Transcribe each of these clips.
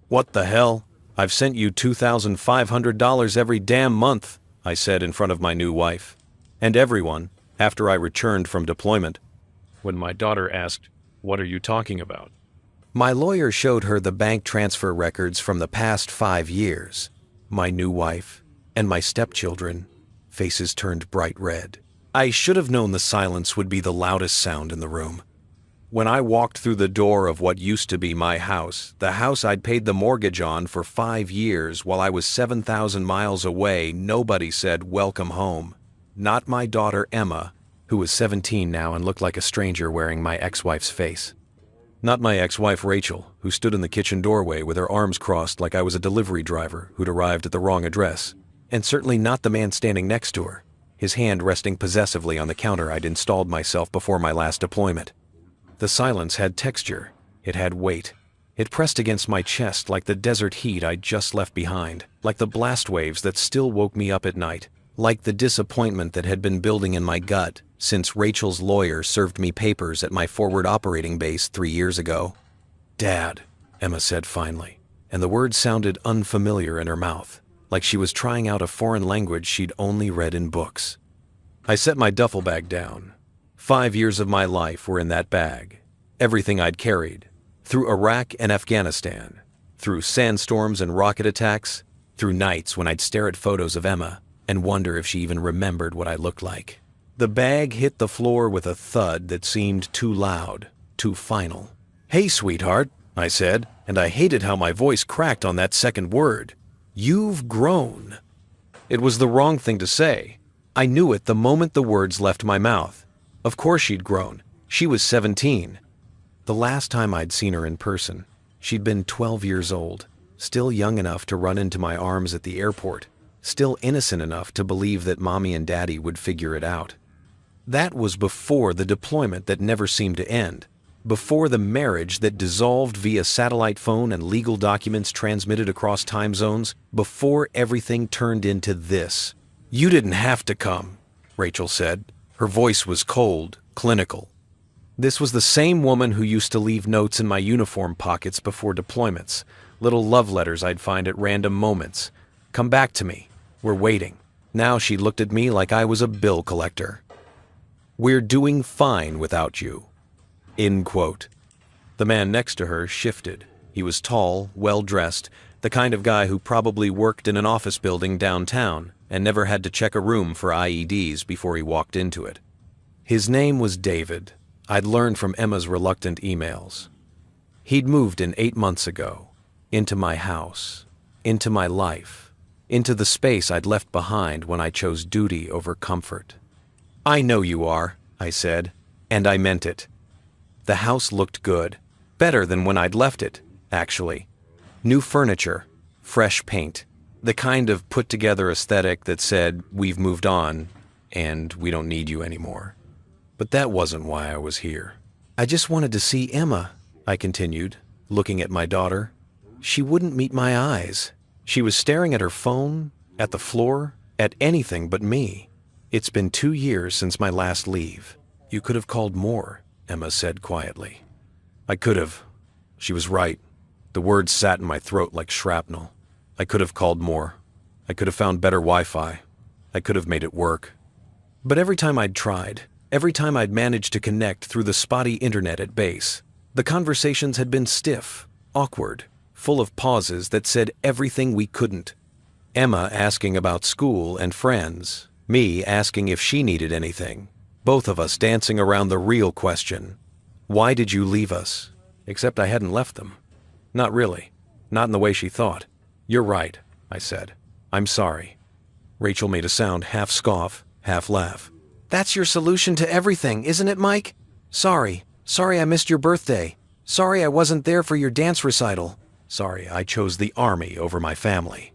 "What the hell? I've sent you $2,500 every damn month," I said in front of my new wife. And everyone, after I returned from deployment. When my daughter asked, "What are you talking about?" My lawyer showed her the bank transfer records from the past 5 years. My new wife and my stepchildren, faces turned bright red. I should have known the silence would be the loudest sound in the room. When I walked through the door of what used to be my house, the house I'd paid the mortgage on for 5 years while I was 7,000 miles away, nobody said, "Welcome home." Not my daughter Emma, who was 17 now and looked like a stranger wearing my ex-wife's face. Not my ex-wife Rachel, who stood in the kitchen doorway with her arms crossed like I was a delivery driver who'd arrived at the wrong address. And certainly not the man standing next to her, his hand resting possessively on the counter I'd installed myself before my last deployment. The silence had texture. It had weight. It pressed against my chest like the desert heat I'd just left behind, like the blast waves that still woke me up at night, like the disappointment that had been building in my gut since Rachel's lawyer served me papers at my forward operating base 3 years ago. "Dad," Emma said finally, and the words sounded unfamiliar in her mouth, like she was trying out a foreign language she'd only read in books. I set my duffel bag down. 5 years of my life were in that bag. Everything I'd carried, through Iraq and Afghanistan, through sandstorms and rocket attacks, through nights when I'd stare at photos of Emma and wonder if she even remembered what I looked like. The bag hit the floor with a thud that seemed too loud, too final. "Hey, sweetheart," I said, and I hated how my voice cracked on that second word. "You've grown." It was the wrong thing to say. I knew it the moment the words left my mouth. Of course she'd grown. She was 17. The last time I'd seen her in person, she'd been 12 years old, still young enough to run into my arms at the airport, still innocent enough to believe that Mommy and Daddy would figure it out. That was before the deployment that never seemed to end, before the marriage that dissolved via satellite phone and legal documents transmitted across time zones, before everything turned into this. "You didn't have to come," Rachel said. Her voice was cold, clinical. This was the same woman who used to leave notes in my uniform pockets before deployments, little love letters I'd find at random moments. "Come back to me. We're waiting." Now she looked at me like I was a bill collector. "We're doing fine without you." End quote. The man next to her shifted. He was tall, well-dressed, the kind of guy who probably worked in an office building downtown and never had to check a room for IEDs before he walked into it. His name was David. I'd learned from Emma's reluctant emails. He'd moved in 8 months ago, into my house, into my life, into the space I'd left behind when I chose duty over comfort. "I know you are," I said, and I meant it. The house looked good, better than when I'd left it, actually. New furniture, fresh paint, the kind of put-together aesthetic that said, "We've moved on, and we don't need you anymore." But that wasn't why I was here. "I just wanted to see Emma," I continued, looking at my daughter. She wouldn't meet my eyes. She was staring at her phone, at the floor, at anything but me. "It's been 2 years since my last leave. You could have called more," Emma said quietly. I could have. She was right. The words sat in my throat like shrapnel. I could have called more. I could have found better Wi-Fi. I could have made it work. But every time I'd tried, every time I'd managed to connect through the spotty internet at base, the conversations had been stiff, awkward, full of pauses that said everything we couldn't. Emma asking about school and friends, me asking if she needed anything, both of us dancing around the real question. Why did you leave us? Except I hadn't left them. Not really. Not in the way she thought. "You're right," I said. "I'm sorry." Rachel made a sound half scoff, half laugh. "That's your solution to everything, isn't it, Mike? Sorry. Sorry I missed your birthday. Sorry I wasn't there for your dance recital. Sorry I chose the army over my family."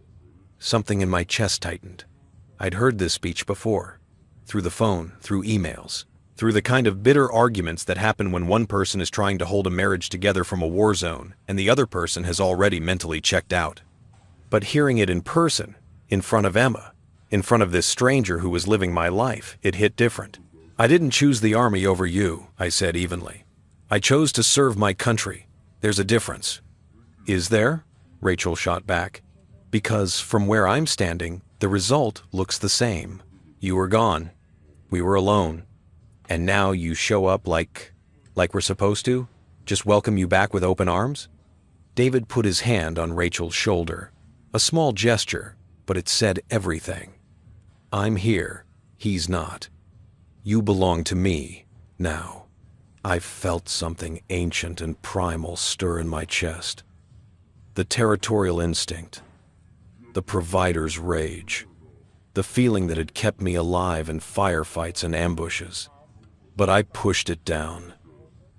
Something in my chest tightened. I'd heard this speech before. Through the phone, through emails, through the kind of bitter arguments that happen when one person is trying to hold a marriage together from a war zone and the other person has already mentally checked out. But hearing it in person, in front of Emma, in front of this stranger who was living my life, it hit different. "I didn't choose the army over you," I said evenly. "I chose to serve my country. There's a difference." "Is there?" Rachel shot back. Because from where I'm standing, the result looks the same. You were gone. We were alone. And now you show up like we're supposed to? Just welcome you back with open arms? David put his hand on Rachel's shoulder. A small gesture, but it said everything. I'm here. He's not. You belong to me, now. I felt something ancient and primal stir in my chest. The territorial instinct. The provider's rage. The feeling that had kept me alive in firefights and ambushes. But I pushed it down.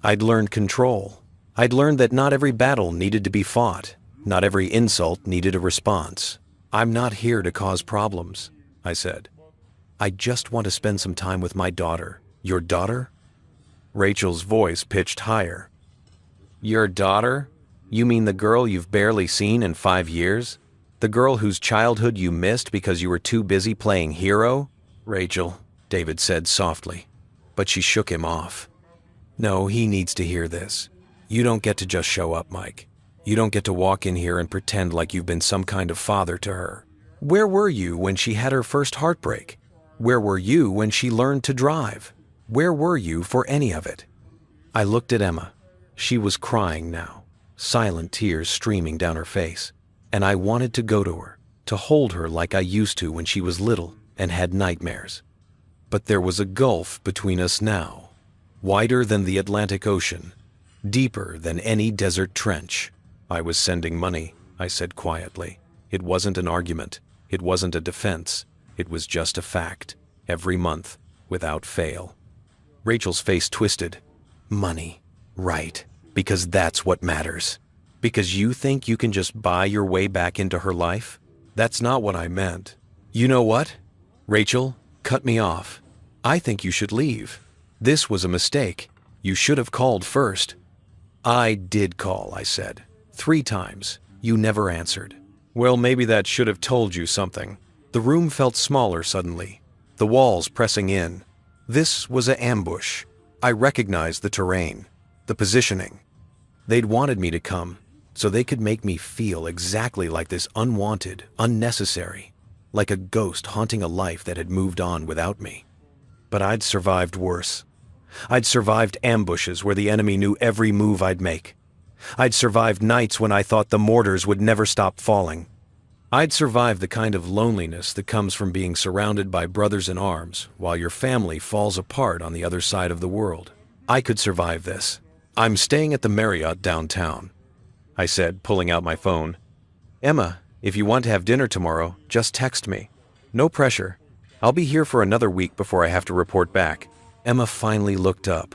I'd learned control. I'd learned that not every battle needed to be fought. Not every insult needed a response. I'm not here to cause problems, I said. I just want to spend some time with my daughter. Your daughter? Rachel's voice pitched higher. Your daughter? You mean the girl you've barely seen in 5 years? The girl whose childhood you missed because you were too busy playing hero? Rachel, David said softly, but she shook him off. No, he needs to hear this. You don't get to just show up, Mike. You don't get to walk in here and pretend like you've been some kind of father to her. Where were you when she had her first heartbreak? Where were you when she learned to drive? Where were you for any of it? I looked at Emma. She was crying now, silent tears streaming down her face, and I wanted to go to her, to hold her like I used to when she was little and had nightmares. But there was a gulf between us now, wider than the Atlantic Ocean, deeper than any desert trench. I was sending money, I said quietly. It wasn't an argument. It wasn't a defense. It was just a fact, every month, without fail. Rachel's face twisted. Money. Right. Because that's what matters. Because you think you can just buy your way back into her life? That's not what I meant. You know what? Rachel, cut me off. I think you should leave. This was a mistake. You should have called first. I did call, I said. 3 times. You never answered. Well, maybe that should have told you something. The room felt smaller suddenly, the walls pressing in. This was an ambush. I recognized the terrain, the positioning. They'd wanted me to come, so they could make me feel exactly like this unwanted, unnecessary, like a ghost haunting a life that had moved on without me. But I'd survived worse. I'd survived ambushes where the enemy knew every move I'd make. I'd survived nights when I thought the mortars would never stop falling. I'd survived the kind of loneliness that comes from being surrounded by brothers in arms while your family falls apart on the other side of the world. I could survive this. I'm staying at the Marriott downtown, I said, pulling out my phone. Emma, if you want to have dinner tomorrow, just text me. No pressure. I'll be here for another week before I have to report back. Emma finally looked up.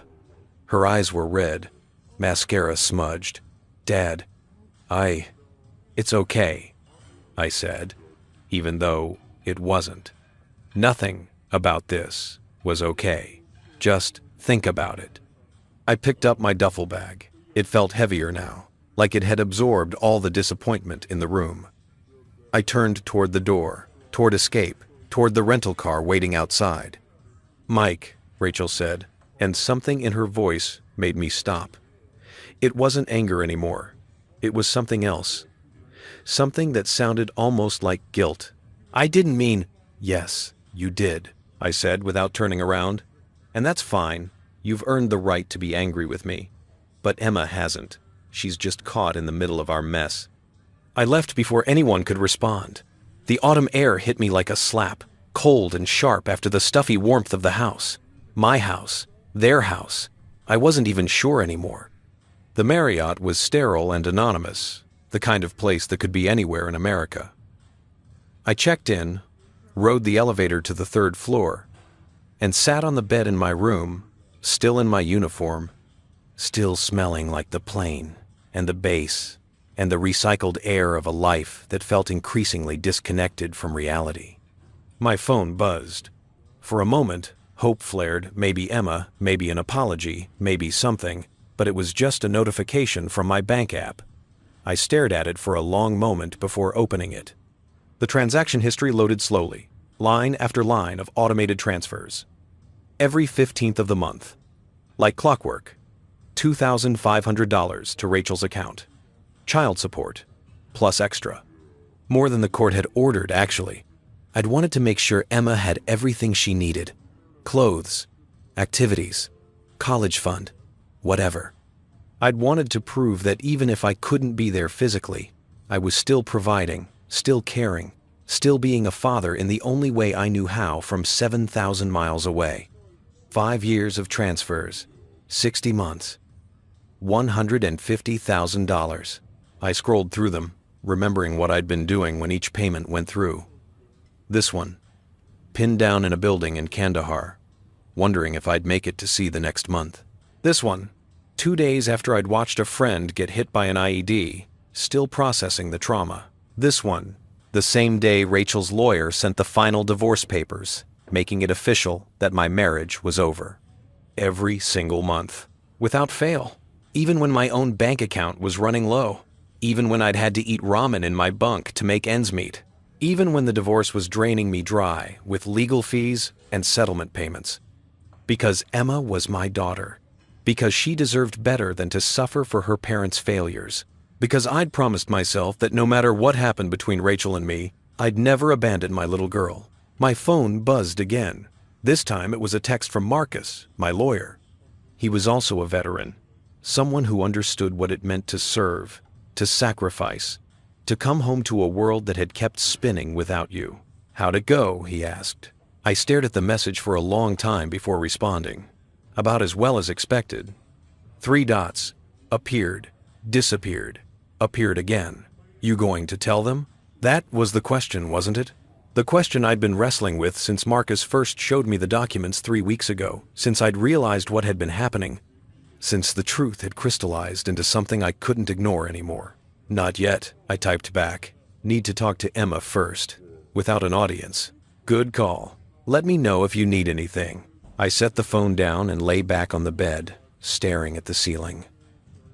Her eyes were red, mascara smudged. Dad, it's okay, I said, even though it wasn't. Nothing about this was okay. Just think about it. I picked up my duffel bag. It felt heavier now, like it had absorbed all the disappointment in the room. I turned toward the door, toward escape, toward the rental car waiting outside. Mike, Rachel said, and something in her voice made me stop. It wasn't anger anymore. It was something else. Something that sounded almost like guilt. I didn't mean, yes, you did, I said without turning around. And that's fine. You've earned the right to be angry with me. But Emma hasn't. She's just caught in the middle of our mess. I left before anyone could respond. The autumn air hit me like a slap, cold and sharp after the stuffy warmth of the house. My house. Their house. I wasn't even sure anymore. The Marriott was sterile and anonymous, the kind of place that could be anywhere in America. I checked in, rode the elevator to the 3rd floor, and sat on the bed in my room, still in my uniform, still smelling like the plane, and the base, and the recycled air of a life that felt increasingly disconnected from reality. My phone buzzed. For a moment, hope flared, maybe Emma, maybe an apology, maybe something, but it was just a notification from my bank app. I stared at it for a long moment before opening it. The transaction history loaded slowly, line after line of automated transfers. Every 15th of the month. Like clockwork. $2,500 to Rachel's account. Child support. plus extra. More than the court had ordered, actually. I'd wanted to make sure Emma had everything she needed. Clothes, activities, college fund, whatever. I'd wanted to prove that even if I couldn't be there physically, I was still providing, still caring, still being a father in the only way I knew how from 7,000 miles away. 5 years of transfers, 60 months, $150,000. I scrolled through them, remembering what I'd been doing when each payment went through. This one, pinned down in a building in Kandahar, wondering if I'd make it to see the next month. This one, 2 days after I'd watched a friend get hit by an IED, still processing the trauma. This one, the same day Rachel's lawyer sent the final divorce papers, making it official that my marriage was over. Every single month, without fail, even when my own bank account was running low, even when I'd had to eat ramen in my bunk to make ends meet, even when the divorce was draining me dry with legal fees and settlement payments. Because Emma was my daughter. Because she deserved better than to suffer for her parents' failures. Because I'd promised myself that no matter what happened between Rachel and me, I'd never abandon my little girl. My phone buzzed again. This time it was a text from Marcus, my lawyer. He was also a veteran, someone who understood what it meant to serve, to sacrifice, to come home to a world that had kept spinning without you. "How'd it go?" he asked. I stared at the message for a long time before responding. About as well as expected. 3 dots. Appeared. Disappeared. Appeared again. You going to tell them? That was the question, wasn't it? The question I'd been wrestling with since Marcus first showed me the documents 3 weeks ago, since I'd realized what had been happening, since the truth had crystallized into something I couldn't ignore anymore. "Not yet," I typed back. "Need to talk to Emma first. Without an audience." "Good call. Let me know if you need anything." I set the phone down and lay back on the bed, staring at the ceiling.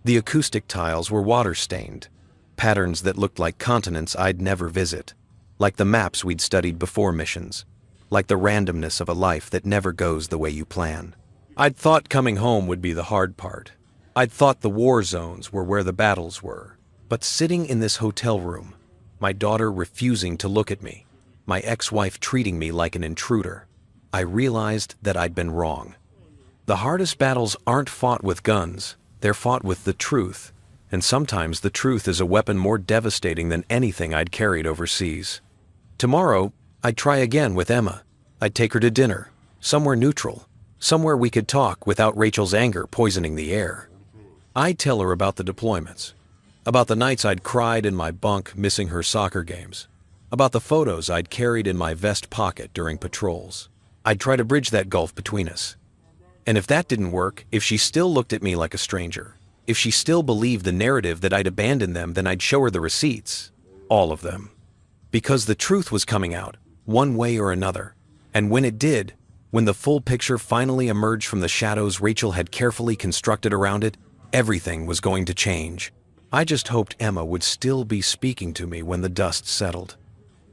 The acoustic tiles were water-stained, patterns that looked like continents I'd never visit, like the maps we'd studied before missions, like the randomness of a life that never goes the way you plan. I'd thought coming home would be the hard part. I'd thought the war zones were where the battles were. But sitting in this hotel room, my daughter refusing to look at me, my ex-wife treating me like an intruder, I realized that I'd been wrong. The hardest battles aren't fought with guns, they're fought with the truth, and sometimes the truth is a weapon more devastating than anything I'd carried overseas. Tomorrow, I'd try again with Emma. I'd take her to dinner, somewhere neutral, somewhere we could talk without Rachel's anger poisoning the air. I'd tell her about the deployments, about the nights I'd cried in my bunk missing her soccer games, about the photos I'd carried in my vest pocket during patrols. I'd try to bridge that gulf between us. And if that didn't work, if she still looked at me like a stranger, if she still believed the narrative that I'd abandoned them, then I'd show her the receipts. All of them. Because the truth was coming out, one way or another. And when it did, when the full picture finally emerged from the shadows Rachel had carefully constructed around it, everything was going to change. I just hoped Emma would still be speaking to me when the dust settled.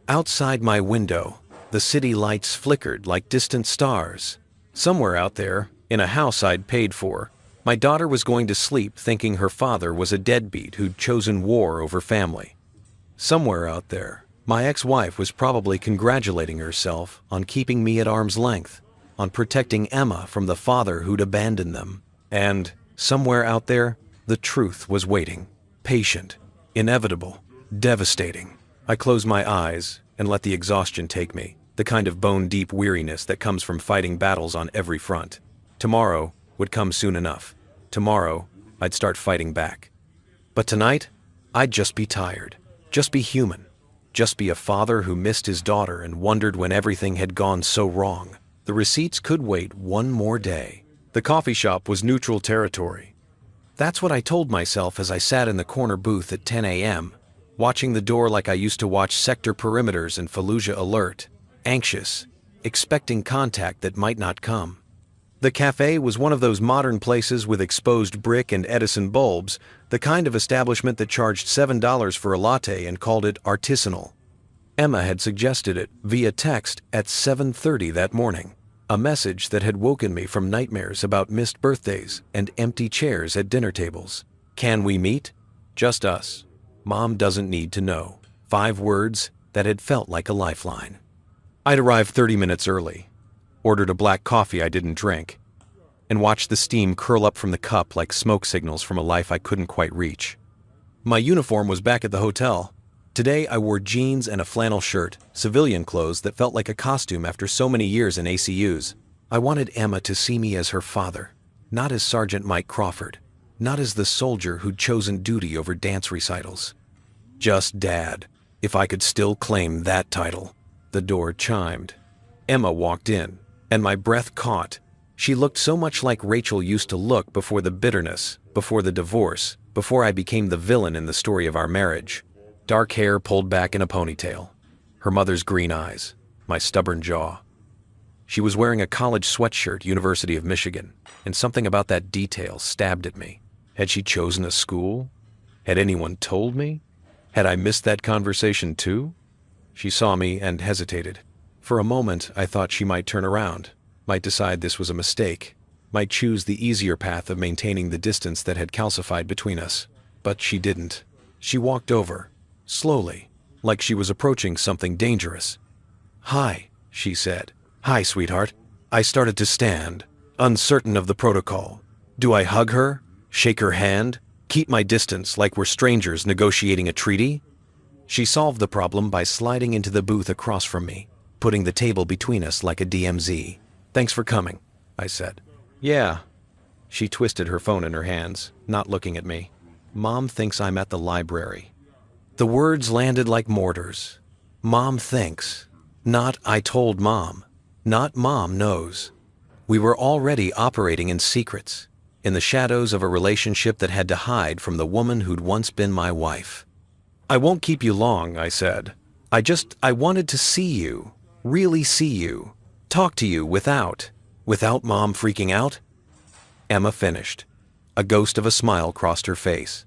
Outside my window, the city lights flickered like distant stars. Somewhere out there, in a house I'd paid for, my daughter was going to sleep thinking her father was a deadbeat who'd chosen war over family. Somewhere out there, my ex-wife was probably congratulating herself on keeping me at arm's length, on protecting Emma from the father who'd abandoned them. And, somewhere out there, the truth was waiting, patient, inevitable, devastating. I closed my eyes and let the exhaustion take me, the kind of bone-deep weariness that comes from fighting battles on every front. Tomorrow would come soon enough. Tomorrow, I'd start fighting back. But tonight, I'd just be tired, just be human, just be a father who missed his daughter and wondered when everything had gone so wrong. The receipts could wait one more day. The coffee shop was neutral territory. That's what I told myself as I sat in the corner booth at 10 a.m., watching the door like I used to watch sector perimeters in Fallujah Alert, anxious, expecting contact that might not come. The cafe was one of those modern places with exposed brick and Edison bulbs, the kind of establishment that charged $7 for a latte and called it artisanal. Emma had suggested it via text at 7:30 that morning, a message that had woken me from nightmares about missed birthdays and empty chairs at dinner tables. "Can we meet? Just us. Mom doesn't need to know. 5 words that had felt like a lifeline. I'd arrived 30 minutes early, ordered a black coffee I didn't drink, and watched the steam curl up from the cup like smoke signals from a life I couldn't quite reach. My uniform was back at the hotel. Today I wore jeans and a flannel shirt, civilian clothes that felt like a costume after so many years in ACUs. I wanted Emma to see me as her father, not as Sergeant Mike Crawford, not as the soldier who'd chosen duty over dance recitals. Just Dad, if I could still claim that title. The door chimed. Emma walked in, and my breath caught. She looked so much like Rachel used to look before the bitterness, before the divorce, before I became the villain in the story of our marriage. Dark hair pulled back in a ponytail. Her mother's green eyes. My stubborn jaw. She was wearing a college sweatshirt, University of Michigan, and something about that detail stabbed at me. Had she chosen a school? Had anyone told me? Had I missed that conversation too? She saw me and hesitated. For a moment, I thought she might turn around, might decide this was a mistake, might choose the easier path of maintaining the distance that had calcified between us. But she didn't. She walked over, slowly, like she was approaching something dangerous. "Hi," she said. "Hi, sweetheart." I started to stand, uncertain of the protocol. Do I hug her? Shake her hand? Keep my distance like we're strangers negotiating a treaty? She solved the problem by sliding into the booth across from me, putting the table between us like a DMZ. "Thanks for coming," I said. "Yeah." She twisted her phone in her hands, not looking at me. "Mom thinks I'm at the library." The words landed like mortars. Mom thinks. Not I told Mom. Not Mom knows. We were already operating in secrets, in the shadows of a relationship that had to hide from the woman who'd once been my wife. "I won't keep you long," I said. I wanted to see you, really see you, talk to you without Mom freaking out." Emma finished. A ghost of a smile crossed her face.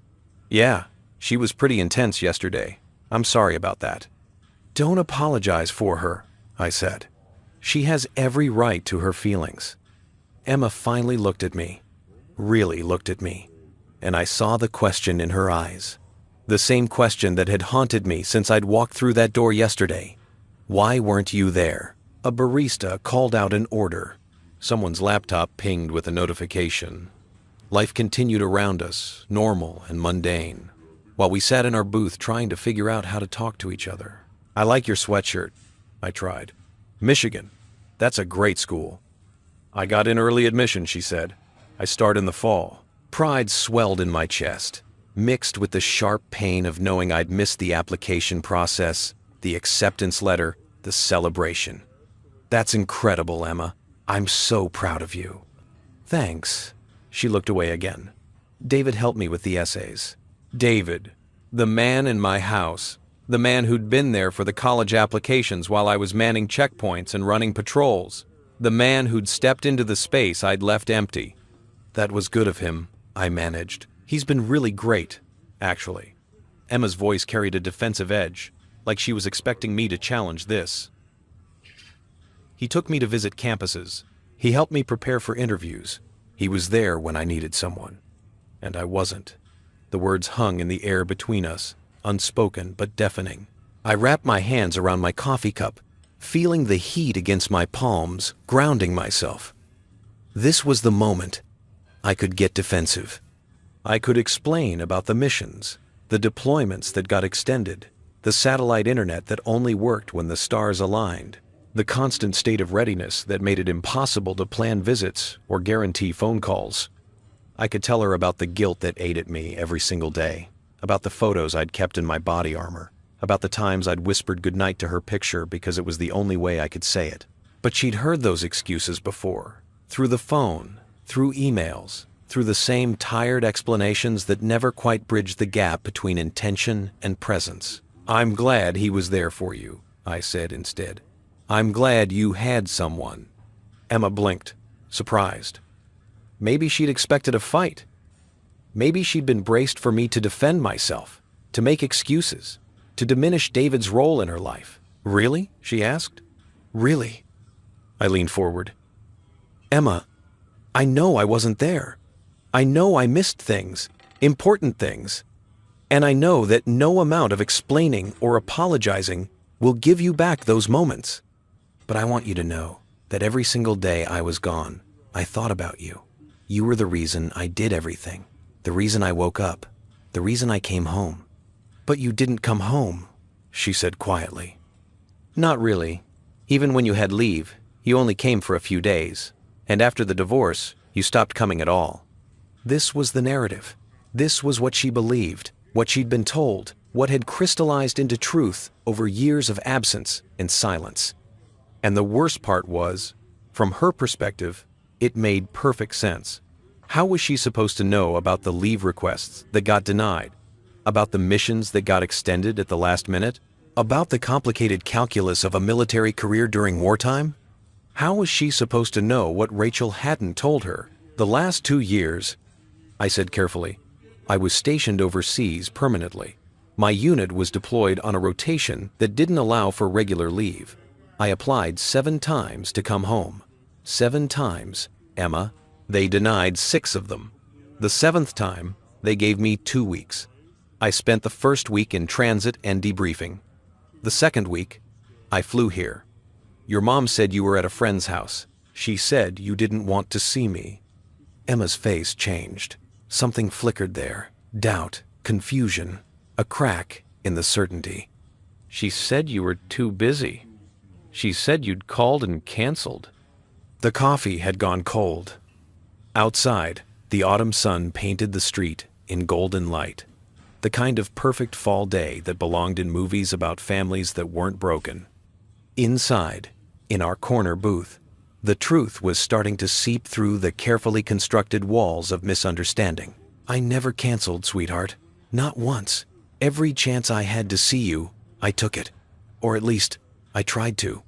"Yeah, she was pretty intense yesterday. I'm sorry about that." "Don't apologize for her," I said. "She has every right to her feelings." Emma finally looked at me, really looked at me, and I saw the question in her eyes. The same question that had haunted me since I'd walked through that door yesterday. Why weren't you there? A barista called out an order. Someone's laptop pinged with a notification. Life continued around us, normal and mundane, while we sat in our booth trying to figure out how to talk to each other. "I like your sweatshirt," I tried. "Michigan. That's a great school." "I got in early admission," she said. "I start in the fall." Pride swelled in my chest, mixed with the sharp pain of knowing I'd missed the application process, the acceptance letter, the celebration. "That's incredible, Emma. I'm so proud of you." "Thanks." She looked away again. "David helped me with the essays." David, the man in my house, the man who'd been there for the college applications while I was manning checkpoints and running patrols, the man who'd stepped into the space I'd left empty. "That was good of him," I managed. "He's been really great, actually." Emma's voice carried a defensive edge, like she was expecting me to challenge this. "He took me to visit campuses. He helped me prepare for interviews. He was there when I needed someone. And I wasn't." The words hung in the air between us, unspoken but deafening. I wrapped my hands around my coffee cup, feeling the heat against my palms, grounding myself. This was the moment. I could get defensive. I could explain about the missions, the deployments that got extended, the satellite internet that only worked when the stars aligned, the constant state of readiness that made it impossible to plan visits or guarantee phone calls. I could tell her about the guilt that ate at me every single day, about the photos I'd kept in my body armor, about the times I'd whispered goodnight to her picture because it was the only way I could say it. But she'd heard those excuses before, through the phone, through emails, through the same tired explanations that never quite bridged the gap between intention and presence. "I'm glad he was there for you," I said instead. "I'm glad you had someone." Emma blinked, surprised. Maybe she'd expected a fight. Maybe she'd been braced for me to defend myself, to make excuses, to diminish David's role in her life. "Really?" she asked. "Really?" I leaned forward. "Emma, I know I wasn't there. I know I missed things, important things." And I know that no amount of explaining or apologizing will give you back those moments. But I want you to know that every single day I was gone, I thought about you. You were the reason I did everything, the reason I woke up, the reason I came home. But you didn't come home, she said quietly. Not really. Even when you had leave, you only came for a few days. And after the divorce, you stopped coming at all. This was the narrative. This was what she believed, what she'd been told, what had crystallized into truth over years of absence and silence. And the worst part was, from her perspective, it made perfect sense. How was she supposed to know about the leave requests that got denied? About the missions that got extended at the last minute? About the complicated calculus of a military career during wartime? How was she supposed to know what Rachel hadn't told her? The last 2 years, I said carefully, I was stationed overseas permanently. My unit was deployed on a rotation that didn't allow for regular leave. I applied 7 times to come home. 7 times, Emma. They denied 6 of them. The 7th time, they gave me 2 weeks. I spent the first week in transit and debriefing. The second week, I flew here. Your mom said you were at a friend's house. She said you didn't want to see me. Emma's face changed. Something flickered there. Doubt, confusion, a crack in the certainty. She said you were too busy. She said you'd called and canceled. The coffee had gone cold. Outside, the autumn sun painted the street in golden light. The kind of perfect fall day that belonged in movies about families that weren't broken. Inside, in our corner booth, the truth was starting to seep through the carefully constructed walls of misunderstanding. I never canceled, sweetheart. Not once. Every chance I had to see you, I took it. Or at least, I tried to.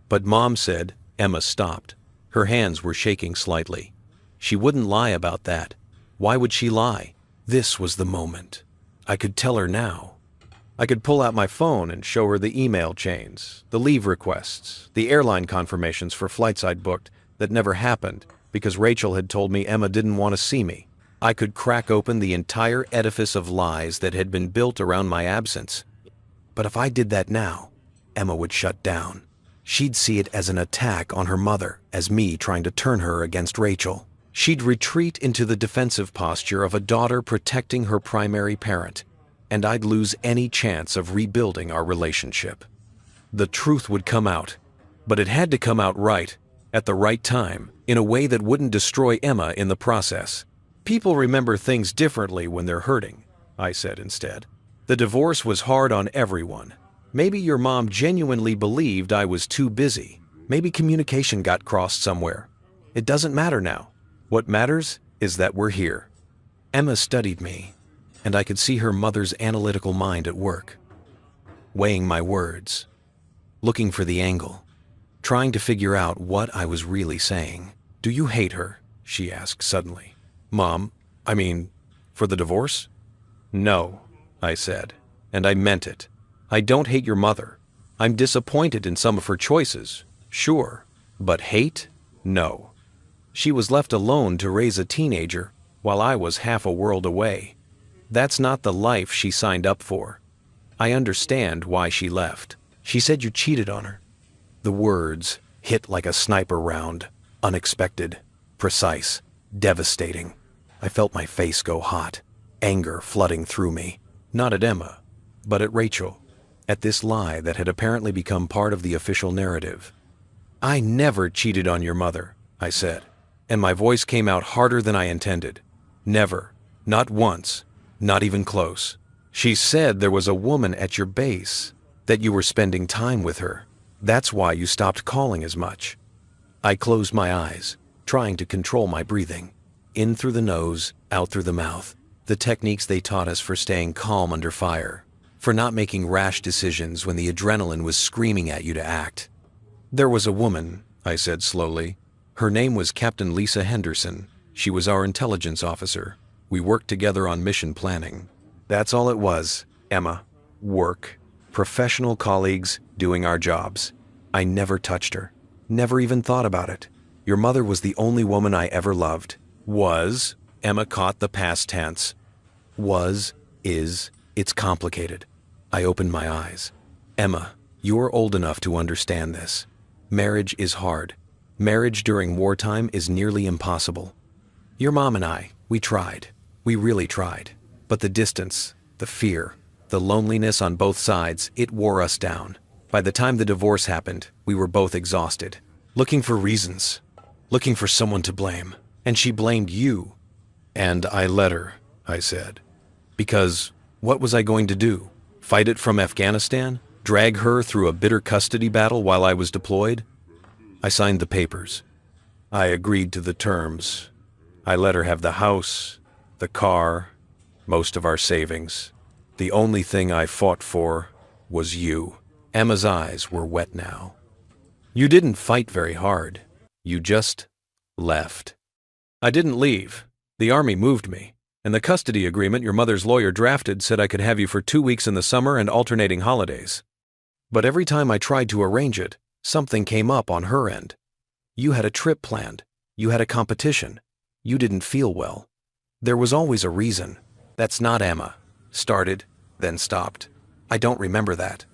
But Mom said, Emma stopped. Her hands were shaking slightly. She wouldn't lie about that. Why would she lie? This was the moment. I could tell her now. I could pull out my phone and show her the email chains, the leave requests, the airline confirmations for flights I'd booked that never happened because Rachel had told me Emma didn't want to see me. I could crack open the entire edifice of lies that had been built around my absence. But if I did that now, Emma would shut down. She'd see it as an attack on her mother, as me trying to turn her against Rachel. She'd retreat into the defensive posture of a daughter protecting her primary parent, and I'd lose any chance of rebuilding our relationship. The truth would come out, but it had to come out right, at the right time, in a way that wouldn't destroy Emma in the process. People remember things differently when they're hurting, I said instead. The divorce was hard on everyone. Maybe your mom genuinely believed I was too busy. Maybe communication got crossed somewhere. It doesn't matter now. What matters is that we're here. Emma studied me, and I could see her mother's analytical mind at work, weighing my words, looking for the angle, trying to figure out what I was really saying. Do you hate her? She asked suddenly. Mom, for the divorce? No, I said, and I meant it. I don't hate your mother. I'm disappointed in some of her choices, sure, but hate? No. She was left alone to raise a teenager while I was half a world away. That's not the life she signed up for. I understand why she left. She said you cheated on her. The words hit like a sniper round, unexpected, precise, devastating. I felt my face go hot, anger flooding through me, not at Emma, but at Rachel, at this lie that had apparently become part of the official narrative. I never cheated on your mother, I said, and my voice came out harder than I intended. Never, not once, not even close. She said there was a woman at your base, that you were spending time with her. That's why you stopped calling as much. I closed my eyes, trying to control my breathing. In through the nose, out through the mouth. The techniques they taught us for staying calm under fire, for not making rash decisions when the adrenaline was screaming at you to act. There was a woman, I said slowly. Her name was Captain Lisa Henderson. She was our intelligence officer. We worked together on mission planning. That's all it was, Emma. Work. Professional colleagues doing our jobs. I never touched her. Never even thought about it. Your mother was the only woman I ever loved. Was, Emma caught the past tense. Was, is, It's complicated. I opened my eyes. Emma, you're old enough to understand this. Marriage is hard. Marriage during wartime is nearly impossible. Your mom and I, we tried. We really tried. But the distance, the fear, the loneliness on both sides, it wore us down. By the time the divorce happened, we were both exhausted. Looking for reasons. Looking for someone to blame. And she blamed you. And I let her, I said. Because what was I going to do? Fight it from Afghanistan? Drag her through a bitter custody battle while I was deployed? I signed the papers. I agreed to the terms. I let her have the house, the car, most of our savings. The only thing I fought for was you. Emma's eyes were wet now. You didn't fight very hard. You just left. I didn't leave. The Army moved me. And the custody agreement your mother's lawyer drafted said I could have you for 2 weeks in the summer and alternating holidays. But every time I tried to arrange it, something came up on her end. You had a trip planned. You had a competition. You didn't feel well. There was always a reason. That's not Emma. Started, then stopped. I don't remember that.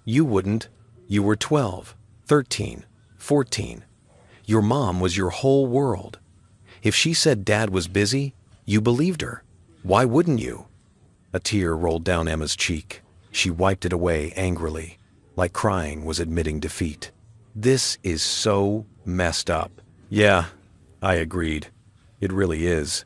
You wouldn't. You were 12, 13, 14. Your mom was your whole world. If she said Dad was busy, you believed her. Why wouldn't you? A tear rolled down Emma's cheek. She wiped it away angrily, like crying was admitting defeat. This is so messed up. Yeah, I agreed. It really is.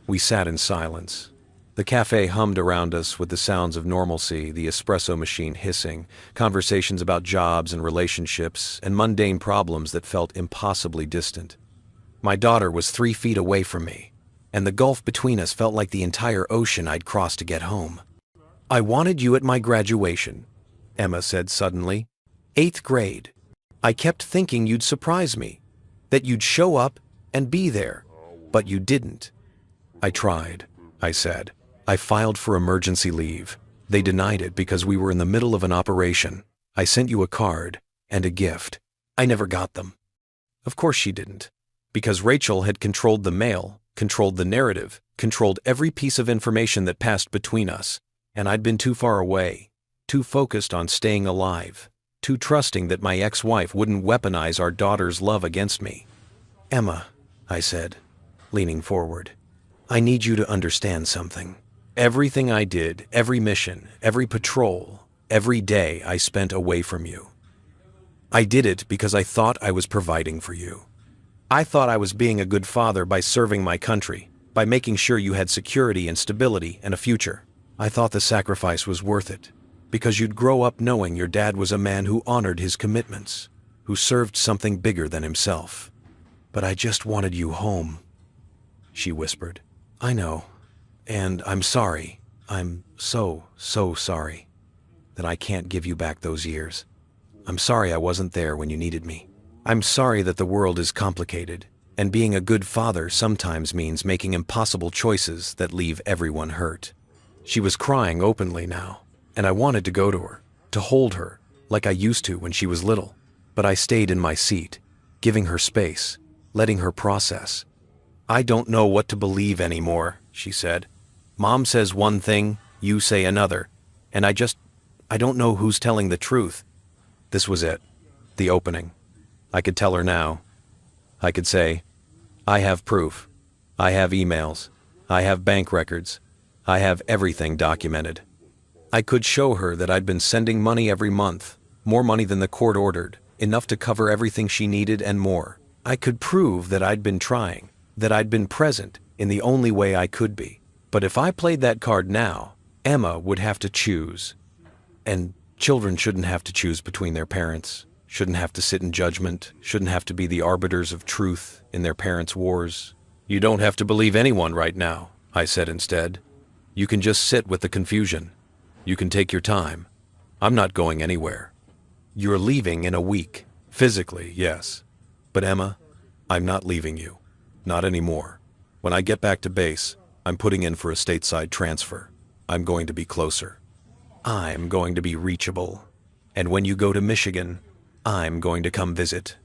We sat in silence. The cafe hummed around us with the sounds of normalcy, the espresso machine hissing, conversations about jobs and relationships, and mundane problems that felt impossibly distant. My daughter was 3 feet away from me, and the gulf between us felt like the entire ocean I'd crossed to get home. I wanted you at my graduation, Emma said suddenly. 8th grade. I kept thinking you'd surprise me, that you'd show up and be there, but you didn't. I tried, I said. I filed for emergency leave. They denied it because we were in the middle of an operation. I sent you a card and a gift. I never got them. Of course she didn't, because Rachel had controlled the mail, controlled the narrative, controlled every piece of information that passed between us, and I'd been too far away, too focused on staying alive, too trusting that my ex-wife wouldn't weaponize our daughter's love against me. Emma, I said, leaning forward, I need you to understand something. Everything I did, every mission, every patrol, every day I spent away from you. I did it because I thought I was providing for you. I thought I was being a good father by serving my country, by making sure you had security and stability and a future. I thought the sacrifice was worth it, because you'd grow up knowing your dad was a man who honored his commitments, who served something bigger than himself. But I just wanted you home, she whispered. I know, and I'm sorry. I'm so sorry that I can't give you back those years. I'm sorry I wasn't there when you needed me. I'm sorry that the world is complicated, and being a good father sometimes means making impossible choices that leave everyone hurt. She was crying openly now, and I wanted to go to her, to hold her, like I used to when she was little. But I stayed in my seat, giving her space, letting her process. I don't know what to believe anymore, she said. Mom says one thing, you say another, and I don't know who's telling the truth. This was it, the opening. I could tell her now. I could say, I have proof. I have emails. I have bank records. I have everything documented. I could show her that I'd been sending money every month, more money than the court ordered, enough to cover everything she needed and more. I could prove that I'd been trying, that I'd been present in the only way I could be. But if I played that card now, Emma would have to choose. And children shouldn't have to choose between their parents, shouldn't have to sit in judgment, shouldn't have to be the arbiters of truth in their parents' wars. You don't have to believe anyone right now, I said instead. You can just sit with the confusion. You can take your time. I'm not going anywhere. You're leaving in a week. Physically, yes. But Emma, I'm not leaving you. Not anymore. When I get back to base, I'm putting in for a stateside transfer. I'm going to be closer. I'm going to be reachable. And when you go to Michigan, I'm going to come visit.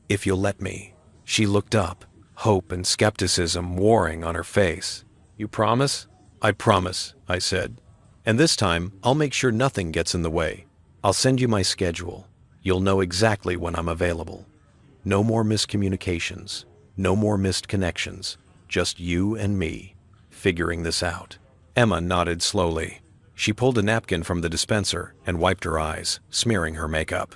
If you'll let me. She looked up, hope and skepticism warring on her face. You promise? I promise, I said. And this time, I'll make sure nothing gets in the way. I'll send you my schedule. You'll know exactly when I'm available. No more miscommunications. No more missed connections. Just you and me, figuring this out." Emma nodded slowly. She pulled a napkin from the dispenser and wiped her eyes, smearing her makeup.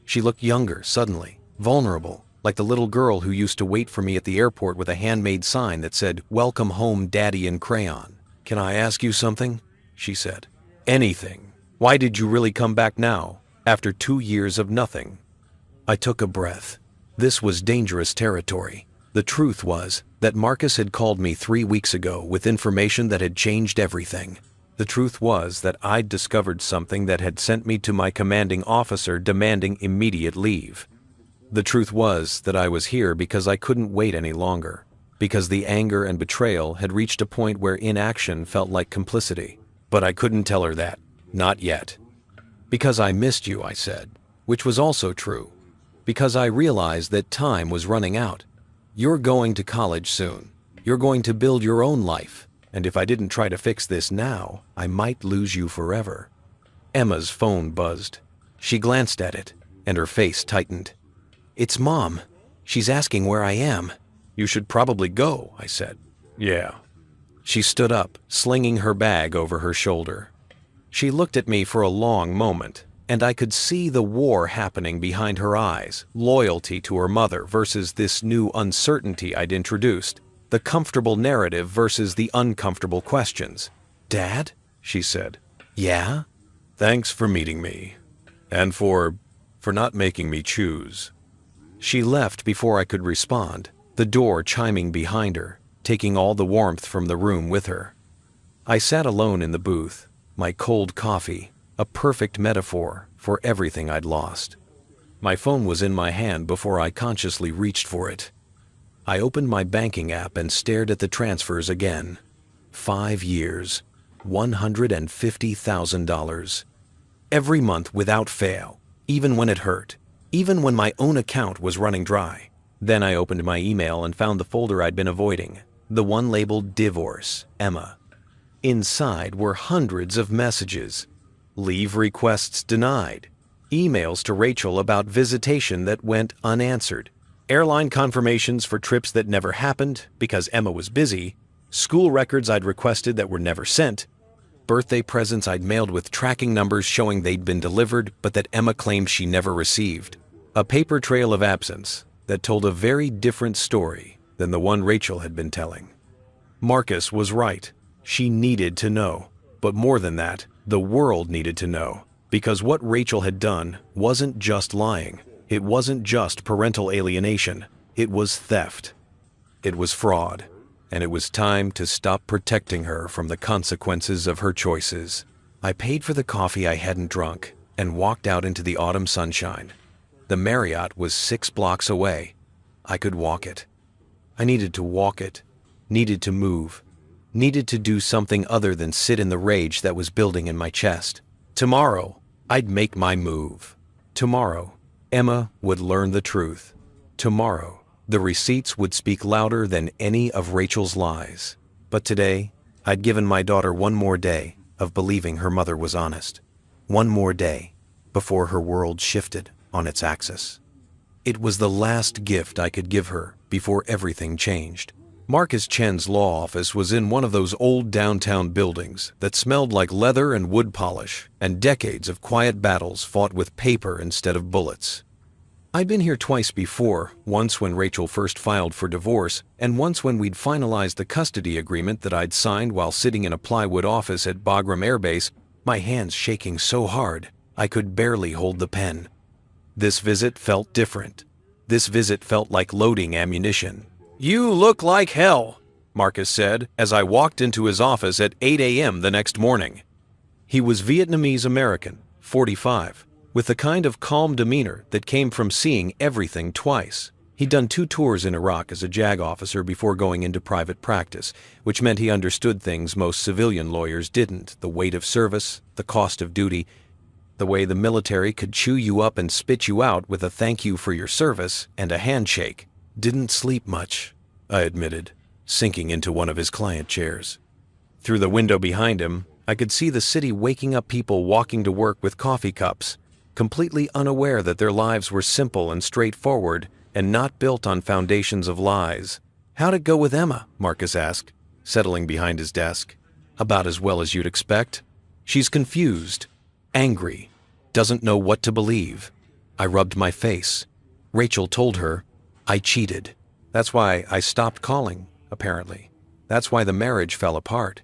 She looked younger suddenly, vulnerable, like the little girl who used to wait for me at the airport with a handmade sign that said, "Welcome home, Daddy," in crayon. "Can I ask you something?" she said. "Anything. Why did you really come back now, after 2 years of nothing?" I took a breath. This was dangerous territory. The truth was that Marcus had called me 3 weeks ago with information that had changed everything. The truth was that I'd discovered something that had sent me to my commanding officer demanding immediate leave. The truth was that I was here because I couldn't wait any longer, because the anger and betrayal had reached a point where inaction felt like complicity. But I couldn't tell her that, not yet. "Because I missed you," I said, which was also true. Because I realized that time was running out. "You're going to college soon. You're going to build your own life. And if I didn't try to fix this now, I might lose you forever." Emma's phone buzzed. She glanced at it, and her face tightened. "It's Mom. She's asking where I am." "You should probably go," I said. "Yeah." She stood up, slinging her bag over her shoulder. She looked at me for a long moment, and I could see the war happening behind her eyes, loyalty to her mother versus this new uncertainty I'd introduced, the comfortable narrative versus the uncomfortable questions. "Dad?" she said. "Yeah?" "Thanks for meeting me. And for not making me choose." She left before I could respond, the door chiming behind her, taking all the warmth from the room with her. I sat alone in the booth, my cold coffee, a perfect metaphor for everything I'd lost. My phone was in my hand before I consciously reached for it. I opened my banking app and stared at the transfers again. 5 years, $150,000. Every month without fail, even when it hurt, even when my own account was running dry. Then I opened my email and found the folder I'd been avoiding, the one labeled Divorce, Emma. Inside were hundreds of messages. Leave requests denied. Emails to Rachel about visitation that went unanswered. Airline confirmations for trips that never happened because Emma was busy. School records I'd requested that were never sent. Birthday presents I'd mailed with tracking numbers showing they'd been delivered but that Emma claimed she never received. A paper trail of absence that told a very different story than the one Rachel had been telling. Marcus was right. She needed to know. But more than that, the world needed to know. Because what Rachel had done wasn't just lying. It wasn't just parental alienation. It was theft. It was fraud. And it was time to stop protecting her from the consequences of her choices. I paid for the coffee I hadn't drunk and walked out into the autumn sunshine. The Marriott was 6 blocks away. I could walk it. I needed to walk it, needed to move, needed to do something other than sit in the rage that was building in my chest. Tomorrow, I'd make my move. Tomorrow, Emma would learn the truth. Tomorrow, the receipts would speak louder than any of Rachel's lies. But today, I'd given my daughter one more day of believing her mother was honest. One more day before her world shifted on its axis. It was the last gift I could give her before everything changed. Marcus Chen's law office was in one of those old downtown buildings that smelled like leather and wood polish and decades of quiet battles fought with paper instead of bullets. I'd been here twice before, once when Rachel first filed for divorce, and once when we'd finalized the custody agreement that I'd signed while sitting in a plywood office at Bagram Air Base, my hands shaking so hard I could barely hold the pen. This visit felt different. This visit felt like loading ammunition. "You look like hell," Marcus said as I walked into his office at 8 a.m. the next morning. He was Vietnamese American, 45, with the kind of calm demeanor that came from seeing everything twice. He'd done 2 tours in Iraq as a JAG officer before going into private practice, which meant he understood things most civilian lawyers didn't: the weight of service, the cost of duty, the way the military could chew you up and spit you out with a thank you for your service and a handshake. "Didn't sleep much," I admitted, sinking into one of his client chairs. Through the window behind him, I could see the city waking up, people walking to work with coffee cups, completely unaware that their lives were simple and straightforward and not built on foundations of lies. "How'd it go with Emma?" Marcus asked, settling behind his desk. "About as well as you'd expect. She's confused, angry, doesn't know what to believe." I rubbed my face. Rachel told her, "I cheated. That's why I stopped calling, apparently. That's why the marriage fell apart."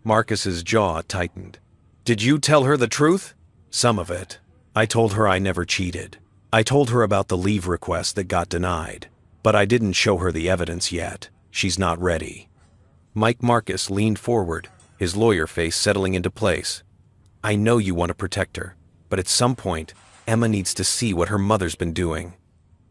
Marcus's jaw tightened. "Did you tell her the truth?" "Some of it. I told her I never cheated. I told her about the leave request that got denied. But I didn't show her the evidence yet. She's not ready." Mike Marcus leaned forward, his lawyer face settling into place. "I know you want to protect her, but at some point, Emma needs to see what her mother's been doing.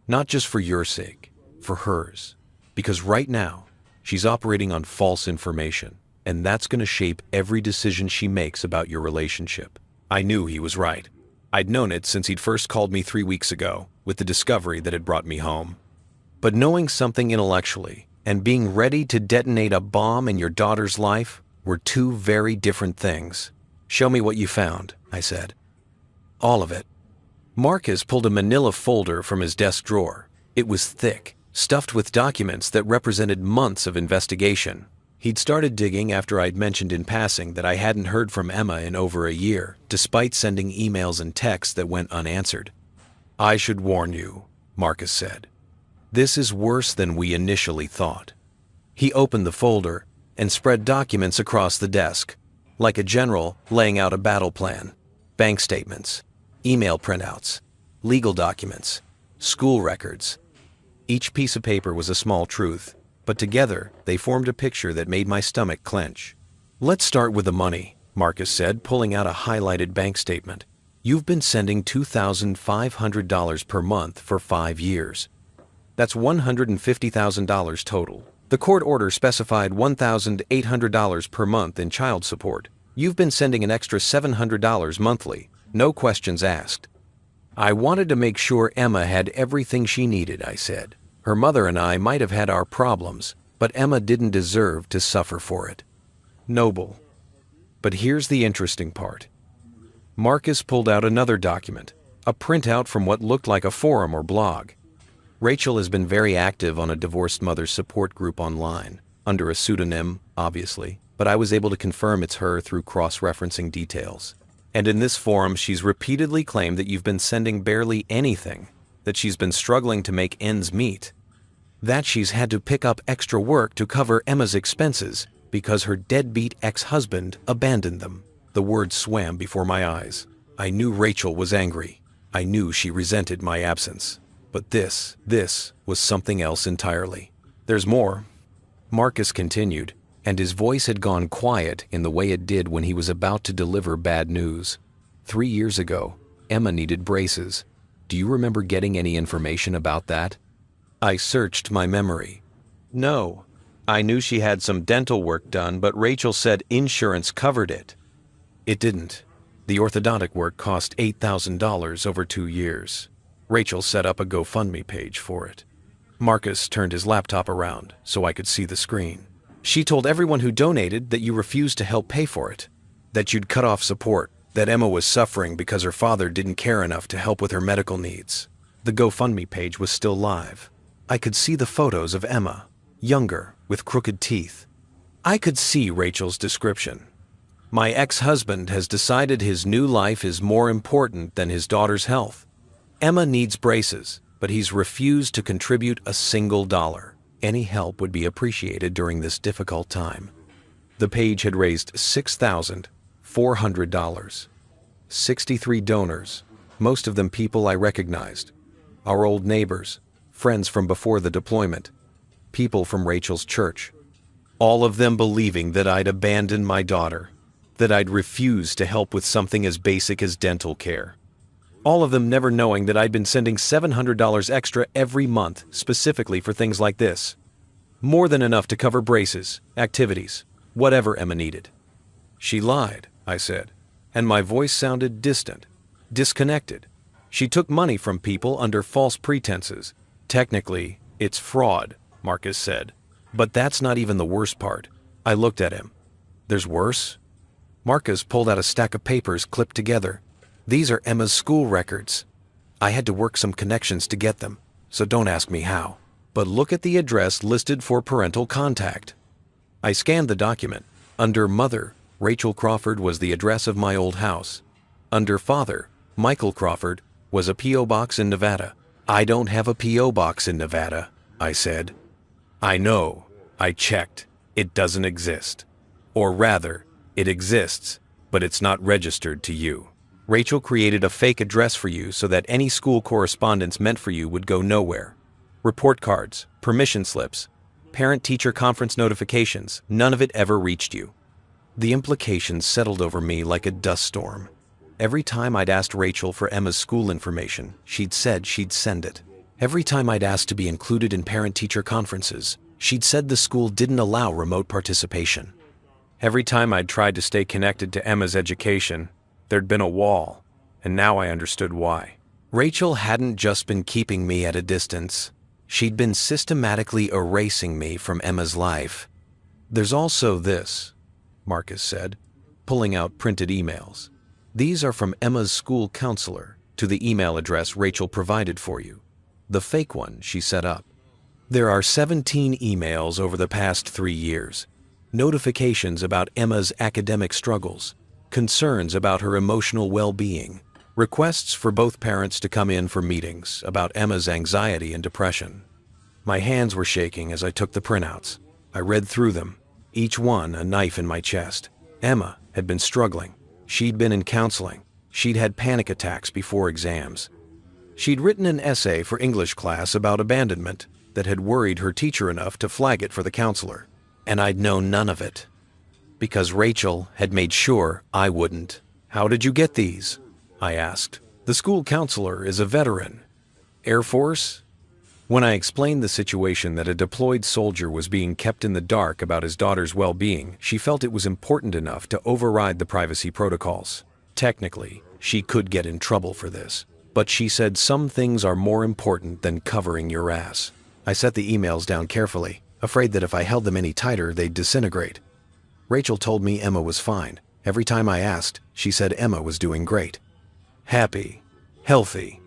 Not just for your sake, for hers. Because right now, she's operating on false information, and that's going to shape every decision she makes about your relationship." I knew he was right. I'd known it since he'd first called me 3 weeks ago, with the discovery that had brought me home. But knowing something intellectually and being ready to detonate a bomb in your daughter's life were two very different things. "Show me what you found," I said. "All of it." Marcus pulled a manila folder from his desk drawer. It was thick, stuffed with documents that represented months of investigation. He'd started digging after I'd mentioned in passing that I hadn't heard from Emma in over a year, despite sending emails and texts that went unanswered. "I should warn you," Marcus said. "This is worse than we initially thought." He opened the folder and spread documents across the desk, like a general laying out a battle plan. Bank statements, email printouts, legal documents, school records. Each piece of paper was a small truth, but together they formed a picture that made my stomach clench. "Let's start with the money," Marcus said, pulling out a highlighted bank statement. "You've been sending $2,500 per month for 5 years. That's $150,000 total. The court order specified $1,800 per month in child support. You've been sending an extra $700 monthly, no questions asked." "I wanted to make sure Emma had everything she needed," I said. "Her mother and I might have had our problems, but Emma didn't deserve to suffer for it." Noble. But here's the interesting part. Marcus pulled out another document, a printout from what looked like a forum or blog. Rachel has been very active on a divorced mother's support group online, under a pseudonym, obviously, but I was able to confirm it's her through cross-referencing details. And in this forum, she's repeatedly claimed that you've been sending barely anything, that she's been struggling to make ends meet, that she's had to pick up extra work to cover Emma's expenses because her deadbeat ex-husband abandoned them. The words swam before my eyes. I knew Rachel was angry. I knew she resented my absence. But this was something else entirely. "There's more," Marcus continued, and his voice had gone quiet in the way it did when he was about to deliver bad news. 3 years ago, Emma needed braces. Do you remember getting any information about that? I searched my memory. No. I knew she had some dental work done, but Rachel said insurance covered it. It didn't. The orthodontic work cost $8,000 over 2 years. Rachel set up a GoFundMe page for it. Marcus turned his laptop around so I could see the screen. "She told everyone who donated that you refused to help pay for it, that you'd cut off support, that Emma was suffering because her father didn't care enough to help with her medical needs." The GoFundMe page was still live. I could see the photos of Emma, younger, with crooked teeth. I could see Rachel's description. "My ex-husband has decided his new life is more important than his daughter's health. Emma needs braces, but he's refused to contribute a single dollar. Any help would be appreciated during this difficult time." The page had raised $6,400. 63 donors, most of them people I recognized. Our old neighbors, friends from before the deployment, people from Rachel's church. All of them believing that I'd abandoned my daughter, that I'd refused to help with something as basic as dental care. All of them never knowing that I'd been sending $700 extra every month specifically for things like this. More than enough to cover braces, activities, whatever Emma needed. "She lied," I said, and my voice sounded distant, disconnected. "She took money from people under false pretenses. Technically, it's fraud," Marcus said. "But that's not even the worst part." I looked at him. "There's worse?" Marcus pulled out a stack of papers clipped together. These are Emma's school records. I had to work some connections to get them, so don't ask me how. But look at the address listed for parental contact. I scanned the document. Under Mother, Rachel Crawford was the address of my old house. Under Father, Michael Crawford, was a P.O. box in Nevada. I don't have a P.O. box in Nevada, I said. I know. I checked. It doesn't exist. Or rather, it exists, but it's not registered to you. Rachel created a fake address for you so that any school correspondence meant for you would go nowhere. Report cards, permission slips, parent-teacher conference notifications, none of it ever reached you. The implications settled over me like a dust storm. Every time I'd asked Rachel for Emma's school information, she'd said she'd send it. Every time I'd asked to be included in parent-teacher conferences, she'd said the school didn't allow remote participation. Every time I'd tried to stay connected to Emma's education, there'd been a wall, and now I understood why. Rachel hadn't just been keeping me at a distance. She'd been systematically erasing me from Emma's life. There's also this, Marcus said, pulling out printed emails. These are from Emma's school counselor to the email address Rachel provided for you, the fake one she set up. There are 17 emails over the past 3 years. Notifications about Emma's academic struggles, concerns about her emotional well-being, requests for both parents to come in for meetings about Emma's anxiety and depression. My hands were shaking as I took the printouts. I read through them, each one a knife in my chest. Emma had been struggling. She'd been in counseling. She'd had panic attacks before exams. She'd written an essay for English class about abandonment that had worried her teacher enough to flag it for the counselor. And I'd known none of it, because Rachel had made sure I wouldn't. How did you get these? I asked. The school counselor is a veteran. Air Force? When I explained the situation that a deployed soldier was being kept in the dark about his daughter's well-being, she felt it was important enough to override the privacy protocols. Technically, she could get in trouble for this, but she said some things are more important than covering your ass. I set the emails down carefully, afraid that if I held them any tighter, they'd disintegrate. Rachel told me Emma was fine. Every time I asked, she said Emma was doing great. Happy, healthy,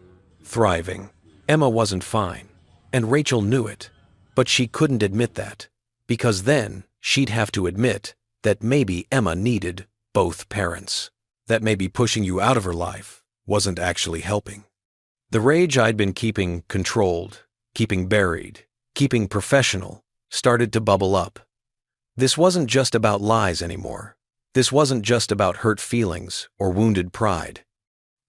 thriving. Emma wasn't fine, and Rachel knew it, but she couldn't admit that, because then she'd have to admit that maybe Emma needed both parents. That maybe pushing you out of her life wasn't actually helping. The rage I'd been keeping controlled, keeping buried, keeping professional, started to bubble up. This wasn't just about lies anymore. This wasn't just about hurt feelings or wounded pride.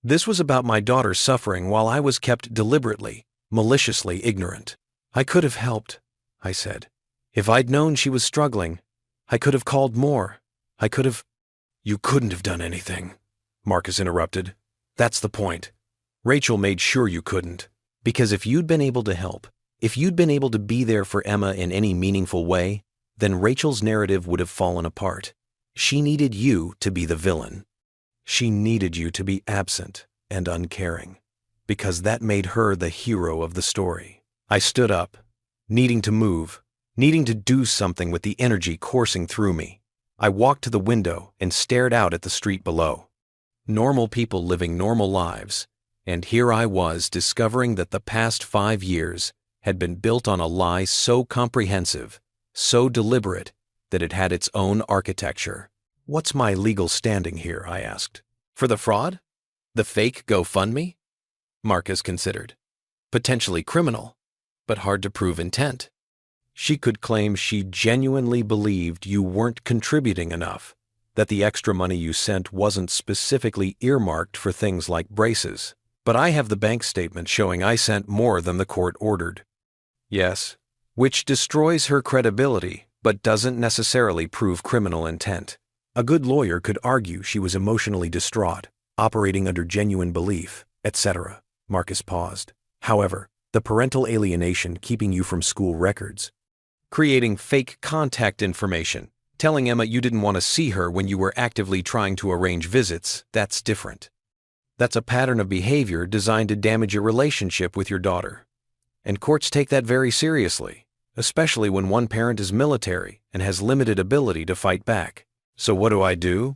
This was about my daughter suffering while I was kept deliberately, maliciously ignorant. I could have helped, I said. If I'd known she was struggling, I could have called more. I could have— You couldn't have done anything, Marcus interrupted. That's the point. Rachel made sure you couldn't. Because if you'd been able to help, if you'd been able to be there for Emma in any meaningful way, then Rachel's narrative would have fallen apart. She needed you to be the villain. She needed you to be absent and uncaring, because that made her the hero of the story. I stood up, needing to move, needing to do something with the energy coursing through me. I walked to the window and stared out at the street below. Normal people living normal lives, and here I was discovering that the past 5 years had been built on a lie so comprehensive, so deliberate, that it had its own architecture. What's my legal standing here, I asked. For the fraud? The fake GoFundMe? Marcus considered. Potentially criminal, but hard to prove intent. She could claim she genuinely believed you weren't contributing enough, that the extra money you sent wasn't specifically earmarked for things like braces. But I have the bank statement showing I sent more than the court ordered. Yes, which destroys her credibility, but doesn't necessarily prove criminal intent. A good lawyer could argue she was emotionally distraught, operating under genuine belief, etc. Marcus paused. However, the parental alienation keeping you from school records, creating fake contact information, telling Emma you didn't want to see her when you were actively trying to arrange visits, that's different. That's a pattern of behavior designed to damage your relationship with your daughter. And courts take that very seriously, especially when one parent is military and has limited ability to fight back. So what do?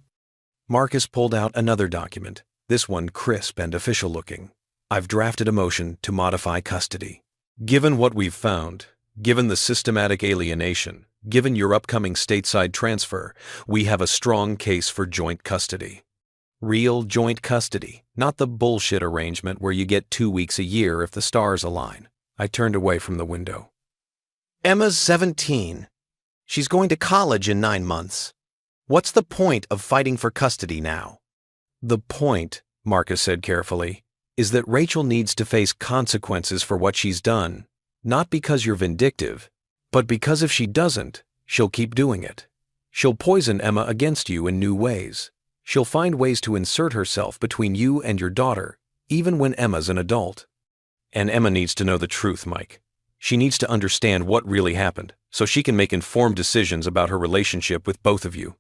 Marcus pulled out another document, this one crisp and official-looking. I've drafted a motion to modify custody. Given what we've found, given the systematic alienation, given your upcoming stateside transfer, we have a strong case for joint custody. Real joint custody, not the bullshit arrangement where you get 2 weeks a year if the stars align. I turned away from the window. Emma's 17. She's going to college in 9 months. What's the point of fighting for custody now? The point, Marcus said carefully, is that Rachel needs to face consequences for what she's done, not because you're vindictive, but because if she doesn't, she'll keep doing it. She'll poison Emma against you in new ways. She'll find ways to insert herself between you and your daughter, even when Emma's an adult. And Emma needs to know the truth, Mike. She needs to understand what really happened, so she can make informed decisions about her relationship with both of you.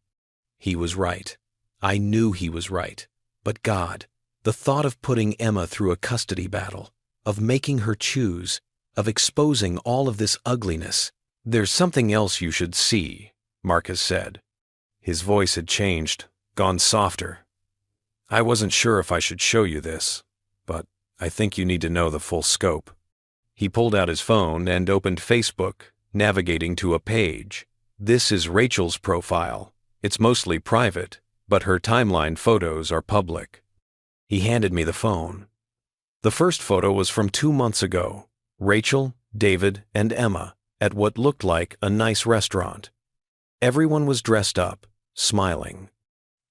He was right. I knew he was right. But God, the thought of putting Emma through a custody battle, of making her choose, of exposing all of this ugliness. There's something else you should see, Marcus said. His voice had changed, gone softer. I wasn't sure if I should show you this, but I think you need to know the full scope. He pulled out his phone and opened Facebook, navigating to a page. This is Rachel's profile. It's mostly private, but her timeline photos are public. He handed me the phone. The first photo was from 2 months ago. Rachel, David, and Emma at what looked like a nice restaurant. Everyone was dressed up, smiling.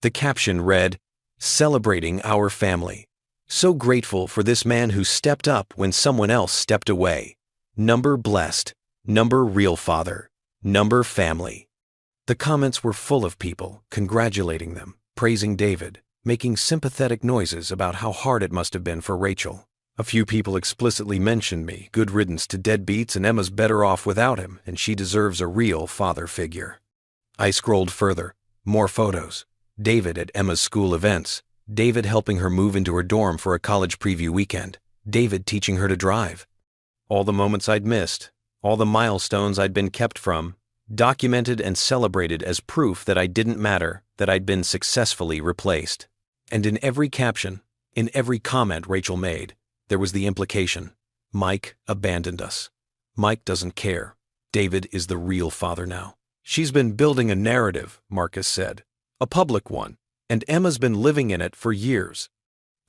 The caption read, "Celebrating our family. So grateful for this man who stepped up when someone else stepped away. Number blessed. Number real father. Number family." The comments were full of people congratulating them, praising David, making sympathetic noises about how hard it must have been for Rachel. A few people explicitly mentioned me, good riddance to deadbeats, and Emma's better off without him, and she deserves a real father figure. I scrolled further. More photos. David at Emma's school events. David helping her move into her dorm for a college preview weekend. David teaching her to drive. All the moments I'd missed, all the milestones I'd been kept from, documented and celebrated as proof that I didn't matter, that I'd been successfully replaced. And in every caption, in every comment Rachel made, there was the implication, Mike abandoned us. Mike doesn't care. David is the real father now. She's been building a narrative, Marcus said, a public one, and Emma's been living in it for years.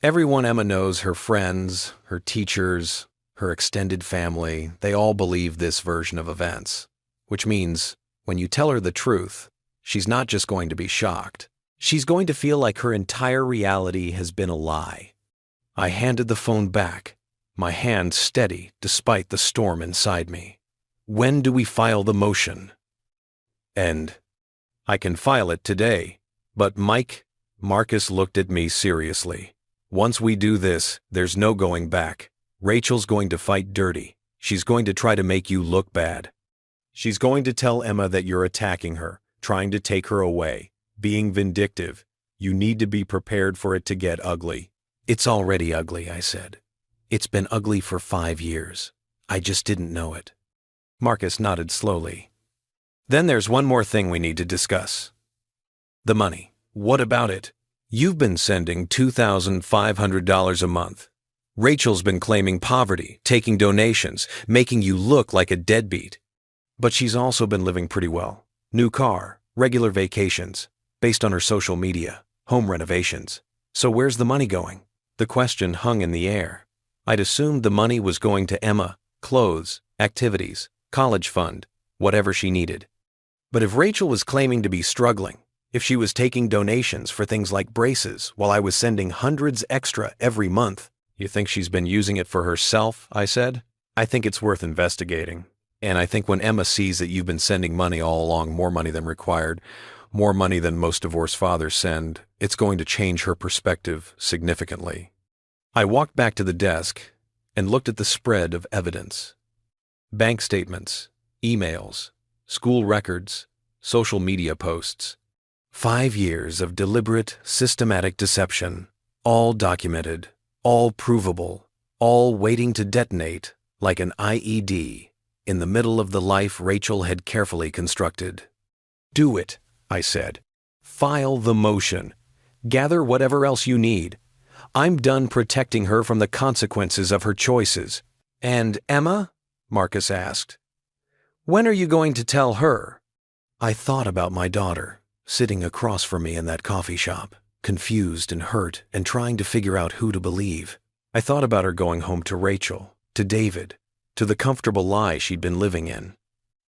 Everyone Emma knows, her friends, her teachers, her extended family, they all believe this version of events. Which means, when you tell her the truth, she's not just going to be shocked. She's going to feel like her entire reality has been a lie. I handed the phone back, my hand steady despite the storm inside me. When do we file the motion? And I can file it today, but Marcus looked at me seriously. Once we do this, there's no going back. Rachel's going to fight dirty. She's going to try to make you look bad. She's going to tell Emma that you're attacking her, trying to take her away, being vindictive. You need to be prepared for it to get ugly. It's already ugly, I said. It's been ugly for 5 years. I just didn't know it. Marcus nodded slowly. Then there's one more thing we need to discuss. The money. What about it? You've been sending $2,500 a month. Rachel's been claiming poverty, taking donations, making you look like a deadbeat. But she's also been living pretty well. New car, regular vacations, based on her social media, home renovations. So where's the money going? The question hung in the air. I'd assumed the money was going to Emma, clothes, activities, college fund, whatever she needed. But if Rachel was claiming to be struggling, if she was taking donations for things like braces while I was sending hundreds extra every month, you think she's been using it for herself? I said. I think it's worth investigating. And I think when Emma sees that you've been sending money all along, more money than required, more money than most divorced fathers send, it's going to change her perspective significantly. I walked back to the desk and looked at the spread of evidence. Bank statements, emails, school records, social media posts. 5 years of deliberate, systematic deception, all documented, all provable, all waiting to detonate like an IED in the middle of the life Rachel had carefully constructed. Do it, I said. File the motion. Gather whatever else you need. I'm done protecting her from the consequences of her choices." "And Emma?" Marcus asked. "When are you going to tell her?" I thought about my daughter, sitting across from me in that coffee shop, confused and hurt and trying to figure out who to believe. I thought about her going home to Rachel, to David, to the comfortable lie she'd been living in.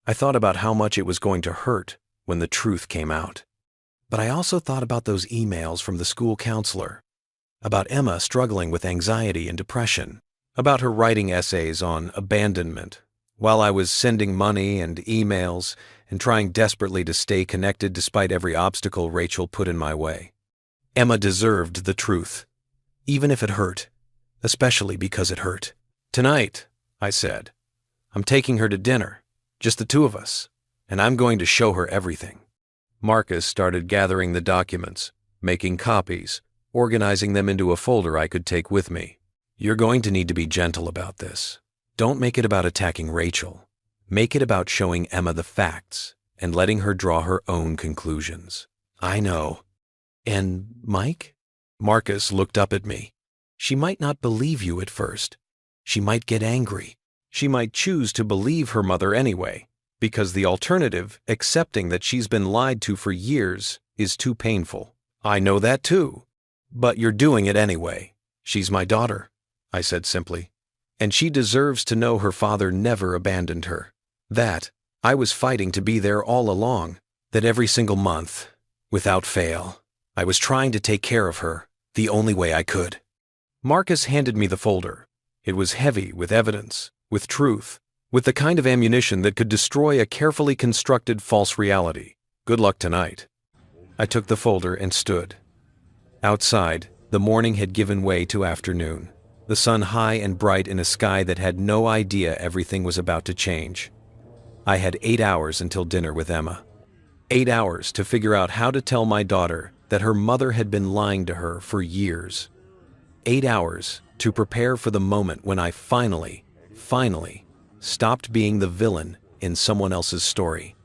I thought about how much it was going to hurt when the truth came out. But I also thought about those emails from the school counselor, about Emma struggling with anxiety and depression, about her writing essays on abandonment, while I was sending money and emails and trying desperately to stay connected despite every obstacle Rachel put in my way. Emma deserved the truth, even if it hurt, especially because it hurt. "Tonight," I said, "I'm taking her to dinner, just the two of us, and I'm going to show her everything." Marcus started gathering the documents, making copies, organizing them into a folder I could take with me. "You're going to need to be gentle about this. Don't make it about attacking Rachel. Make it about showing Emma the facts and letting her draw her own conclusions." "I know." "And Mike?" Marcus looked up at me. "She might not believe you at first. She might get angry. She might choose to believe her mother anyway, because the alternative, accepting that she's been lied to for years, is too painful. I know that too. But you're doing it anyway. She's my daughter," I said simply. "And she deserves to know her father never abandoned her. That I was fighting to be there all along. That every single month, without fail, I was trying to take care of her the only way I could." Marcus handed me the folder. It was heavy with evidence, with truth, with the kind of ammunition that could destroy a carefully constructed false reality. "Good luck tonight." I took the folder and stood. Outside, the morning had given way to afternoon, the sun high and bright in a sky that had no idea everything was about to change. I had 8 hours until dinner with Emma. 8 hours to figure out how to tell my daughter that her mother had been lying to her for years. 8 hours to prepare for the moment when I finally stopped being the villain in someone else's story.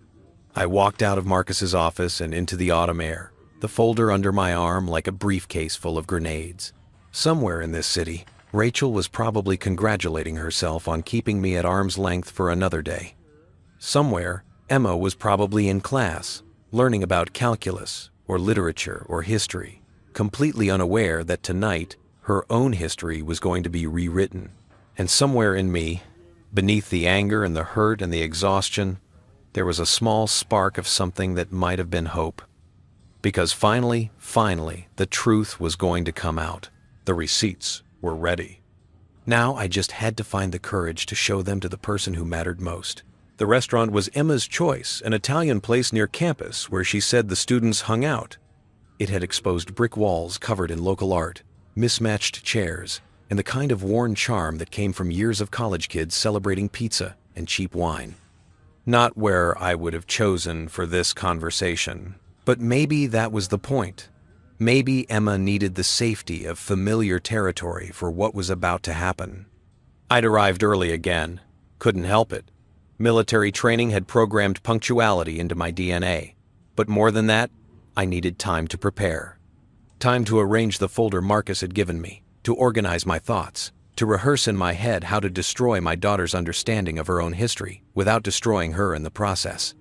I walked out of Marcus's office and into the autumn air, the folder under my arm like a briefcase full of grenades. Somewhere in this city, Rachel was probably congratulating herself on keeping me at arm's length for another day. Somewhere, Emma was probably in class, learning about calculus or literature or history, completely unaware that tonight her own history was going to be rewritten. And somewhere in me, beneath the anger and the hurt and the exhaustion, there was a small spark of something that might have been hope. Because finally, the truth was going to come out. The receipts were ready. Now I just had to find the courage to show them to the person who mattered most. The restaurant was Emma's Choice, an Italian place near campus where she said the students hung out. It had exposed brick walls covered in local art, mismatched chairs, and the kind of worn charm that came from years of college kids celebrating pizza and cheap wine. Not where I would have chosen for this conversation, but maybe that was the point. Maybe Emma needed the safety of familiar territory for what was about to happen. I'd arrived early again. Couldn't help it. Military training had programmed punctuality into my DNA. But more than that, I needed time to prepare. Time to arrange the folder Marcus had given me, to organize my thoughts, to rehearse in my head how to destroy my daughter's understanding of her own history without destroying her in the process.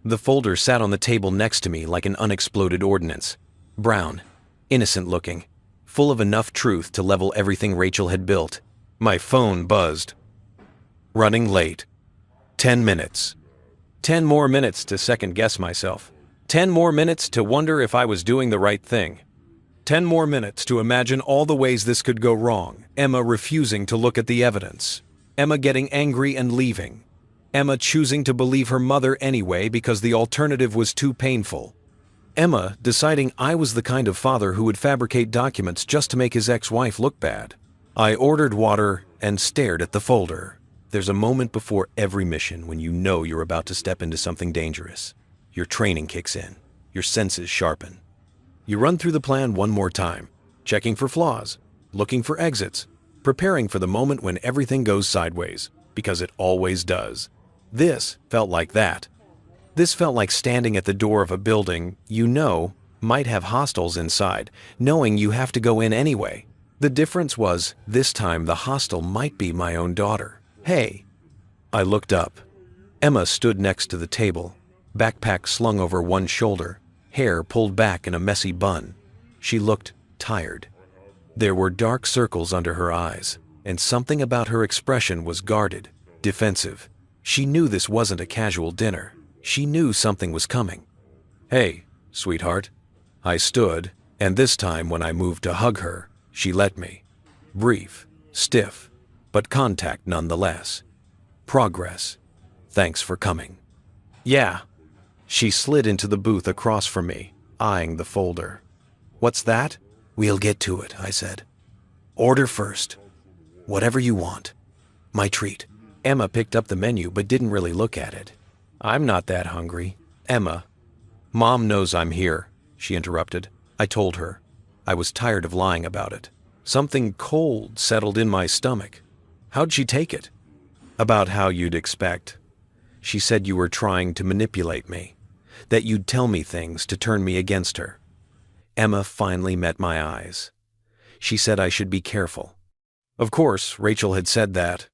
The folder sat on the table next to me like an unexploded ordnance. Brown, innocent looking, full of enough truth to level everything Rachel had built. My phone buzzed. Running late. 10 minutes. 10 more minutes to second-guess myself. 10 more minutes to wonder if I was doing the right thing. 10 more minutes to imagine all the ways this could go wrong. Emma refusing to look at the evidence. Emma getting angry and leaving. Emma choosing to believe her mother anyway because the alternative was too painful. Emma deciding I was the kind of father who would fabricate documents just to make his ex-wife look bad. I ordered water and stared at the folder. There's a moment before every mission when you know you're about to step into something dangerous. Your training kicks in. Your senses sharpen. You run through the plan one more time, checking for flaws, looking for exits, preparing for the moment when everything goes sideways, because it always does. This felt like that. This felt like standing at the door of a building you know might have hostels inside, knowing you have to go in anyway. The difference was, this time the hostel might be my own daughter. Hey. I looked up. Emma stood next to the table, backpack slung over one shoulder, hair pulled back in a messy bun. She looked tired. There were dark circles under her eyes, and something about her expression was guarded, defensive. She knew this wasn't a casual dinner. She knew something was coming. Hey, sweetheart. I stood, and this time when I moved to hug her, she let me. Brief, stiff, but contact nonetheless. Progress. Thanks for coming. Yeah. She slid into the booth across from me, eyeing the folder. What's that? We'll get to it, I said. Order first. Whatever you want. My treat. Emma picked up the menu but didn't really look at it. I'm not that hungry. Emma. Mom knows I'm here, she interrupted. I told her. I was tired of lying about it. Something cold settled in my stomach. How'd she take it? About how you'd expect. She said you were trying to manipulate me, that you'd tell me things to turn me against her. Emma finally met my eyes. She said I should be careful. Of course, Rachel had said that.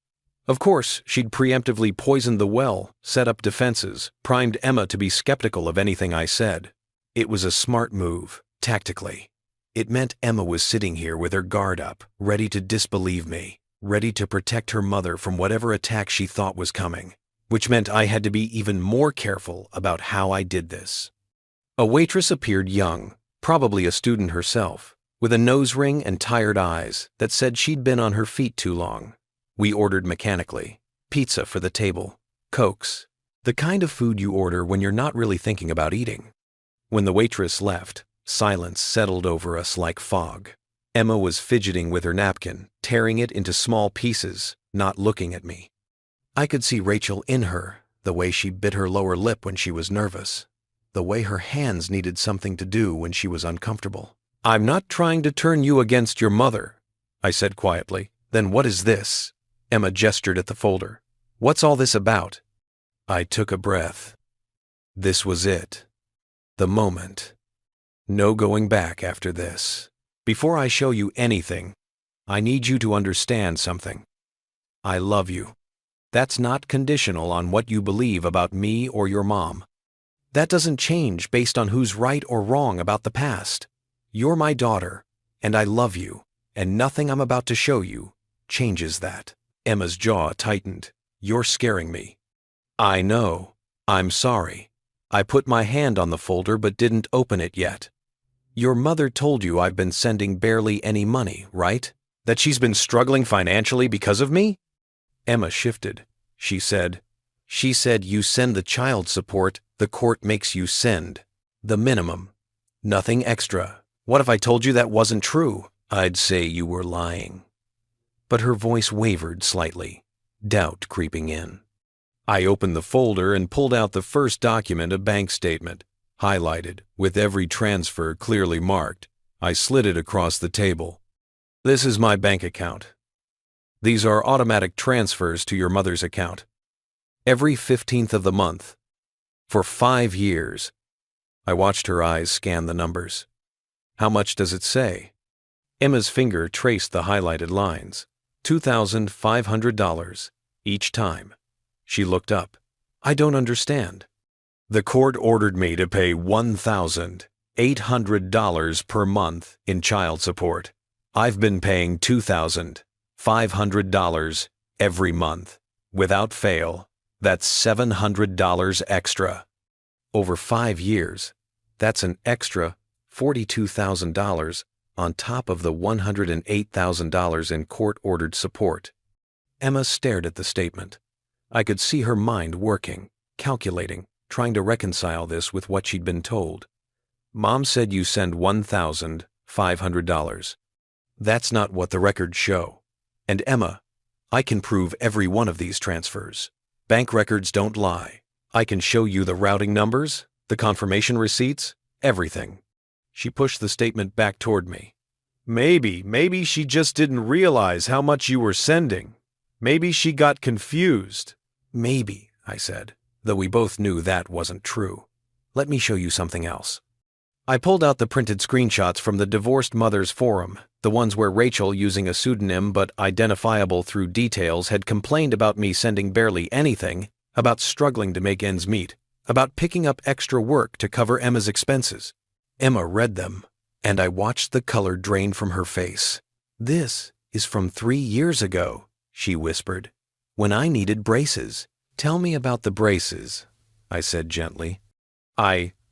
Of course, she'd preemptively poisoned the well, set up defenses, primed Emma to be skeptical of anything I said. It was a smart move, tactically. It meant Emma was sitting here with her guard up, ready to disbelieve me, ready to protect her mother from whatever attack she thought was coming, which meant I had to be even more careful about how I did this. A waitress appeared young, probably a student herself, with a nose ring and tired eyes that said she'd been on her feet too long. We ordered mechanically. Pizza for the table, Cokes, the kind of food you order when you're not really thinking about eating. When the waitress left, silence settled over us like fog. Emma was fidgeting with her napkin, tearing it into small pieces, not looking at me. I could see Rachel in her, the way she bit her lower lip when she was nervous, the way her hands needed something to do when she was uncomfortable. I'm not trying to turn you against your mother, I said quietly. Then what is this? Emma gestured at the folder. What's all this about? I took a breath. This was it. The moment. No going back after this. Before I show you anything, I need you to understand something. I love you. That's not conditional on what you believe about me or your mom. That doesn't change based on who's right or wrong about the past. You're my daughter, and I love you, and nothing I'm about to show you changes that. Emma's jaw tightened. You're scaring me. I know. I'm sorry. I put my hand on the folder but didn't open it yet. Your mother told you I've been sending barely any money, right? That she's been struggling financially because of me? Emma shifted. She said you send the child support the court makes you send. The minimum. Nothing extra. What if I told you that wasn't true? I'd say you were lying. But her voice wavered slightly, doubt creeping in. I opened the folder and pulled out the first document, a bank statement, highlighted, with every transfer clearly marked. I slid it across the table. This is my bank account. These are automatic transfers to your mother's account. Every 15th of the month. For 5 years. I watched her eyes scan the numbers. How much does it say? Emma's finger traced the highlighted lines. $2,500 each time. She looked up. I don't understand. The court ordered me to pay $1,800 per month in child support. I've been paying $2,500 every month. Without fail, that's $700 extra. Over 5 years, that's an extra $42,000 on top of the $108,000 in court-ordered support. Emma stared at the statement. I could see her mind working, calculating, trying to reconcile this with what she'd been told. Mom said you send $1,500. That's not what the records show. And Emma, I can prove every one of these transfers. Bank records don't lie. I can show you the routing numbers, the confirmation receipts, everything. She pushed the statement back toward me. Maybe she just didn't realize how much you were sending. Maybe she got confused. Maybe, I said, though we both knew that wasn't true. Let me show you something else. I pulled out the printed screenshots from the Divorced Mothers Forum, the ones where Rachel, using a pseudonym but identifiable through details, had complained about me sending barely anything, about struggling to make ends meet, about picking up extra work to cover Emma's expenses. Emma read them, and I watched the color drain from her face. "This is from 3 years ago," she whispered, "when I needed braces." "Tell me about the braces," I said gently.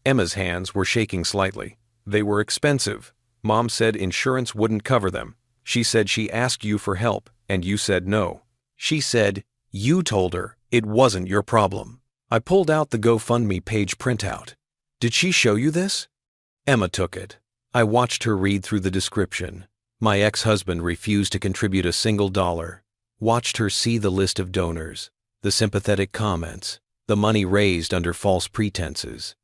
Emma's hands were shaking slightly. "They were expensive. Mom said insurance wouldn't cover them. She said she asked you for help, and you said no. She said you told her it wasn't your problem." I pulled out the GoFundMe page printout. "Did she show you this?" Emma took it. I watched her read through the description. My ex-husband refused to contribute a single dollar. Watched her see the list of donors, the sympathetic comments, the money raised under false pretenses.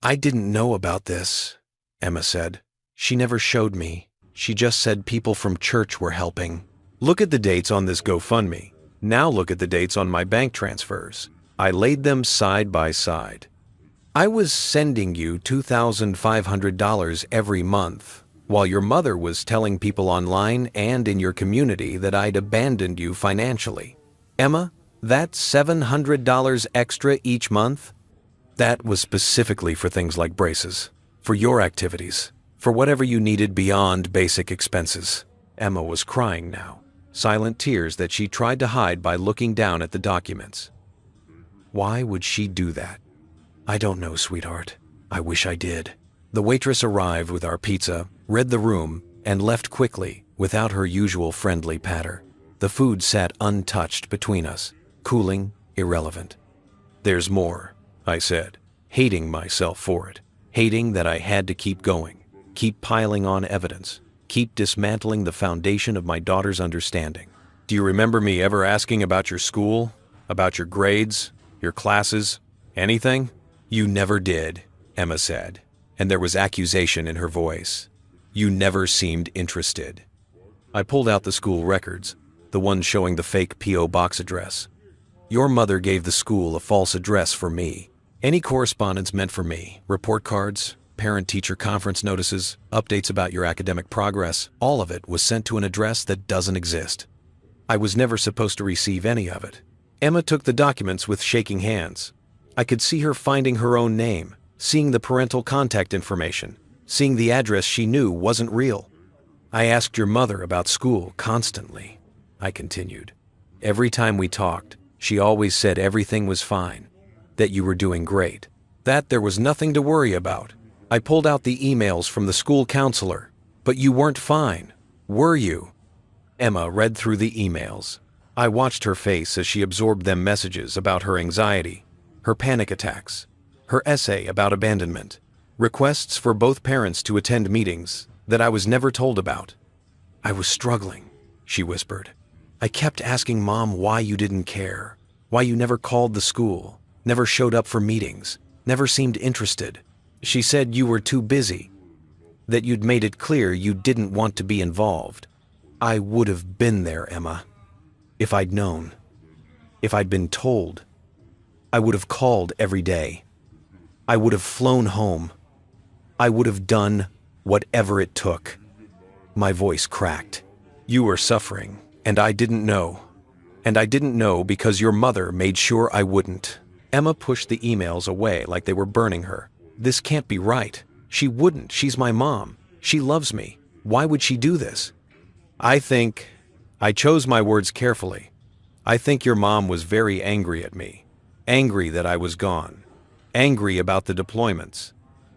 "I didn't know about this," Emma said. "She never showed me. She just said people from church were helping." "Look at the dates on this GoFundMe. Now look at the dates on my bank transfers." I laid them side by side. "I was sending you $2,500 every month, while your mother was telling people online and in your community that I'd abandoned you financially. Emma, that's $700 extra each month? That was specifically for things like braces, for your activities, for whatever you needed beyond basic expenses." Emma was crying now, silent tears that she tried to hide by looking down at the documents. Why would she do that? "I don't know, sweetheart. I wish I did." The waitress arrived with our pizza, read the room, and left quickly without her usual friendly patter. The food sat untouched between us, cooling, irrelevant. "There's more," I said, hating myself for it, hating that I had to keep going, keep piling on evidence, keep dismantling the foundation of my daughter's understanding. "Do you remember me ever asking about your school, about your grades, your classes, anything?" "You never did," Emma said, and there was accusation in her voice. "You never seemed interested." I pulled out the school records, the ones showing the fake P.O. box address. "Your mother gave the school a false address for me. Any correspondence meant for me, report cards, parent-teacher conference notices, updates about your academic progress, all of it was sent to an address that doesn't exist. I was never supposed to receive any of it." Emma took the documents with shaking hands. I could see her finding her own name, seeing the parental contact information, seeing the address she knew wasn't real. "I asked your mother about school constantly," I continued. "Every time we talked, she always said everything was fine, that you were doing great, that there was nothing to worry about. I pulled out the emails from the school counselor. But you weren't fine, were you?" Emma read through the emails. I watched her face as she absorbed them, messages about her anxiety, her panic attacks, her essay about abandonment, requests for both parents to attend meetings that I was never told about. "I was struggling," she whispered. "I kept asking Mom why you didn't care, why you never called the school, never showed up for meetings, never seemed interested. She said you were too busy, that you'd made it clear you didn't want to be involved. I would have been there, Emma. If I'd known, if I'd been told, I would have called every day. I would have flown home. I would have done whatever it took." My voice cracked. "You were suffering, and I didn't know. And I didn't know because your mother made sure I wouldn't." Emma pushed the emails away like they were burning her. "This can't be right. She wouldn't. She's my mom. She loves me. Why would she do this?" I chose my words carefully. "I think your mom was very angry at me. Angry that I was gone. Angry about the deployments.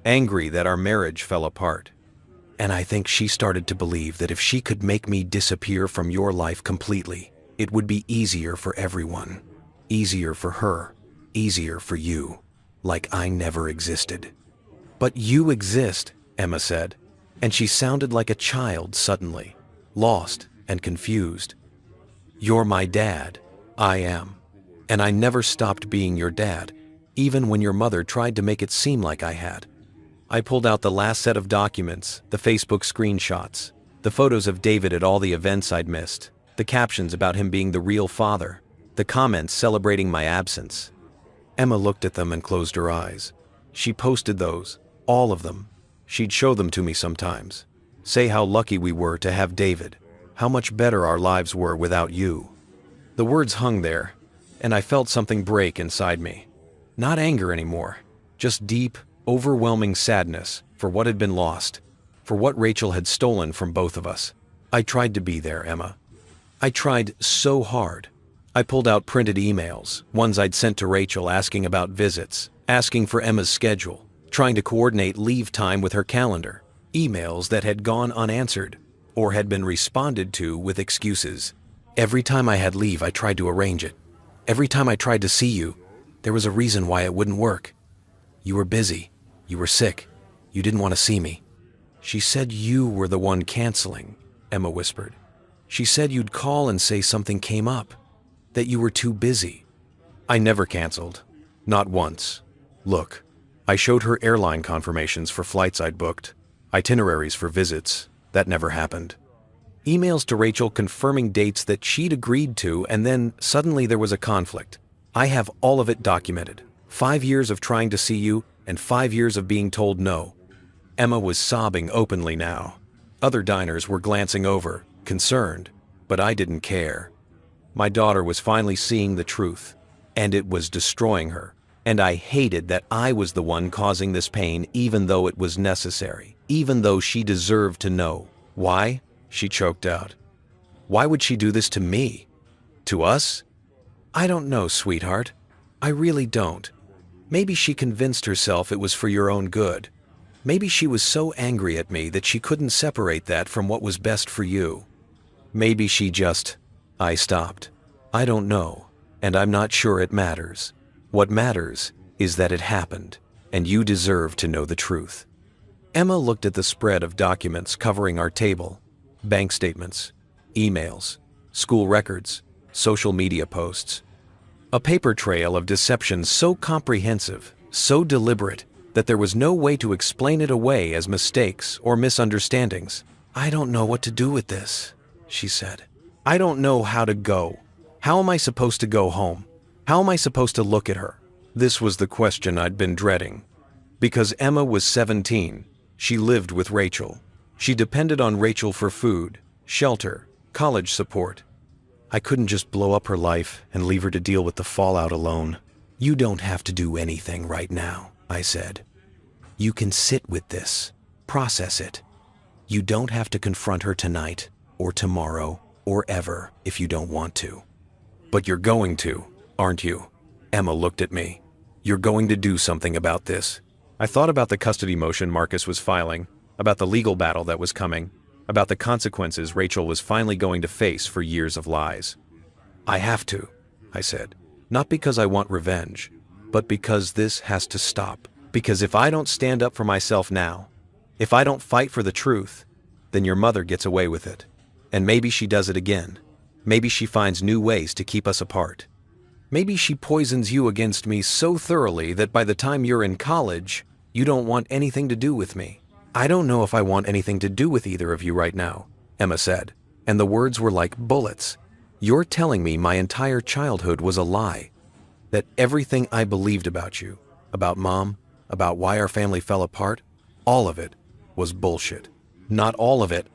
Angry that our marriage fell apart. And I think she started to believe that if she could make me disappear from your life completely, it would be easier for everyone. Easier for her. Easier for you. Like I never existed." "But you exist," Emma said, and she sounded like a child suddenly, lost and confused. "You're my dad. I am. And I never stopped being your dad, even when your mother tried to make it seem like I had." I pulled out the last set of documents, the Facebook screenshots, the photos of David at all the events I'd missed, the captions about him being the real father, the comments celebrating my absence. Emma looked at them and closed her eyes. She posted those, all of them, She'd show them to me sometimes. Say how lucky we were to have David. How much better our lives were without you. The words hung there, and I felt something break inside me. Not anger anymore, just deep, overwhelming sadness for what had been lost, for what Rachel had stolen from both of us. I tried to be there, Emma. I tried so hard. I pulled out printed emails, ones I'd sent to Rachel asking about visits, asking for Emma's schedule, trying to coordinate leave time with her calendar. Emails that had gone unanswered, or had been responded to with excuses. Every time I had leave, I tried to arrange it. Every time I tried to see you, there was a reason why it wouldn't work. You were busy. You were sick. You didn't want to see me. She said you were the one canceling, Emma whispered. She said you'd call and say something came up, that you were too busy. I never canceled. Not once. Look, I showed her airline confirmations for flights I'd booked, itineraries for visits. That never happened. Emails to Rachel confirming dates that she'd agreed to, and then suddenly there was a conflict. I have all of it documented. 5 years of trying to see you, and 5 years of being told no. Emma was sobbing openly now. Other diners were glancing over, concerned, but I didn't care. My daughter was finally seeing the truth, and it was destroying her. And I hated that I was the one causing this pain, even though it was necessary, even though she deserved to know. Why? She choked out. Why would she do this to me? To us? I don't know, sweetheart. I really don't. Maybe she convinced herself it was for your own good. Maybe she was so angry at me that she couldn't separate that from what was best for you. Maybe she just... I stopped. I don't know, and I'm not sure it matters. What matters is that it happened, and you deserve to know the truth. Emma looked at the spread of documents covering our table. Bank statements, emails, school records, social media posts. A paper trail of deception so comprehensive, so deliberate, that there was no way to explain it away as mistakes or misunderstandings. I don't know what to do with this, she said. I don't know how to go. How am I supposed to go home? How am I supposed to look at her? This was the question I'd been dreading. Because Emma was 17, she lived with Rachel. She depended on Rachel for food, shelter, college support. I couldn't just blow up her life and leave her to deal with the fallout alone. You don't have to do anything right now, I said. You can sit with this, process it. You don't have to confront her tonight, or tomorrow, or ever if you don't want to. But you're going to, aren't you? Emma looked at me. You're going to do something about this. I thought about the custody motion Marcus was filing, about the legal battle that was coming, about the consequences Rachel was finally going to face for years of lies. I have to, I said. Not because I want revenge, but because this has to stop. Because if I don't stand up for myself now, if I don't fight for the truth, then your mother gets away with it. And maybe she does it again. Maybe she finds new ways to keep us apart. Maybe she poisons you against me so thoroughly that by the time you're in college, you don't want anything to do with me. I don't know if I want anything to do with either of you right now, Emma said, and the words were like bullets. You're telling me my entire childhood was a lie, that everything I believed about you, about Mom, about why our family fell apart, all of it was bullshit. Not all of it,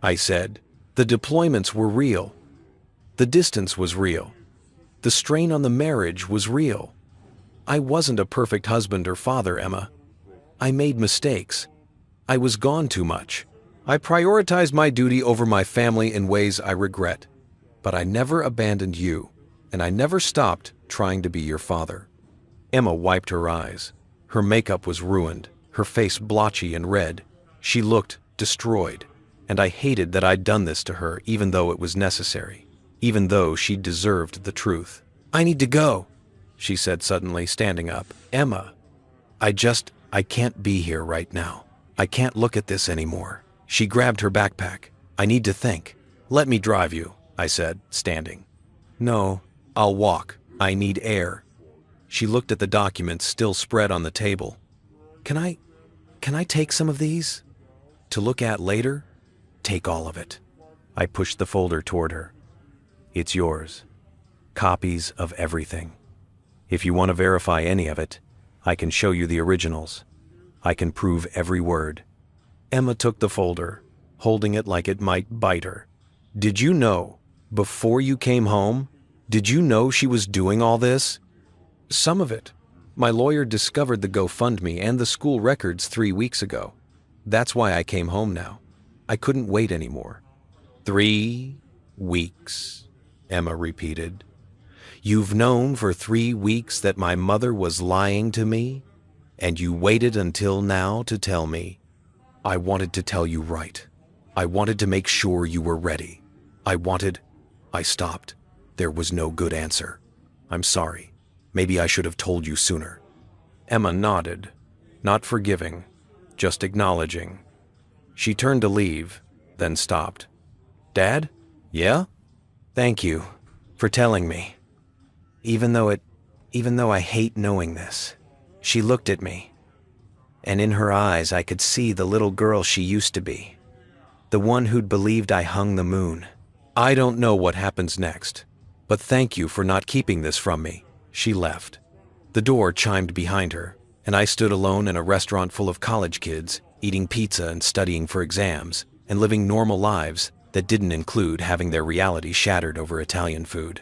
I said. The deployments were real. The distance was real. The strain on the marriage was real. I wasn't a perfect husband or father, Emma. I made mistakes. I was gone too much. I prioritized my duty over my family in ways I regret. But I never abandoned you, and I never stopped trying to be your father. Emma wiped her eyes. Her makeup was ruined, her face blotchy and red. She looked destroyed, and I hated that I'd done this to her even though it was necessary, even though she deserved the truth. I need to go, she said suddenly, standing up. Emma, I can't be here right now. I can't look at this anymore. She grabbed her backpack. I need to think. Let me drive you, I said, standing. No, I'll walk. I need air. She looked at the documents still spread on the table. Can I take some of these? To look at later? Take all of it. I pushed the folder toward her. It's yours. Copies of everything. If you want to verify any of it, I can show you the originals. I can prove every word. Emma took the folder, holding it like it might bite her. Did you know, before you came home, did you know she was doing all this? Some of it. My lawyer discovered the GoFundMe and the school records 3 weeks ago. That's why I came home now. I couldn't wait anymore. 3 weeks, Emma repeated. You've known for 3 weeks that my mother was lying to me, and you waited until now to tell me. I wanted to tell you right. I wanted to make sure you were ready. I stopped. There was no good answer. I'm sorry. Maybe I should have told you sooner. Emma nodded, not forgiving, just acknowledging. She turned to leave, then stopped. Dad? Yeah? Thank you for telling me. Even though I hate knowing this. She looked at me, and in her eyes I could see the little girl she used to be. The one who'd believed I hung the moon. I don't know what happens next, but thank you for not keeping this from me. She left. The door chimed behind her, and I stood alone in a restaurant full of college kids, eating pizza and studying for exams, and living normal lives that didn't include having their reality shattered over Italian food.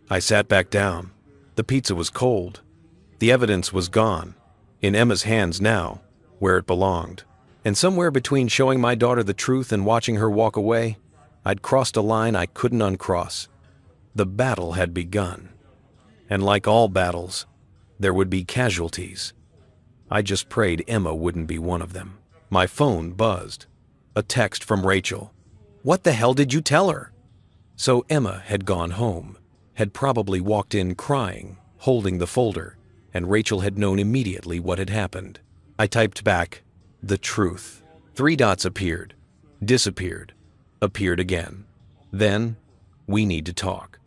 I sat back down. The pizza was cold. The evidence was gone, in Emma's hands now, where it belonged. And somewhere between showing my daughter the truth and watching her walk away, I'd crossed a line I couldn't uncross. The battle had begun. And like all battles, there would be casualties. I just prayed Emma wouldn't be one of them. My phone buzzed. A text from Rachel. What the hell did you tell her? So Emma had gone home, had probably walked in crying, holding the folder, and Rachel had known immediately what had happened. I typed back, the truth. 3 dots appeared, disappeared, appeared again. Then, we need to talk.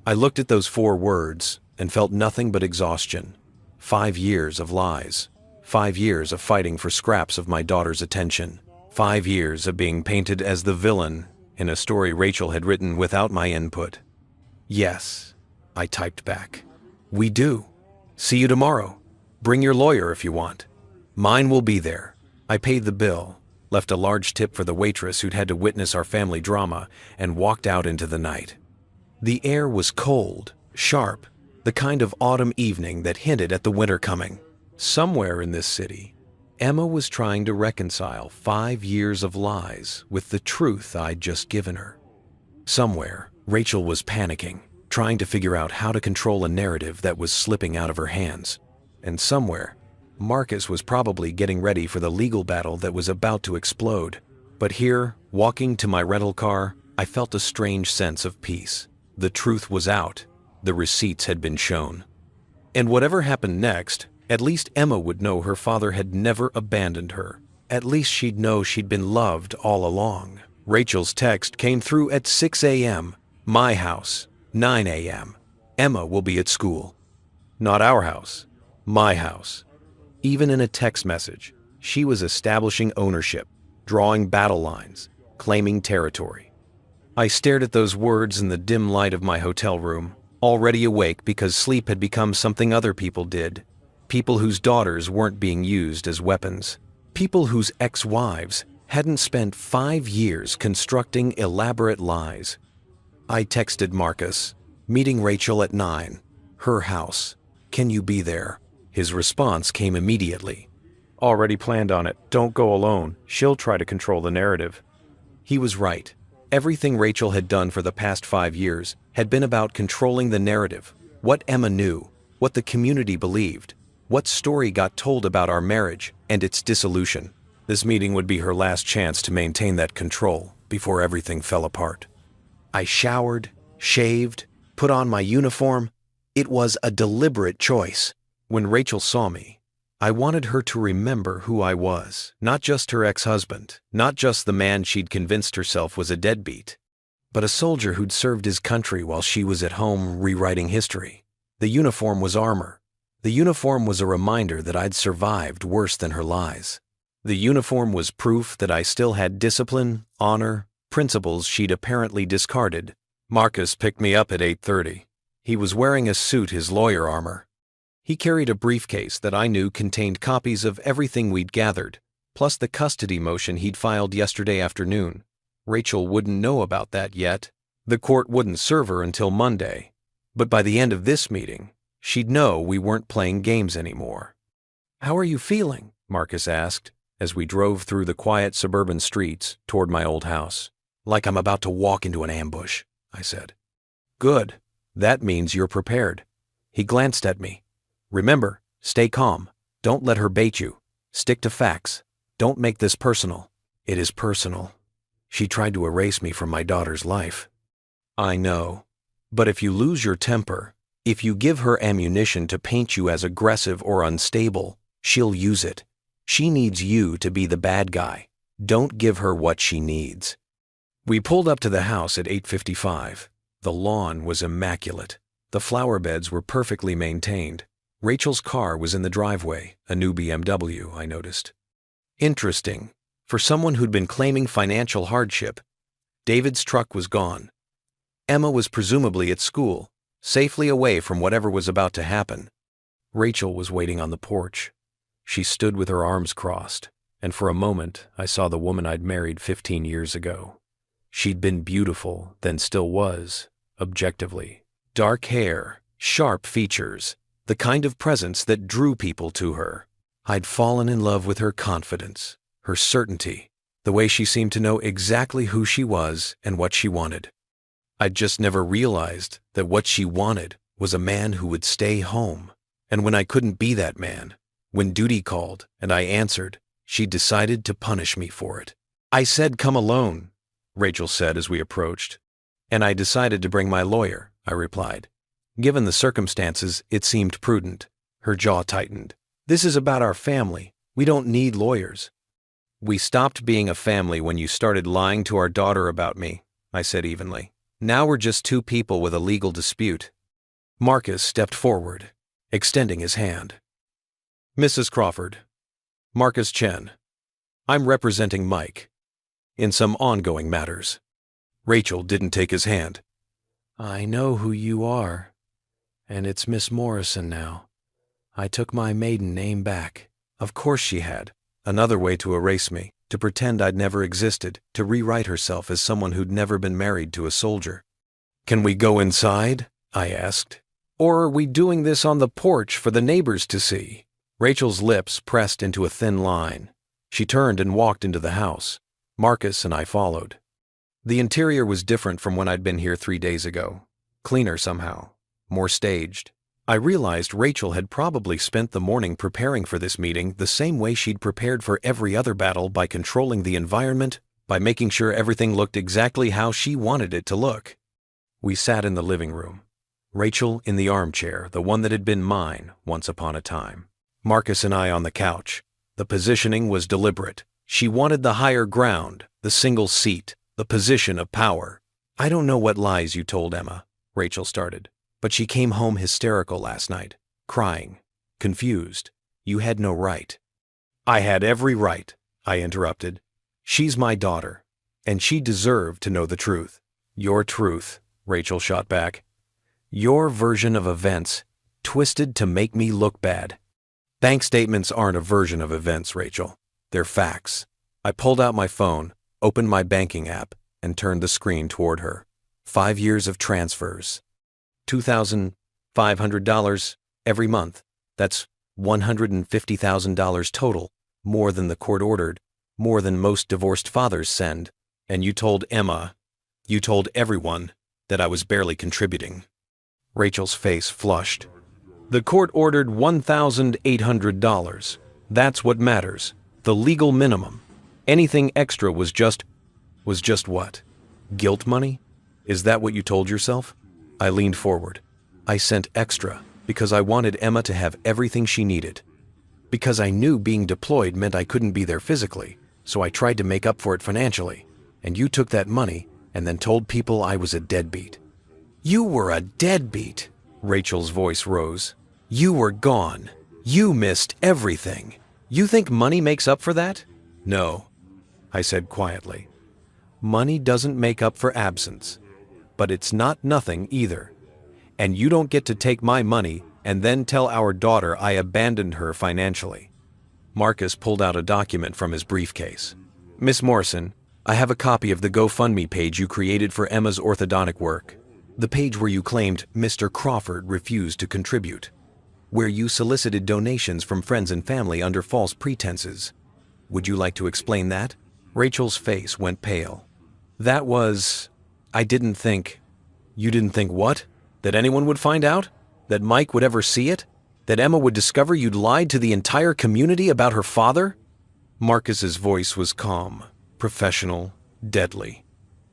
I looked at those 4 words and felt nothing but exhaustion. 5 years of lies. 5 years of fighting for scraps of my daughter's attention. 5 years of being painted as the villain in a story Rachel had written without my input. Yes, I typed back. We do. See you tomorrow. Bring your lawyer if you want. Mine will be there. I paid the bill, left a large tip for the waitress who'd had to witness our family drama, and walked out into the night. The air was cold, sharp, the kind of autumn evening that hinted at the winter coming. Somewhere in this city, Emma was trying to reconcile 5 years of lies with the truth I'd just given her. Somewhere, Rachel was panicking, trying to figure out how to control a narrative that was slipping out of her hands. And somewhere, Marcus was probably getting ready for the legal battle that was about to explode. But here, walking to my rental car, I felt a strange sense of peace. The truth was out. The receipts had been shown. And whatever happened next, at least Emma would know her father had never abandoned her. At least she'd know she'd been loved all along. Rachel's text came through at 6 a.m. My house, 9 a.m. Emma will be at school. Not our house, my house. Even in a text message, she was establishing ownership, drawing battle lines, claiming territory. I stared at those words in the dim light of my hotel room, already awake because sleep had become something other people did. People whose daughters weren't being used as weapons. People whose ex-wives hadn't spent 5 years constructing elaborate lies. I texted Marcus, meeting Rachel at 9, her house. Can you be there? His response came immediately. Already planned on it. Don't go alone. She'll try to control the narrative. He was right. Everything Rachel had done for the past 5 years had been about controlling the narrative. What Emma knew, what the community believed, what story got told about our marriage and its dissolution. This meeting would be her last chance to maintain that control before everything fell apart. I showered, shaved, put on my uniform. It was a deliberate choice. When Rachel saw me, I wanted her to remember who I was, not just her ex-husband, not just the man she'd convinced herself was a deadbeat, but a soldier who'd served his country while she was at home rewriting history. The uniform was armor. The uniform was a reminder that I'd survived worse than her lies. The uniform was proof that I still had discipline, honor, principles she'd apparently discarded. Marcus picked me up at 8:30. He was wearing a suit, his lawyer armor. He carried a briefcase that I knew contained copies of everything we'd gathered, plus the custody motion he'd filed yesterday afternoon. Rachel wouldn't know about that yet. The court wouldn't serve her until Monday. But by the end of this meeting, she'd know we weren't playing games anymore. "How are you feeling?" Marcus asked, as we drove through the quiet suburban streets toward my old house. "Like I'm about to walk into an ambush," I said. "Good. That means you're prepared." He glanced at me. "Remember, stay calm. Don't let her bait you. Stick to facts. Don't make this personal." "It is personal. She tried to erase me from my daughter's life." "I know. But if you lose your temper, if you give her ammunition to paint you as aggressive or unstable, she'll use it. She needs you to be the bad guy. Don't give her what she needs." We pulled up to the house at 8:55. The lawn was immaculate. The flower beds were perfectly maintained. Rachel's car was in the driveway, a new BMW, I noticed. Interesting. For someone who'd been claiming financial hardship, David's truck was gone. Emma was presumably at school, safely away from whatever was about to happen. Rachel was waiting on the porch. She stood with her arms crossed, and for a moment I saw the woman I'd married 15 years ago. She'd been beautiful, then still was, objectively. Dark hair, sharp features, the kind of presence that drew people to her. I'd fallen in love with her confidence, her certainty, the way she seemed to know exactly who she was and what she wanted. I'd just never realized that what she wanted was a man who would stay home. And when I couldn't be that man, when duty called and I answered, she decided to punish me for it. "I said come alone," Rachel said as we approached. "And I decided to bring my lawyer," I replied. Given the circumstances, it seemed prudent. Her jaw tightened. "This is about our family. We don't need lawyers." "We stopped being a family when you started lying to our daughter about me," I said evenly. "Now we're just two people with a legal dispute." Marcus stepped forward, extending his hand. "Mrs. Crawford, Marcus Chen. I'm representing Mike in some ongoing matters." Rachel didn't take his hand. "I know who you are, and it's Miss Morrison now. I took my maiden name back." Of course she had. Another way to erase me, to pretend I'd never existed, to rewrite herself as someone who'd never been married to a soldier. "Can we go inside?" I asked. "Or are we doing this on the porch for the neighbors to see?" Rachel's lips pressed into a thin line. She turned and walked into the house. Marcus and I followed. The interior was different from when I'd been here 3 days ago. Cleaner somehow. More staged. I realized Rachel had probably spent the morning preparing for this meeting the same way she'd prepared for every other battle, by controlling the environment, by making sure everything looked exactly how she wanted it to look. We sat in the living room. Rachel in the armchair, the one that had been mine once upon a time. Marcus and I on the couch. The positioning was deliberate. She wanted the higher ground, the single seat, the position of power. "I don't know what lies you told Emma," Rachel started. "But she came home hysterical last night, crying, confused. You had no right." "I had every right," I interrupted. "She's my daughter, and she deserved to know the truth." "Your truth," Rachel shot back. "Your version of events, twisted to make me look bad." "Bank statements aren't a version of events, Rachel. They're facts." I pulled out my phone, opened my banking app, and turned the screen toward her. 5 years of transfers. $2,500 every month. That's $150,000 total, more than the court ordered, more than most divorced fathers send. And you told Emma, you told everyone, that I was barely contributing. Rachel's face flushed. "The court ordered $1,800. That's what matters. The legal minimum. Anything extra was just what? Guilt money? Is that what you told yourself?" I leaned forward. "I sent extra because I wanted Emma to have everything she needed. Because I knew being deployed meant I couldn't be there physically, so I tried to make up for it financially. And you took that money and then told people I was a deadbeat." "You were a deadbeat!" Rachel's voice rose. "You were gone. You missed everything. You think money makes up for that?" "No," I said quietly. "Money doesn't make up for absence. But it's not nothing either. And you don't get to take my money and then tell our daughter I abandoned her financially." Marcus pulled out a document from his briefcase. Miss Morrison, I have a copy of the GoFundMe page you created for Emma's orthodontic work. The page where you claimed Mr. Crawford refused to contribute. Where you solicited donations from friends and family under false pretenses. Would you like to explain that? Rachel's face went pale. That was... I didn't think... You didn't think what? That anyone would find out? That Mike would ever see it? That Emma would discover you'd lied to the entire community about her father? Marcus's voice was calm, professional, deadly.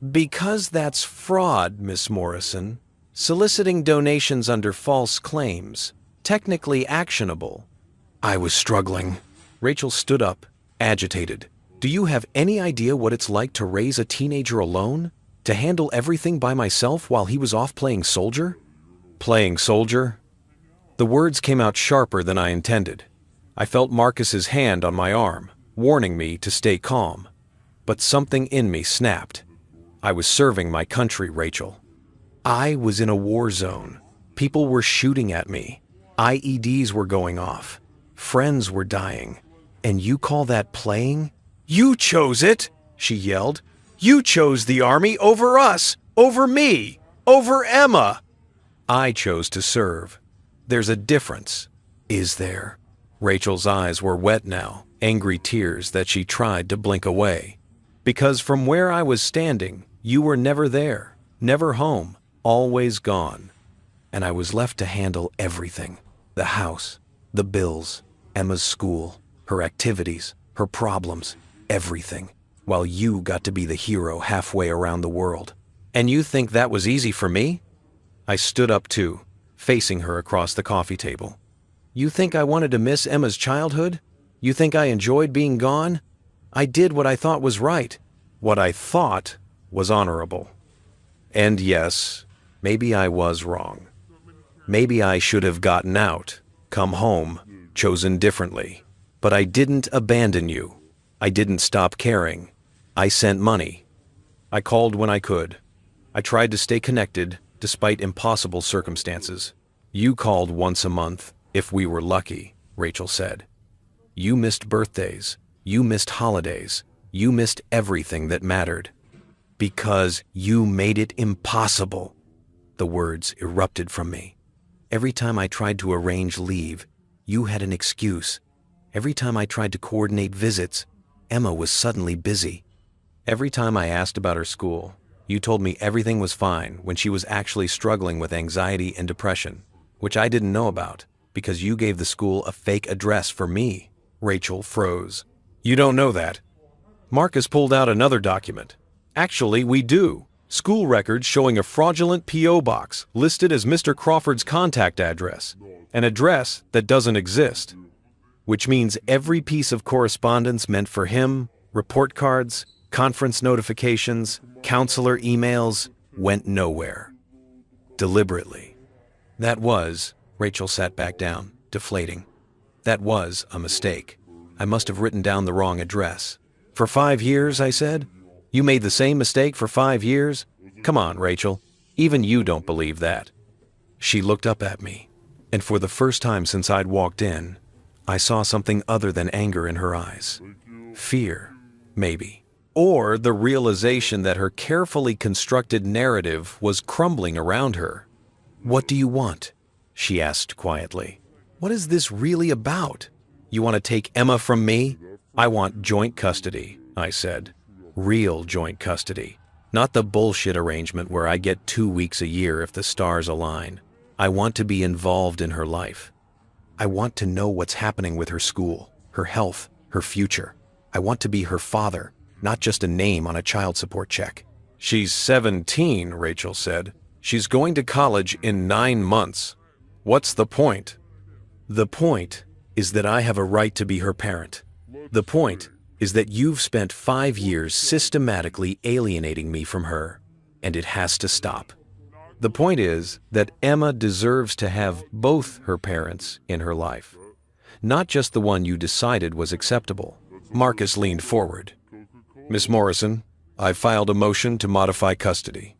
Because that's fraud, Miss Morrison. Soliciting donations under false claims. Technically actionable. I was struggling. Rachel stood up, agitated. Do you have any idea what it's like to raise a teenager alone? To handle everything by myself while he was off playing soldier? Playing soldier? The words came out sharper than I intended. I felt Marcus's hand on my arm, warning me to stay calm. But something in me snapped. I was serving my country, Rachel. I was in a war zone. People were shooting at me. IEDs were going off. Friends were dying. And you call that playing? You chose it, she yelled. You chose the army over us, over me, over Emma. I chose to serve. There's a difference. Is there? Rachel's eyes were wet now, angry tears that she tried to blink away. Because from where I was standing, you were never there, never home, always gone. And I was left to handle everything. The house, the bills, Emma's school, her activities, her problems, everything. While you got to be the hero halfway around the world. And you think that was easy for me? I stood up too, facing her across the coffee table. You think I wanted to miss Emma's childhood? You think I enjoyed being gone? I did what I thought was right, what I thought was honorable. And yes, maybe I was wrong. Maybe I should have gotten out, come home, chosen differently. But I didn't abandon you. I didn't stop caring. I sent money. I called when I could. I tried to stay connected despite impossible circumstances. You called once a month, if we were lucky, Rachel said. You missed birthdays. You missed holidays. You missed everything that mattered. Because you made it impossible. The words erupted from me. Every time I tried to arrange leave, you had an excuse. Every time I tried to coordinate visits, Emma was suddenly busy. Every time I asked about her school, you told me everything was fine when she was actually struggling with anxiety and depression, which I didn't know about because you gave the school a fake address for me. Rachel froze. You don't know that. Marcus pulled out another document. Actually, we do. School records showing a fraudulent P.O. box listed as Mr. Crawford's contact address, an address that doesn't exist. Which means every piece of correspondence meant for him, report cards, conference notifications, counselor emails, went nowhere. Deliberately. That was, Rachel sat back down, deflating. That was a mistake. I must have written down the wrong address. For 5 years, I said? You made the same mistake for 5 years? Come on, Rachel. Even you don't believe that. She looked up at me, and for the first time since I'd walked in, I saw something other than anger in her eyes. Fear, maybe. Or the realization that her carefully constructed narrative was crumbling around her. What do you want? She asked quietly. What is this really about? You want to take Emma from me? I want joint custody, I said. Real joint custody. Not the bullshit arrangement where I get 2 weeks a year if the stars align. I want to be involved in her life. I want to know what's happening with her school, her health, her future. I want to be her father, not just a name on a child support check. She's 17, Rachel said. She's going to college in 9 months. What's the point? The point is that I have a right to be her parent. The point is that you've spent 5 years systematically alienating me from her, and it has to stop. The point is that Emma deserves to have both her parents in her life, not just the one you decided was acceptable. Marcus leaned forward. Miss Morrison, I've filed a motion to modify custody.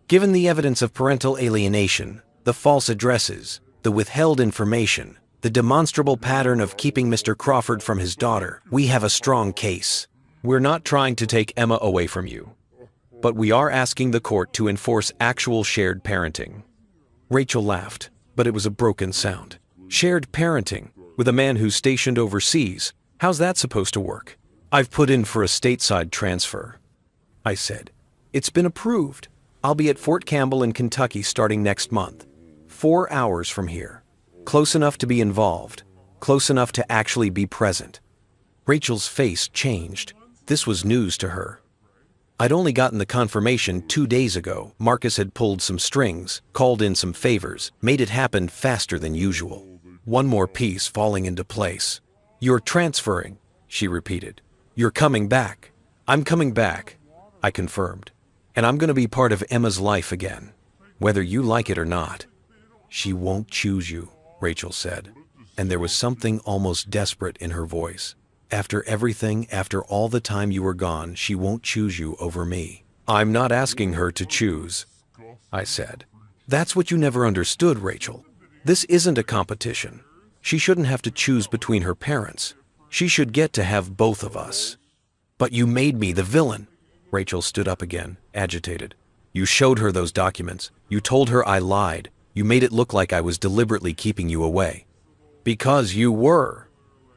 Given the evidence of parental alienation, the false addresses, the withheld information, The demonstrable pattern of keeping Mr. Crawford from his daughter. We have a strong case. We're not trying to take Emma away from you, but we are asking the court to enforce actual shared parenting." Rachel laughed, but it was a broken sound. Shared parenting with a man who's stationed overseas? How's that supposed to work? "I've put in for a stateside transfer," I said. "It's been approved. I'll be at Fort Campbell in Kentucky starting next month. 4 hours from here. Close enough to be involved. Close enough to actually be present." Rachel's face changed. This was news to her. I'd only gotten the confirmation 2 days ago. Marcus had pulled some strings, called in some favors, made it happen faster than usual. One more piece falling into place. "You're transferring," she repeated. "You're coming back." "I'm coming back," I confirmed. "And I'm going to be part of Emma's life again, whether you like it or not." "She won't choose you," Rachel said, and there was something almost desperate in her voice. "After everything, after all the time you were gone, she won't choose you over me." "I'm not asking her to choose," I said. "That's what you never understood, Rachel. This isn't a competition. She shouldn't have to choose between her parents. She should get to have both of us." "But you made me the villain." Rachel stood up again, agitated. "You showed her those documents. You told her I lied. You made it look like I was deliberately keeping you away." "Because you were."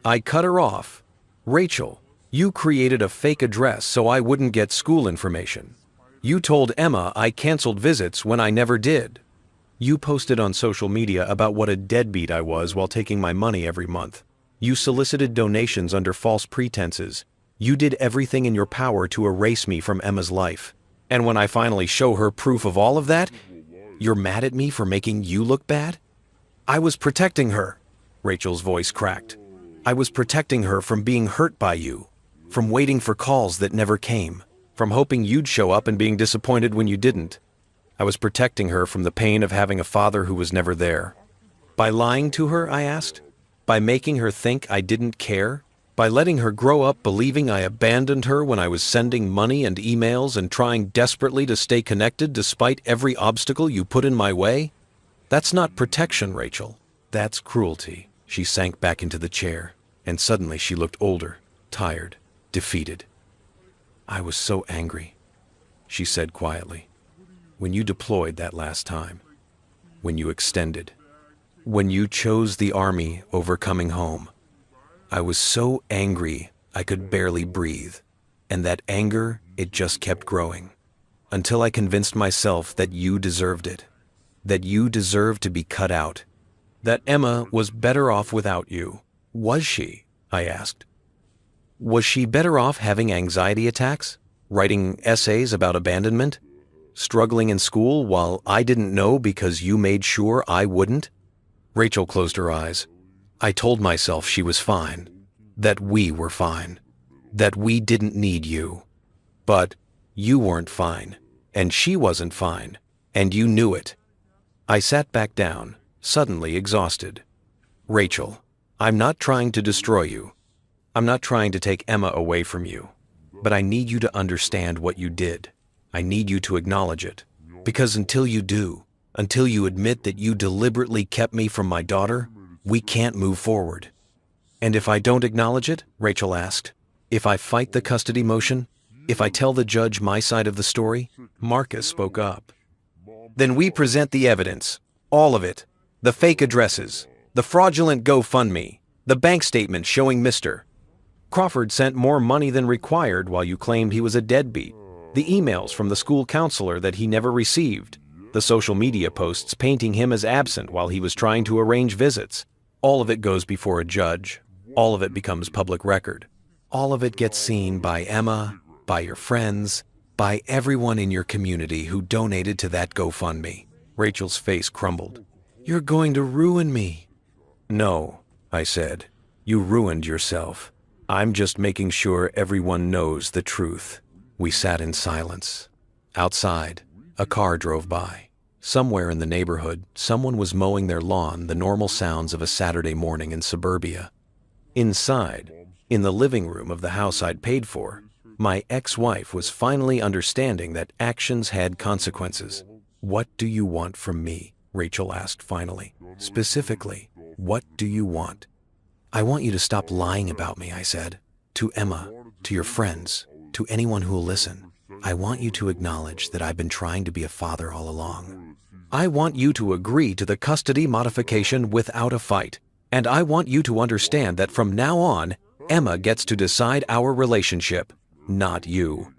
I cut her off. "Rachel, you created a fake address so I wouldn't get school information. You told Emma I canceled visits when I never did. You posted on social media about what a deadbeat I was while taking my money every month. You solicited donations under false pretenses. You did everything in your power to erase me from Emma's life. And when I finally show her proof of all of that, you're mad at me for making you look bad?" "I was protecting her," Rachel's voice cracked. "I was protecting her from being hurt by you, from waiting for calls that never came, from hoping you'd show up and being disappointed when you didn't. I was protecting her from the pain of having a father who was never there." "By lying to her?" I asked. "By making her think I didn't care? By letting her grow up believing I abandoned her when I was sending money and emails and trying desperately to stay connected despite every obstacle you put in my way? That's not protection, Rachel. That's cruelty." She sank back into the chair, and suddenly she looked older, tired, defeated. "I was so angry," she said quietly. "When you deployed that last time, when you extended, when you chose the army over coming home, I was so angry I could barely breathe. And that anger, it just kept growing, until I convinced myself that you deserved it, that you deserved to be cut out, that Emma was better off without you." "Was she?" I asked. "Was she better off having anxiety attacks, writing essays about abandonment, struggling in school while I didn't know because you made sure I wouldn't?" Rachel closed her eyes. "I told myself she was fine, that we were fine, that we didn't need you. But you weren't fine, and she wasn't fine, and you knew it." I sat back down, suddenly exhausted. "Rachel, I'm not trying to destroy you. I'm not trying to take Emma away from you. But I need you to understand what you did. I need you to acknowledge it. Because until you do, until you admit that you deliberately kept me from my daughter, we can't move forward." "And if I don't acknowledge it?" Rachel asked. "If I fight the custody motion? If I tell the judge my side of the story?" Marcus spoke up. "Then we present the evidence. All of it. The fake addresses. The fraudulent GoFundMe. The bank statement showing Mr. Crawford sent more money than required while you claimed he was a deadbeat. The emails from the school counselor that he never received. The social media posts painting him as absent while he was trying to arrange visits. All of it goes before a judge. All of it becomes public record. All of it gets seen by Emma, by your friends, by everyone in your community who donated to that GoFundMe." Rachel's face crumbled. "You're going to ruin me." "No," I said. "You ruined yourself. I'm just making sure everyone knows the truth." We sat in silence. Outside, a car drove by. Somewhere in the neighborhood, someone was mowing their lawn, the normal sounds of a Saturday morning in suburbia. Inside, in the living room of the house I'd paid for, my ex-wife was finally understanding that actions had consequences. "What do you want from me?" Rachel asked finally. "Specifically, What do you want? I want you to stop lying about me, I said. To Emma, to your friends, to anyone who will listen. I want you to acknowledge that I've been trying to be a father all along. I want you to agree to the custody modification without a fight. And I want you to understand that from now on, Emma gets to decide our relationship, not you.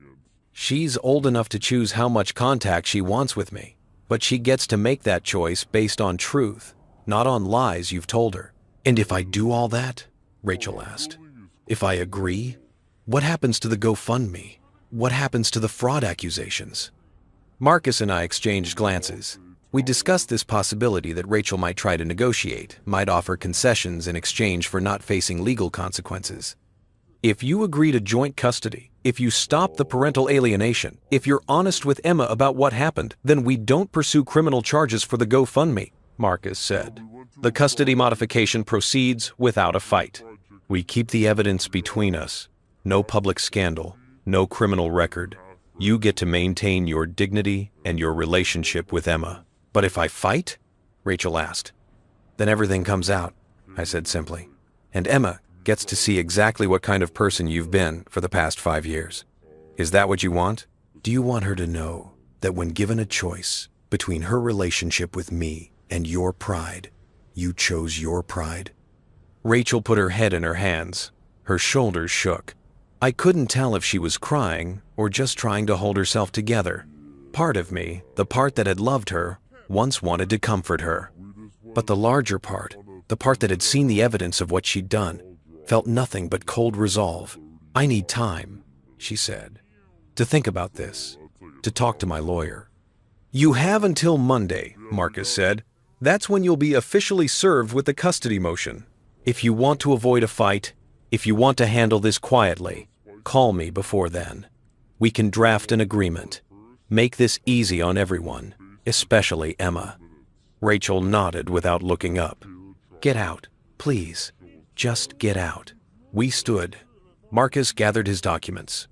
She's old enough to choose how much contact she wants with me, but she gets to make that choice based on truth, not on lies you've told her. And if I do all that? Rachel asked. If I agree? What happens to the GoFundMe? What happens to the fraud accusations? Marcus and I exchanged glances. We discussed this possibility that Rachel might try to negotiate, might offer concessions in exchange for not facing legal consequences. If you agree to joint custody, if you stop the parental alienation, if you're honest with Emma about what happened, then we don't pursue criminal charges for the GoFundMe, Marcus said. The custody modification proceeds without a fight. We keep the evidence between us. No public scandal, no criminal record. You get to maintain your dignity and your relationship with Emma. But if I fight? Rachel asked. Then everything comes out, I said simply. And Emma gets to see exactly what kind of person you've been for the past 5 years. Is that what you want? Do you want her to know that when given a choice between her relationship with me and your pride, you chose your pride? Rachel put her head in her hands. Her shoulders shook. I couldn't tell if she was crying or just trying to hold herself together. Part of me, the part that had loved her, once wanted to comfort her. But the larger part, the part that had seen the evidence of what she'd done, felt nothing but cold resolve. I need time, she said, to think about this, to talk to my lawyer. You have until Monday, Marcus said. That's when you'll be officially served with the custody motion. If you want to avoid a fight, if you want to handle this quietly, call me before then. We can draft an agreement. Make this easy on everyone, especially Emma. Rachel nodded without looking up. Get out, please. Just get out. We stood. Marcus gathered his documents.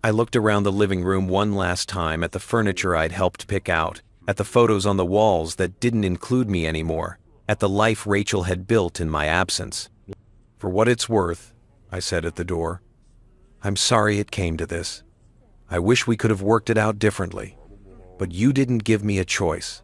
I looked around the living room one last time at the furniture I'd helped pick out, at the photos on the walls that didn't include me anymore, at the life Rachel had built in my absence. For what it's worth, I said at the door, I'm sorry it came to this. I wish we could have worked it out differently. But you didn't give me a choice.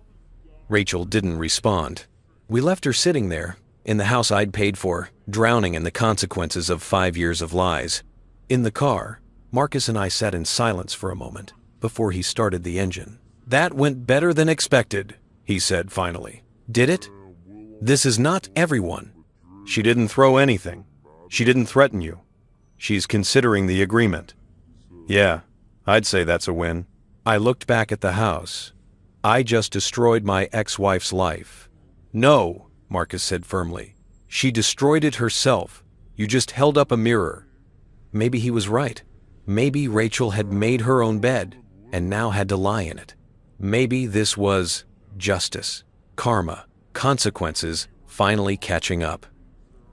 Rachel didn't respond. We left her sitting there, in the house I'd paid for, drowning in the consequences of 5 years of lies. In the car, Marcus and I sat in silence for a moment before he started the engine. That went better than expected, he said finally. Did it? This is not everyone. She didn't throw anything. She didn't threaten you. She's considering the agreement. Yeah, I'd say that's a win. I looked back at the house. I just destroyed my ex-wife's life. No, Marcus said firmly. She destroyed it herself. You just held up a mirror. Maybe he was right. Maybe Rachel had made her own bed and now had to lie in it. Maybe this was justice, karma, consequences finally catching up.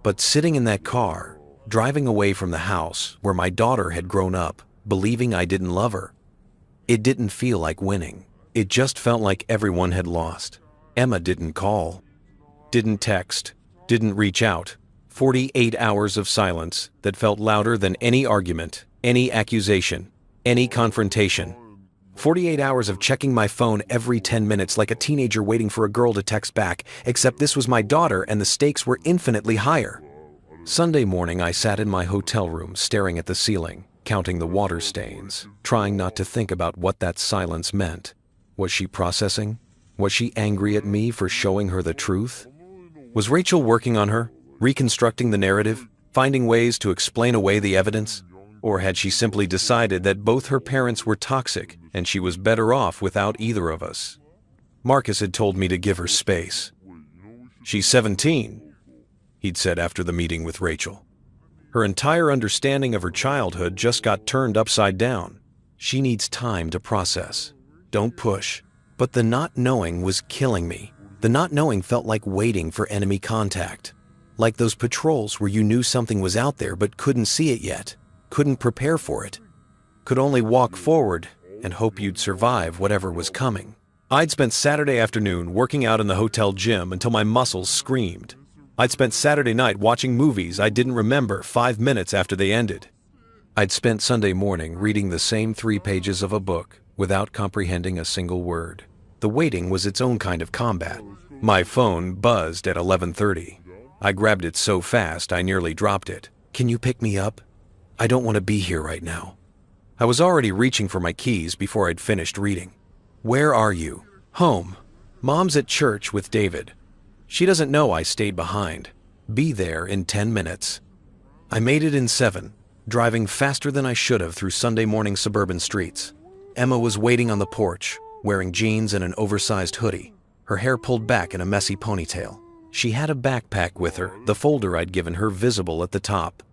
But sitting in that car, driving away from the house where my daughter had grown up, believing I didn't love her, it didn't feel like winning. It just felt like everyone had lost. Emma didn't call, didn't text, didn't reach out. 48 hours of silence that felt louder than any argument, any accusation, any confrontation. 48 hours of checking my phone every 10 minutes like a teenager waiting for a girl to text back, except this was my daughter and the stakes were infinitely higher. Sunday morning, I sat in my hotel room staring at the ceiling, counting the water stains, trying not to think about what that silence meant. Was she processing? Was she angry at me for showing her the truth? Was Rachel working on her, reconstructing the narrative, finding ways to explain away the evidence? Or had she simply decided that both her parents were toxic and she was better off without either of us? Marcus had told me to give her space. She's 17, he'd said after the meeting with Rachel. Her entire understanding of her childhood just got turned upside down. She needs time to process. Don't push. But the not knowing was killing me. The not knowing felt like waiting for enemy contact. Like those patrols where you knew something was out there but couldn't see it yet. Couldn't prepare for it. Could only walk forward and hope you'd survive whatever was coming. I'd spent Saturday afternoon working out in the hotel gym until my muscles screamed. I'd spent Saturday night watching movies I didn't remember 5 minutes after they ended. I'd spent Sunday morning reading the same 3 pages of a book without comprehending a single word. The waiting was its own kind of combat. My phone buzzed at 11:30. I grabbed it so fast I nearly dropped it. "Can you pick me up? I don't want to be here right now." I was already reaching for my keys before I'd finished reading. "Where are you?" "Home. Mom's at church with David. She doesn't know I stayed behind. Be there in 10 minutes." I made it in 7, driving faster than I should have through Sunday morning suburban streets. Emma was waiting on the porch, wearing jeans and an oversized hoodie, her hair pulled back in a messy ponytail. She had a backpack with her, the folder I'd given her visible at the top.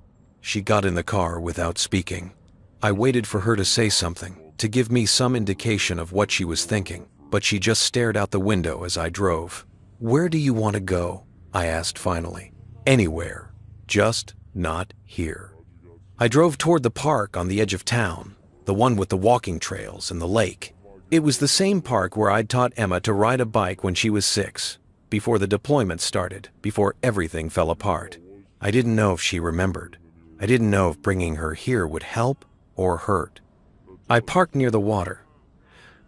She got in the car without speaking. I waited for her to say something, to give me some indication of what she was thinking, but she just stared out the window as I drove. "Where do you want to go?" I asked finally. "Anywhere. Just not here." I drove toward the park on the edge of town, the one with the walking trails and the lake. It was the same park where I'd taught Emma to ride a bike when she was 6, before the deployment started, before everything fell apart. I didn't know if she remembered. I didn't know if bringing her here would help or hurt. I parked near the water.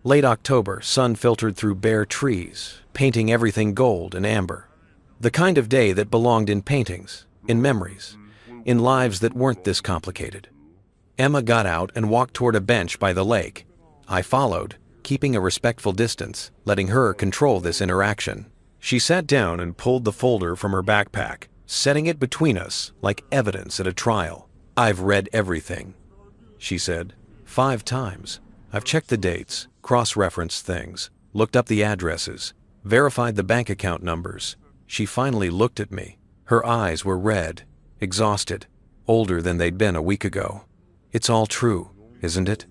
Late October, sun filtered through bare trees, painting everything gold and amber. The kind of day that belonged in paintings, in memories, in lives that weren't this complicated. Emma got out and walked toward a bench by the lake. I followed, keeping a respectful distance, letting her control this interaction. She sat down and pulled the folder from her backpack, setting it between us like evidence at a trial. "I've read everything," she said. 5 times. I've checked the dates, cross-referenced things, looked up the addresses, verified the bank account numbers. She finally looked at me. Her eyes were red, exhausted, older than they'd been a week ago. "It's all true, isn't it?"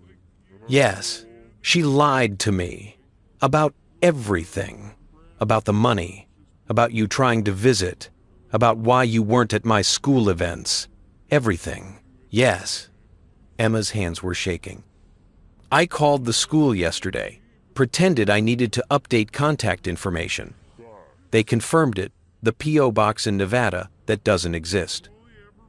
"Yes." She lied to me. About everything. About the money. About you trying to visit. About why you weren't at my school events. Everything. Yes. Emma's hands were shaking. "I called the school yesterday, pretended I needed to update contact information. They confirmed it, the P.O. box in Nevada that doesn't exist.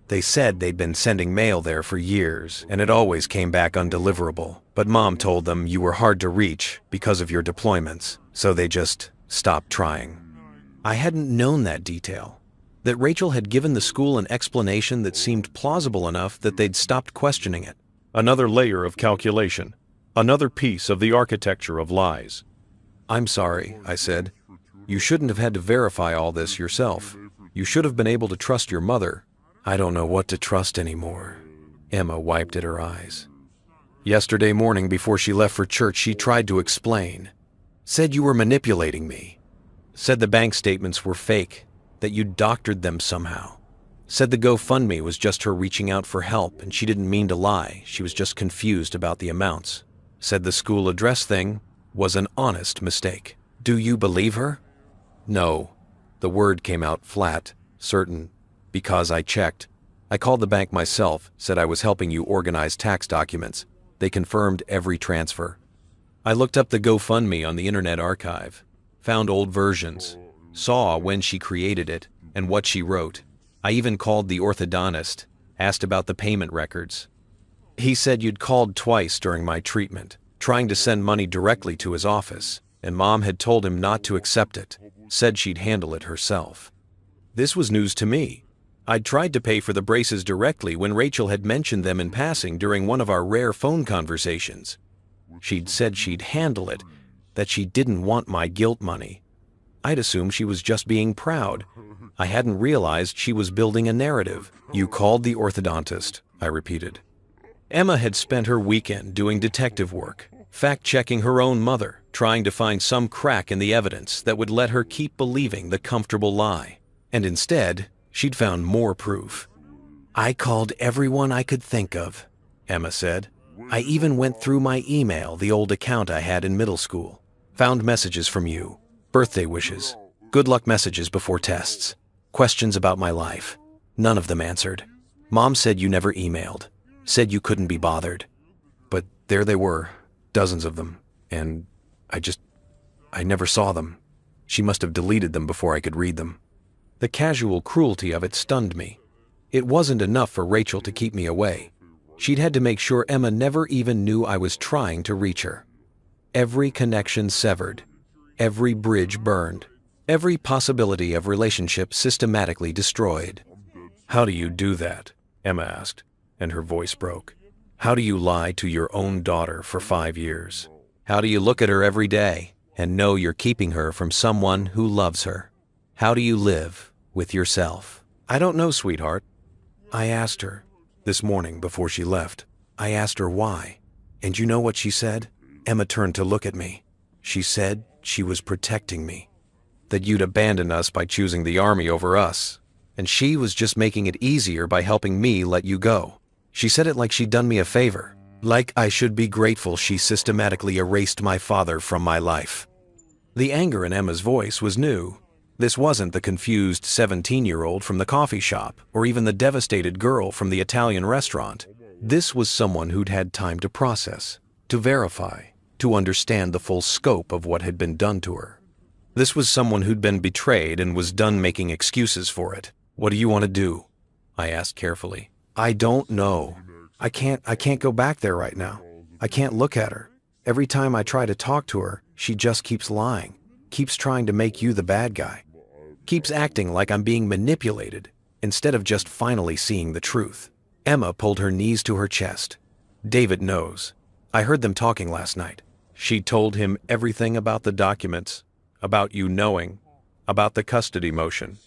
They said they'd been sending mail there for years, and it always came back undeliverable. But Mom told them you were hard to reach because of your deployments, so they just stopped trying." I hadn't known that detail. That Rachel had given the school an explanation that seemed plausible enough that they'd stopped questioning it. Another layer of calculation. Another piece of the architecture of lies. "I'm sorry," I said. "You shouldn't have had to verify all this yourself. You should have been able to trust your mother." "I don't know what to trust anymore." Emma wiped at her eyes. "Yesterday morning before she left for church, she tried to explain. Said you were manipulating me. Said the bank statements were fake, that you doctored them somehow. Said the GoFundMe was just her reaching out for help and she didn't mean to lie, she was just confused about the amounts. Said the school address thing was an honest mistake." "Do you believe her?" "No." The word came out flat, certain. "Because I checked. I called the bank myself, said I was helping you organize tax documents. They confirmed every transfer. I looked up the GoFundMe on the Internet Archive, found old versions, saw when she created it and what she wrote. I even called the orthodontist, asked about the payment records. He said you'd called twice during my treatment, trying to send money directly to his office, and Mom had told him not to accept it, said she'd handle it herself." This was news to me. I'd tried to pay for the braces directly when Rachel had mentioned them in passing during one of our rare phone conversations. She'd said she'd handle it, that she didn't want my guilt money. I'd assumed she was just being proud. I hadn't realized she was building a narrative. "You called the orthodontist," I repeated. Emma had spent her weekend doing detective work, fact-checking her own mother, trying to find some crack in the evidence that would let her keep believing the comfortable lie. And instead, she'd found more proof. "I called everyone I could think of," Emma said. "I even went through my email, the old account I had in middle school. Found messages from you, birthday wishes, good luck messages before tests, questions about my life. None of them answered. Mom said you never emailed, said you couldn't be bothered. But there they were, dozens of them, and I never saw them. She must have deleted them before I could read them." The casual cruelty of it stunned me. It wasn't enough for Rachel to keep me away. She'd had to make sure Emma never even knew I was trying to reach her. Every connection severed, every bridge burned, every possibility of relationship systematically destroyed. "How do you do that?" Emma asked, and her voice broke. "How do you lie to your own daughter for 5 years? How do you look at her every day and know you're keeping her from someone who loves her? How do you live with yourself?" "I don't know, sweetheart." I asked her this morning before she left. I asked her why. And you know what she said? Emma turned to look at me. She said she was protecting me. That you'd abandon us by choosing the army over us. And she was just making it easier by helping me let you go. She said it like she'd done me a favor. Like I should be grateful she systematically erased my father from my life. The anger in Emma's voice was new. This wasn't the confused 17-year-old from the coffee shop, or even the devastated girl from the Italian restaurant. This was someone who'd had time to process, to verify, to understand the full scope of what had been done to her. This was someone who'd been betrayed and was done making excuses for it. "What do you want to do?" I asked carefully. "I don't know. I can't go back there right now. I can't look at her. Every time I try to talk to her, she just keeps lying, keeps trying to make you the bad guy. Keeps acting like I'm being manipulated, instead of just finally seeing the truth." Emma pulled her knees to her chest. "David knows. I heard them talking last night. She told him everything about the documents, about you knowing, about the custody motion."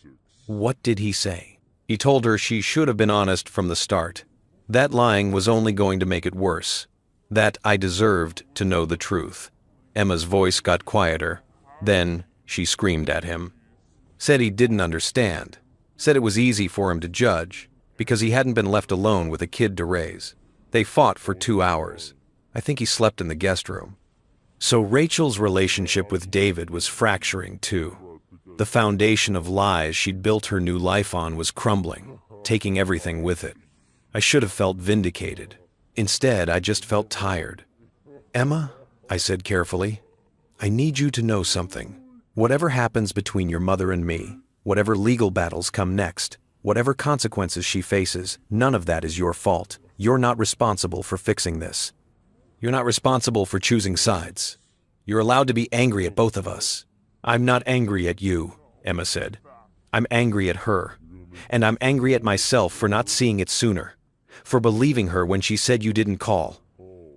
"What did he say?" "He told her she should have been honest from the start. That lying was only going to make it worse. That I deserved to know the truth." Emma's voice got quieter. Then she screamed at him. Said he didn't understand. Said it was easy for him to judge, because he hadn't been left alone with a kid to raise. They fought for 2 hours. I think he slept in the guest room. So Rachel's relationship with David was fracturing too. The foundation of lies she'd built her new life on was crumbling, taking everything with it. I should have felt vindicated. Instead, I just felt tired. "Emma," I said carefully, "I need you to know something. Whatever happens between your mother and me, whatever legal battles come next, whatever consequences she faces, none of that is your fault. You're not responsible for fixing this. You're not responsible for choosing sides. You're allowed to be angry at both of us." "I'm not angry at you," Emma said. "I'm angry at her. And I'm angry at myself for not seeing it sooner. For believing her when she said you didn't call.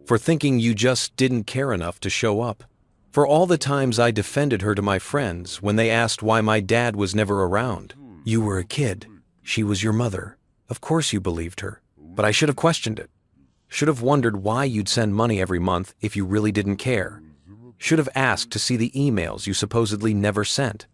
For thinking you just didn't care enough to show up. For all the times I defended her to my friends when they asked why my dad was never around. You were a kid. She was your mother. Of course you believed her. But I should have questioned it. Should have wondered why you'd send money every month if you really didn't care. Should have asked to see the emails you supposedly never sent.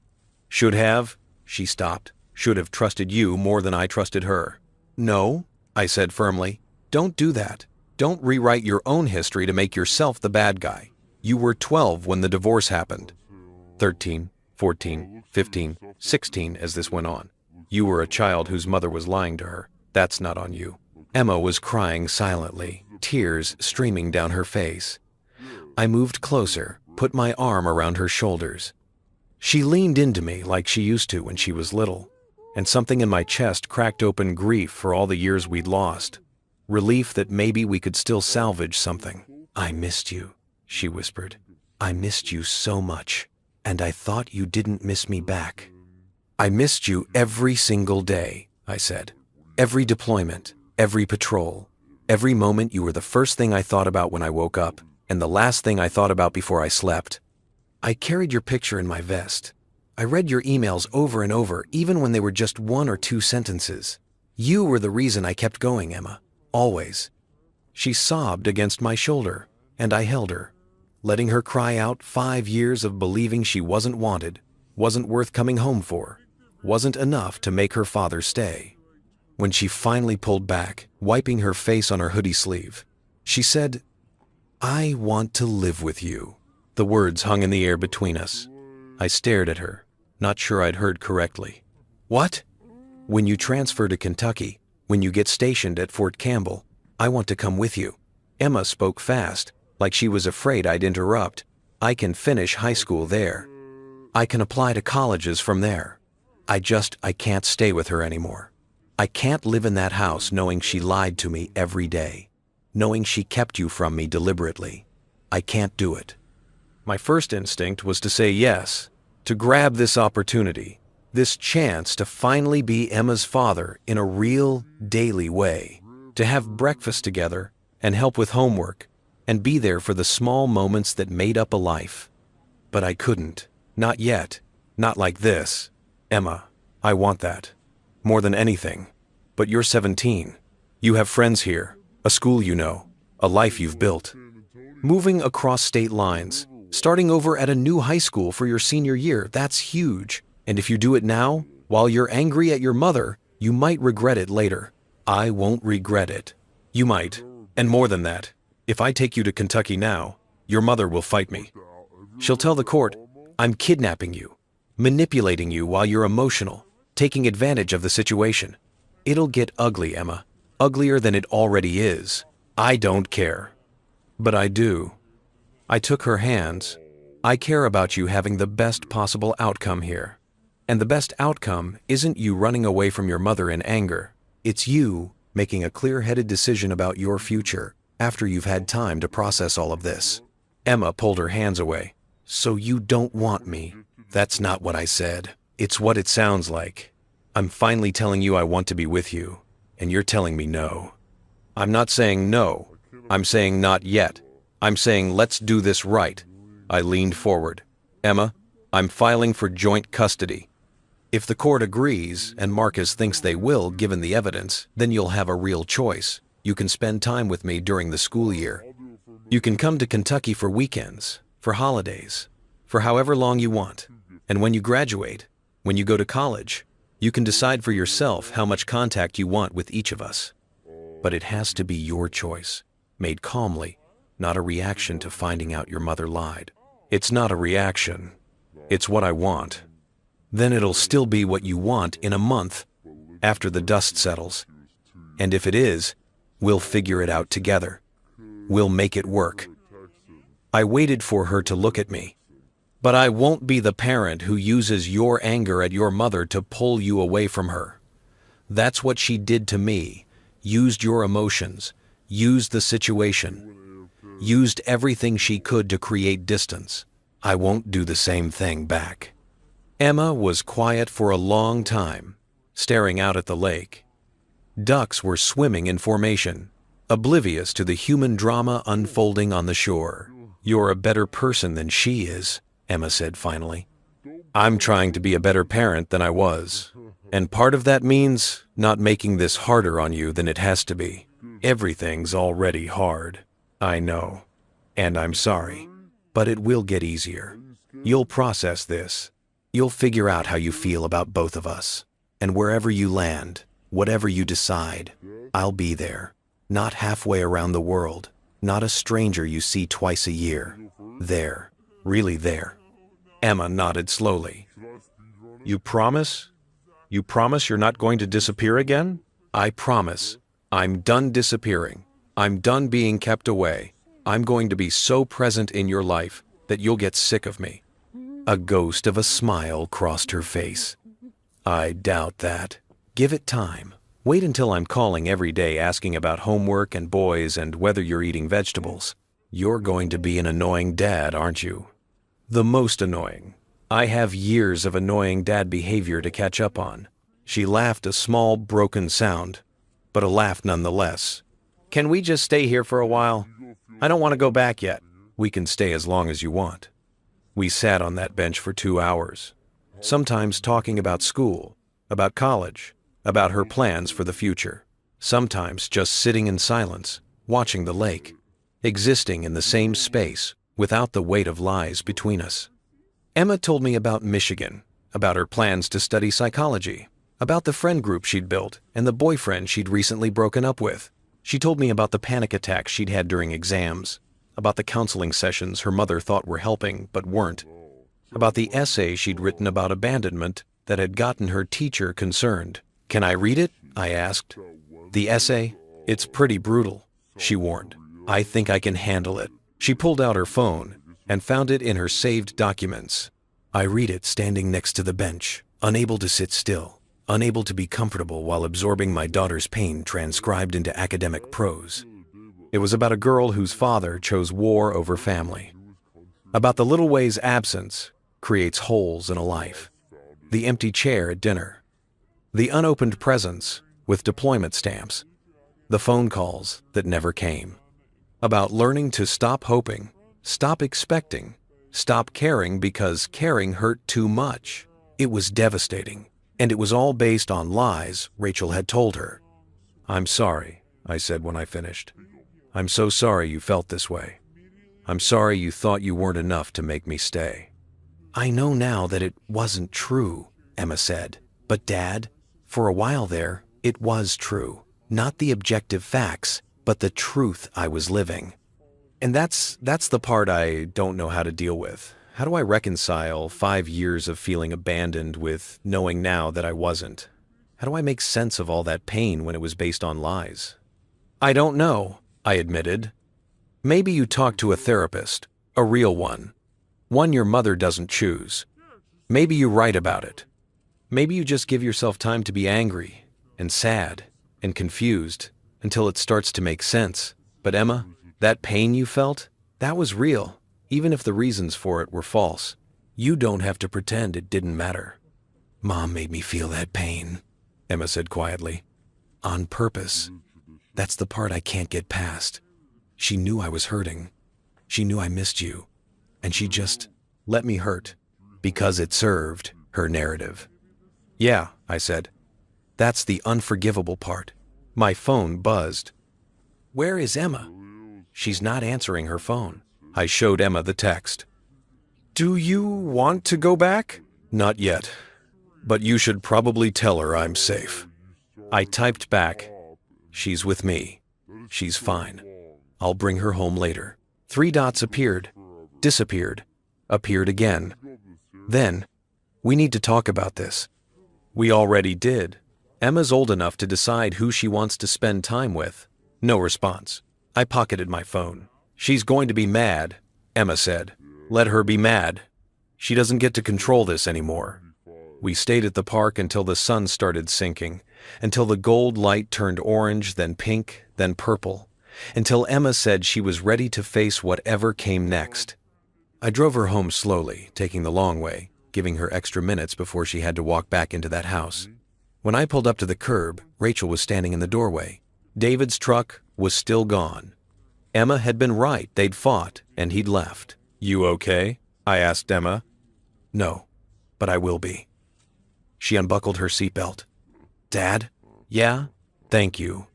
Should have," she stopped, "should have trusted you more than I trusted her." "No," I said firmly. "Don't do that. Don't rewrite your own history to make yourself the bad guy. You were 12 when the divorce happened. 13, 14, 15, 16 as this went on. You were a child whose mother was lying to her. That's not on you." Emma was crying silently, tears streaming down her face. I moved closer, put my arm around her shoulders. She leaned into me like she used to when she was little, and something in my chest cracked open grief for all the years we'd lost. Relief that maybe we could still salvage something. "I missed you," she whispered. "I missed you so much, and I thought you didn't miss me back." "I missed you every single day," I said. "Every deployment, every patrol, every moment you were the first thing I thought about when I woke up, and the last thing I thought about before I slept. I carried your picture in my vest. I read your emails over and over, even when they were just 1 or 2 sentences. You were the reason I kept going, Emma. Always." She sobbed against my shoulder, and I held her, letting her cry out 5 years of believing she wasn't wanted, wasn't worth coming home for, wasn't enough to make her father stay. When she finally pulled back, wiping her face on her hoodie sleeve, she said, "I want to live with you." The words hung in the air between us. I stared at her, not sure I'd heard correctly. "What?" "When you transfer to Kentucky, when you get stationed at Fort Campbell, I want to come with you." Emma spoke fast, like she was afraid I'd interrupt. "I can finish high school there. I can apply to colleges from there. I can't stay with her anymore. I can't live in that house knowing she lied to me every day, knowing she kept you from me deliberately. I can't do it. My first instinct was to say yes, to grab this opportunity, this chance to finally be Emma's father in a real, daily way, to have breakfast together and help with homework, and be there for the small moments that made up a life. But I couldn't. Not yet. Not like this. Emma, I want that. More than anything. But you're 17. You have friends here, a school you know, a life you've built. Moving across state lines, starting over at a new high school for your senior year, that's huge. And if you do it now, while you're angry at your mother, you might regret it later. I won't regret it. You might. And more than that, if I take you to Kentucky now, your mother will fight me. She'll tell the court, I'm kidnapping you, manipulating you while you're emotional, taking advantage of the situation. It'll get ugly, Emma. Uglier than it already is. I don't care. But I do. I took her hands. I care about you having the best possible outcome here. And the best outcome isn't you running away from your mother in anger. It's you making a clear-headed decision about your future after you've had time to process all of this. Emma pulled her hands away. So you don't want me? That's not what I said. It's what it sounds like. I'm finally telling you I want to be with you, and you're telling me no. I'm not saying no. I'm saying not yet. I'm saying let's do this right. I leaned forward. Emma, I'm filing for joint custody. If the court agrees, and Marcus thinks they will given the evidence, then you'll have a real choice. You can spend time with me during the school year. You can come to Kentucky for weekends, for holidays, for however long you want. And when you graduate, when you go to college, you can decide for yourself how much contact you want with each of us. But it has to be your choice, made calmly, not a reaction to finding out your mother lied. It's not a reaction. It's what I want. Then it'll still be what you want in a month, after the dust settles. And if it is, we'll figure it out together. We'll make it work. I waited for her to look at me. But I won't be the parent who uses your anger at your mother to pull you away from her. That's what she did to me. Used your emotions, used the situation, used everything she could to create distance. I won't do the same thing back. Emma was quiet for a long time, staring out at the lake. Ducks were swimming in formation, oblivious to the human drama unfolding on the shore. You're a better person than she is, Emma said finally. I'm trying to be a better parent than I was, and part of that means not making this harder on you than it has to be. Everything's already hard, I know, and I'm sorry, but it will get easier. You'll process this. You'll figure out how you feel about both of us, and wherever you land, whatever you decide, I'll be there, not halfway around the world, not a stranger you see twice a year. There, really there. Emma nodded slowly. You promise? You promise you're not going to disappear again? I promise. I'm done disappearing. I'm done being kept away. I'm going to be so present in your life that you'll get sick of me. A ghost of a smile crossed her face. I doubt that. Give it time. Wait until I'm calling every day asking about homework and boys and whether you're eating vegetables. You're going to be an annoying dad, aren't you? The most annoying. I have years of annoying dad behavior to catch up on. She laughed a small, broken sound, but a laugh nonetheless. Can we just stay here for a while? I don't want to go back yet. We can stay as long as you want. We sat on that bench for 2 hours, sometimes talking about school, about college, about her plans for the future, sometimes just sitting in silence, watching the lake, existing in the same space without the weight of lies between us. Emma told me about Michigan, about her plans to study psychology, about the friend group she'd built and the boyfriend she'd recently broken up with. She told me about the panic attacks she'd had during exams, about the counseling sessions her mother thought were helping but weren't, about the essay she'd written about abandonment that had gotten her teacher concerned. Can I read it? I asked. The essay? It's pretty brutal, she warned. I think I can handle it. She pulled out her phone and found it in her saved documents. I read it standing next to the bench, unable to sit still, unable to be comfortable while absorbing my daughter's pain transcribed into academic prose. It was about a girl whose father chose war over family. About the little ways absence creates holes in a life. The empty chair at dinner. The unopened presents with deployment stamps. The phone calls that never came. About learning to stop hoping, stop expecting, stop caring because caring hurt too much. It was devastating, and it was all based on lies Rachel had told her. "I'm sorry," I said when I finished. "I'm so sorry you felt this way. I'm sorry you thought you weren't enough to make me stay." "I know now that it wasn't true," Emma said. "But Dad, for a while there, it was true. Not the objective facts, but the truth I was living." And that's the part I don't know how to deal with. How do I reconcile 5 years of feeling abandoned with knowing now that I wasn't? How do I make sense of all that pain when it was based on lies? "I don't know," I admitted. "Maybe you talk to a therapist, a real one your mother doesn't choose. Maybe you write about it. Maybe you just give yourself time to be angry and sad and confused until it starts to make sense. But Emma, that pain you felt, that was real, even if the reasons for it were false. You don't have to pretend it didn't matter." "Mom made me feel that pain," Emma said quietly. "On purpose. That's the part I can't get past. She knew I was hurting. She knew I missed you. And she just let me hurt because it served her narrative." "Yeah," I said. "That's the unforgivable part." My phone buzzed. "Where is Emma?" "She's not answering her phone." I showed Emma the text. "Do you want to go back?" "Not yet. But you should probably tell her I'm safe." I typed back, "She's with me. She's fine. I'll bring her home later." 3 dots appeared, disappeared, appeared again. Then, "We need to talk about this." We already did. Emma's old enough to decide who she wants to spend time with. No response. I pocketed my phone. "She's going to be mad," Emma said. "Let her be mad. She doesn't get to control this anymore." We stayed at the park until the sun started sinking, until the gold light turned orange, then pink, then purple, until Emma said she was ready to face whatever came next. I drove her home slowly, taking the long way, giving her extra minutes before she had to walk back into that house. When I pulled up to the curb, Rachel was standing in the doorway. David's truck was still gone. Emma had been right. They'd fought, and he'd left. "You okay?" I asked Emma. "No, but I will be." She unbuckled her seatbelt. "Dad?" "Yeah? Thank you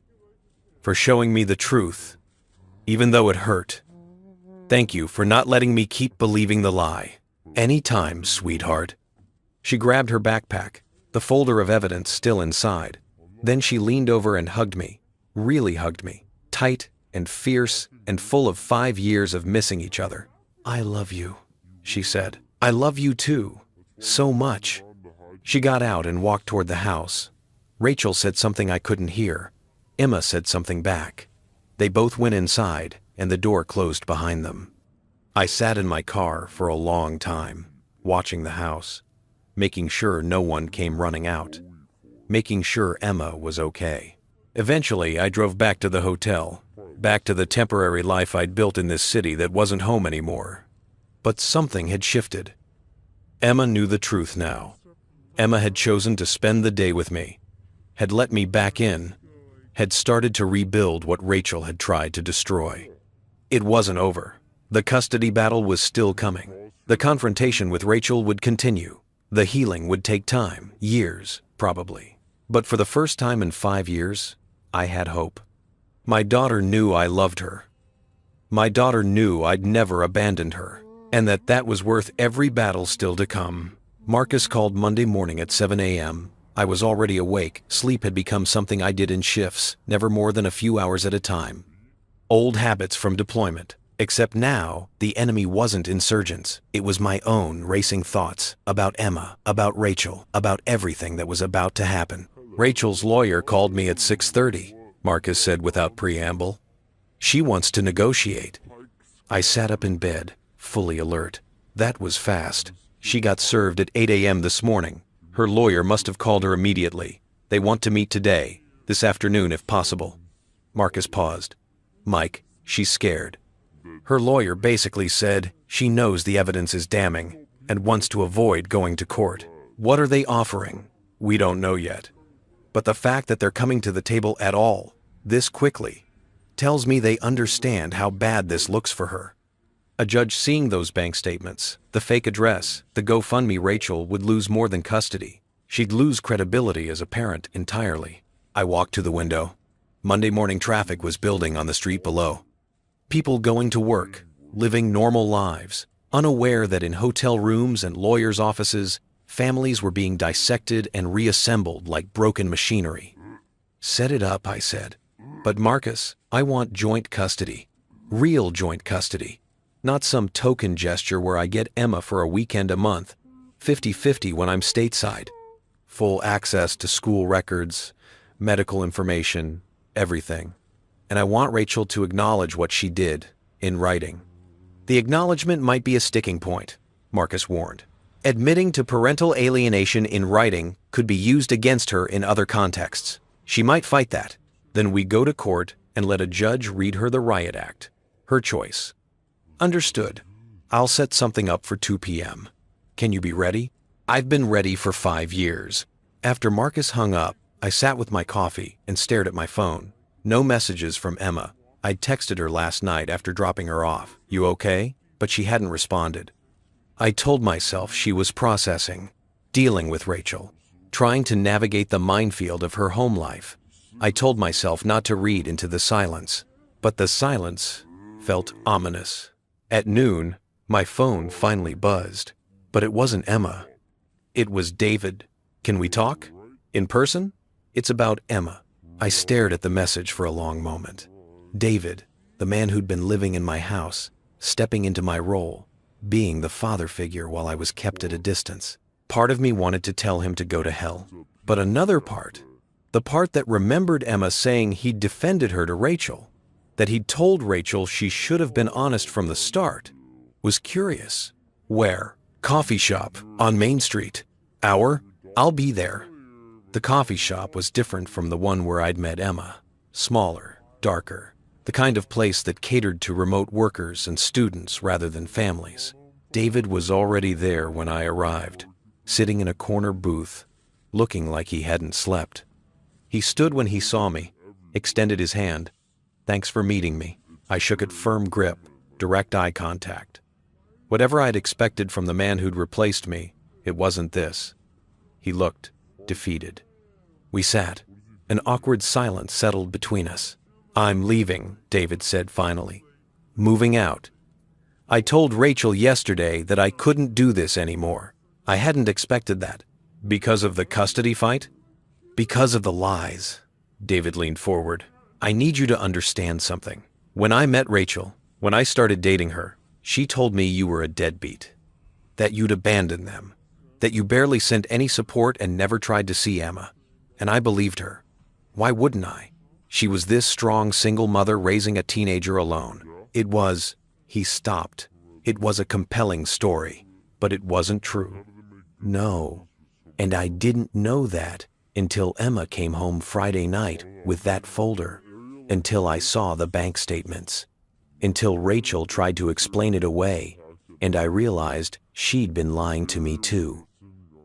for showing me the truth, even though it hurt. Thank you for not letting me keep believing the lie. Anytime, sweetheart." She grabbed her backpack, the folder of evidence still inside. Then she leaned over and hugged me, really hugged me, tight and fierce and full of 5 years of missing each other. "I love you," she said. "I love you too, so much." She got out and walked toward the house. Rachel said something I couldn't hear. Emma said something back. They both went inside, and the door closed behind them. I sat in my car for a long time, watching the house, making sure no one came running out, making sure Emma was okay. Eventually, I drove back to the hotel, back to the temporary life I'd built in this city that wasn't home anymore. But something had shifted. Emma knew the truth now. Emma had chosen to spend the day with me, had let me back in, had started to rebuild what Rachel had tried to destroy. It wasn't over. The custody battle was still coming. The confrontation with Rachel would continue. The healing would take time, years, probably. But for the first time in 5 years, I had hope. My daughter knew I loved her. My daughter knew I'd never abandoned her, and that was worth every battle still to come. Marcus called Monday morning at 7 a.m. I was already awake. Sleep had become something I did in shifts, never more than a few hours at a time. Old habits from deployment. Except now, the enemy wasn't insurgents. It was my own racing thoughts about Emma, about Rachel, about everything that was about to happen. Rachel's lawyer called me at 6:30, Marcus said without preamble. She wants to negotiate. I sat up in bed, fully alert. That was fast. She got served at 8 a.m. this morning. Her lawyer must have called her immediately. They want to meet today, this afternoon if possible. Marcus paused. Mike, she's scared. Her lawyer basically said she knows the evidence is damning and wants to avoid going to court. What are they offering? We don't know yet. But the fact that they're coming to the table at all, this quickly, tells me they understand how bad this looks for her. A judge seeing those bank statements, the fake address, the GoFundMe, Rachel would lose more than custody. She'd lose credibility as a parent entirely. I walked to the window. Monday morning traffic was building on the street below. People going to work, living normal lives, unaware that in hotel rooms and lawyers' offices, families were being dissected and reassembled like broken machinery. Set it up, I said. But Marcus, I want joint custody. Real joint custody. Not some token gesture where I get Emma for a weekend a month, 50-50 when I'm stateside. Full access to school records, medical information, everything. And I want Rachel to acknowledge what she did, in writing. The acknowledgement might be a sticking point, Marcus warned. Admitting to parental alienation in writing could be used against her in other contexts. She might fight that. Then we go to court and let a judge read her the riot act. Her choice. Understood. I'll set something up for 2 p.m. Can you be ready? I've been ready for 5 years. After Marcus hung up, I sat with my coffee and stared at my phone. No messages from Emma. I'd texted her last night after dropping her off. You okay? But she hadn't responded. I told myself she was processing, dealing with Rachel, trying to navigate the minefield of her home life. I told myself not to read into the silence, but the silence felt ominous. At noon, my phone finally buzzed, but it wasn't Emma. It was David. Can we talk? In person? It's about Emma. I stared at the message for a long moment. David, the man who'd been living in my house, stepping into my role, being the father figure while I was kept at a distance. Part of me wanted to tell him to go to hell, but another part, the part that remembered Emma saying he'd defended her to Rachel, that he'd told Rachel she should have been honest from the start, was curious. Where? Coffee shop, on Main Street. Hour? I'll be there. The coffee shop was different from the one where I'd met Emma. Smaller, darker, the kind of place that catered to remote workers and students rather than families. David was already there when I arrived, sitting in a corner booth, looking like he hadn't slept. He stood when he saw me, extended his hand. Thanks for meeting me. I shook it, firm grip, direct eye contact. Whatever I'd expected from the man who'd replaced me, it wasn't this. He looked defeated. We sat. An awkward silence settled between us. I'm leaving, David said finally. Moving out. I told Rachel yesterday that I couldn't do this anymore. I hadn't expected that. Because of the custody fight? Because of the lies. David leaned forward. I need you to understand something. When I met Rachel, when I started dating her, she told me you were a deadbeat. That you'd abandoned them. That you barely sent any support and never tried to see Emma. And I believed her. Why wouldn't I? She was this strong single mother raising a teenager alone. It was... He stopped. It was a compelling story, but it wasn't true. No. And I didn't know that until Emma came home Friday night with that folder. Until I saw the bank statements. Until Rachel tried to explain it away, and I realized she'd been lying to me too.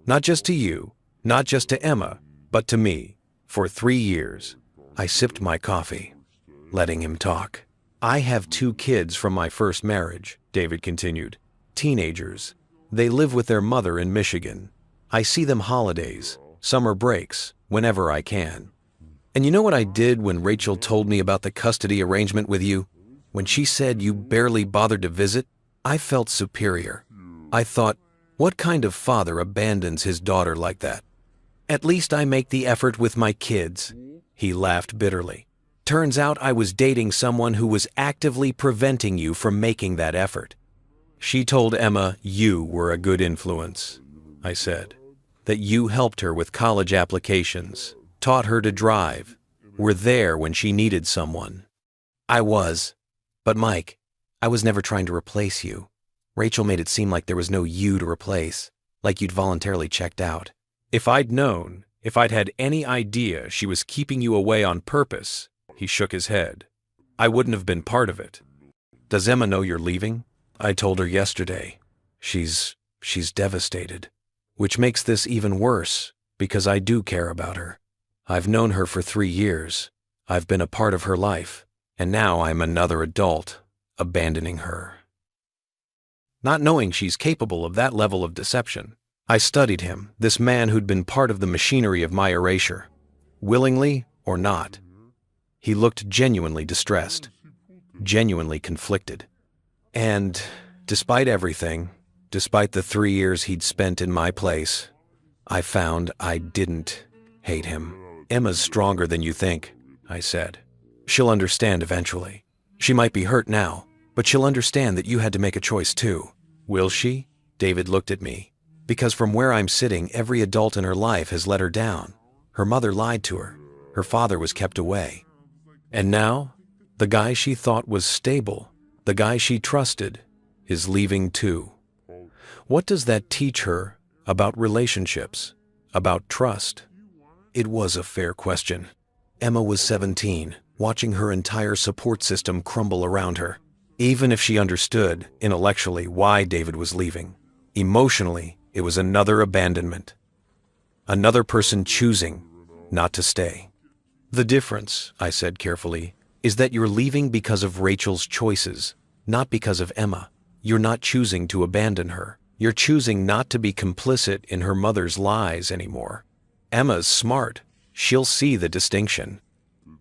Not just to you, not just to Emma, but to me. For 3 years, I sipped my coffee, letting him talk. I have 2 kids from my first marriage, David continued. Teenagers. They live with their mother in Michigan. I see them holidays, summer breaks, whenever I can. And you know what I did when Rachel told me about the custody arrangement with you? When she said you barely bothered to visit, I felt superior. I thought, what kind of father abandons his daughter like that? At least I make the effort with my kids. He laughed bitterly. Turns out I was dating someone who was actively preventing you from making that effort. She told Emma you were a good influence, I said. That you helped her with college applications, taught her to drive, were there when she needed someone. I was. But Mike, I was never trying to replace you. Rachel made it seem like there was no you to replace, like you'd voluntarily checked out. If I'd known, if I'd had any idea she was keeping you away on purpose, he shook his head, I wouldn't have been part of it. Does Emma know you're leaving? I told her yesterday. She's devastated. Which makes this even worse, because I do care about her. I've known her for 3 years. I've been a part of her life, and now I'm another adult, abandoning her. Not knowing she's capable of that level of deception, I studied him, this man who'd been part of the machinery of my erasure. Willingly or not. He looked genuinely distressed, genuinely conflicted. And, despite everything, despite the 3 years he'd spent in my place, I found I didn't hate him. Emma's stronger than you think, I said. She'll understand eventually. She might be hurt now, but she'll understand that you had to make a choice too. Will she? David looked at me. Because from where I'm sitting, every adult in her life has let her down. Her mother lied to her. Her father was kept away. And now, the guy she thought was stable, the guy she trusted, is leaving too. What does that teach her about relationships, about trust? It was a fair question. Emma was 17, watching her entire support system crumble around her. Even if she understood, intellectually, why David was leaving, emotionally, it was another abandonment. Another person choosing not to stay. The difference, I said carefully, is that you're leaving because of Rachel's choices, not because of Emma. You're not choosing to abandon her. You're choosing not to be complicit in her mother's lies anymore. Emma's smart. She'll see the distinction.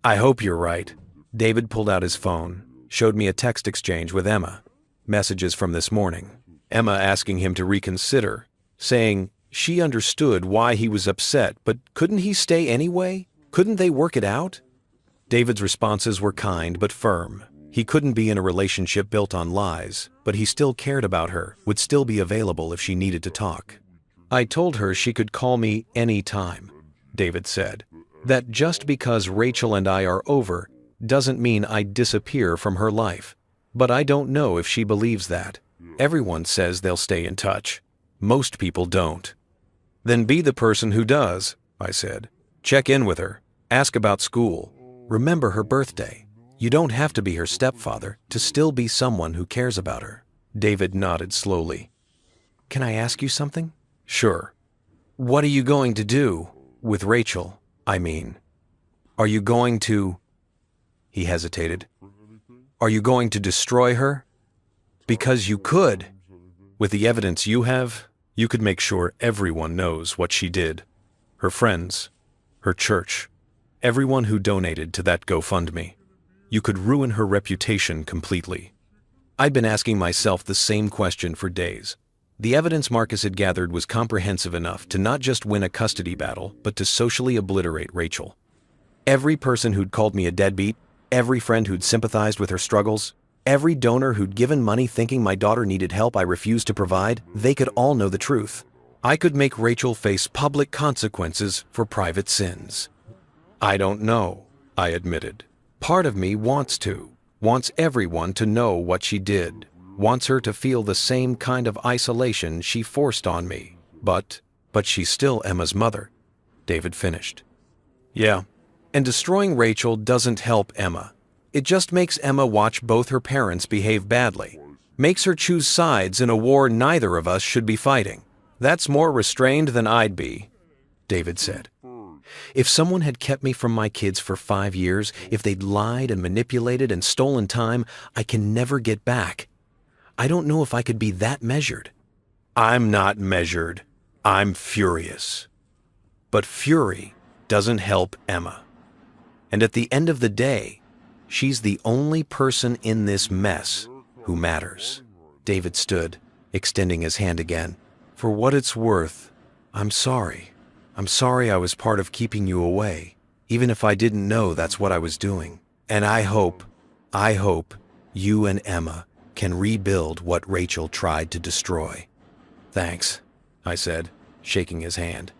I hope you're right. David pulled out his phone, showed me a text exchange with Emma. Messages from this morning. Emma asking him to reconsider, saying she understood why he was upset, but couldn't he stay anyway? Couldn't they work it out? David's responses were kind but firm. He couldn't be in a relationship built on lies, but he still cared about her, would still be available if she needed to talk. I told her she could call me any time, David said. That just because Rachel and I are over doesn't mean I disappear from her life. But I don't know if she believes that. Everyone says they'll stay in touch. Most people don't. Then be the person who does, I said. Check in with her. Ask about school. Remember her birthday. You don't have to be her stepfather to still be someone who cares about her. David nodded slowly. Can I ask you something? Sure. What are you going to do with Rachel? I mean, are you going to... He hesitated. Are you going to destroy her? Because you could. With the evidence you have, you could make sure everyone knows what she did. Her friends, her church, everyone who donated to that GoFundMe. You could ruin her reputation completely. I'd been asking myself the same question for days. The evidence Marcus had gathered was comprehensive enough to not just win a custody battle, but to socially obliterate Rachel. Every person who'd called me a deadbeat, every friend who'd sympathized with her struggles, every donor who'd given money thinking my daughter needed help I refused to provide, they could all know the truth. I could make Rachel face public consequences for private sins. I don't know, I admitted. Part of me wants everyone to know what she did, wants her to feel the same kind of isolation she forced on me. But she's still Emma's mother, David finished. Yeah, and destroying Rachel doesn't help Emma. It just makes Emma watch both her parents behave badly, makes her choose sides in a war neither of us should be fighting. That's more restrained than I'd be, David said. If someone had kept me from my kids for 5 years, if they'd lied and manipulated and stolen time, I can never get back. I don't know if I could be that measured. I'm not measured. I'm furious. But fury doesn't help Emma. And at the end of the day, she's the only person in this mess who matters. David stood, extending his hand again. For what it's worth, I'm sorry. I'm sorry I was part of keeping you away, even if I didn't know that's what I was doing. And I hope you and Emma can rebuild what Rachel tried to destroy. Thanks, I said, shaking his hand.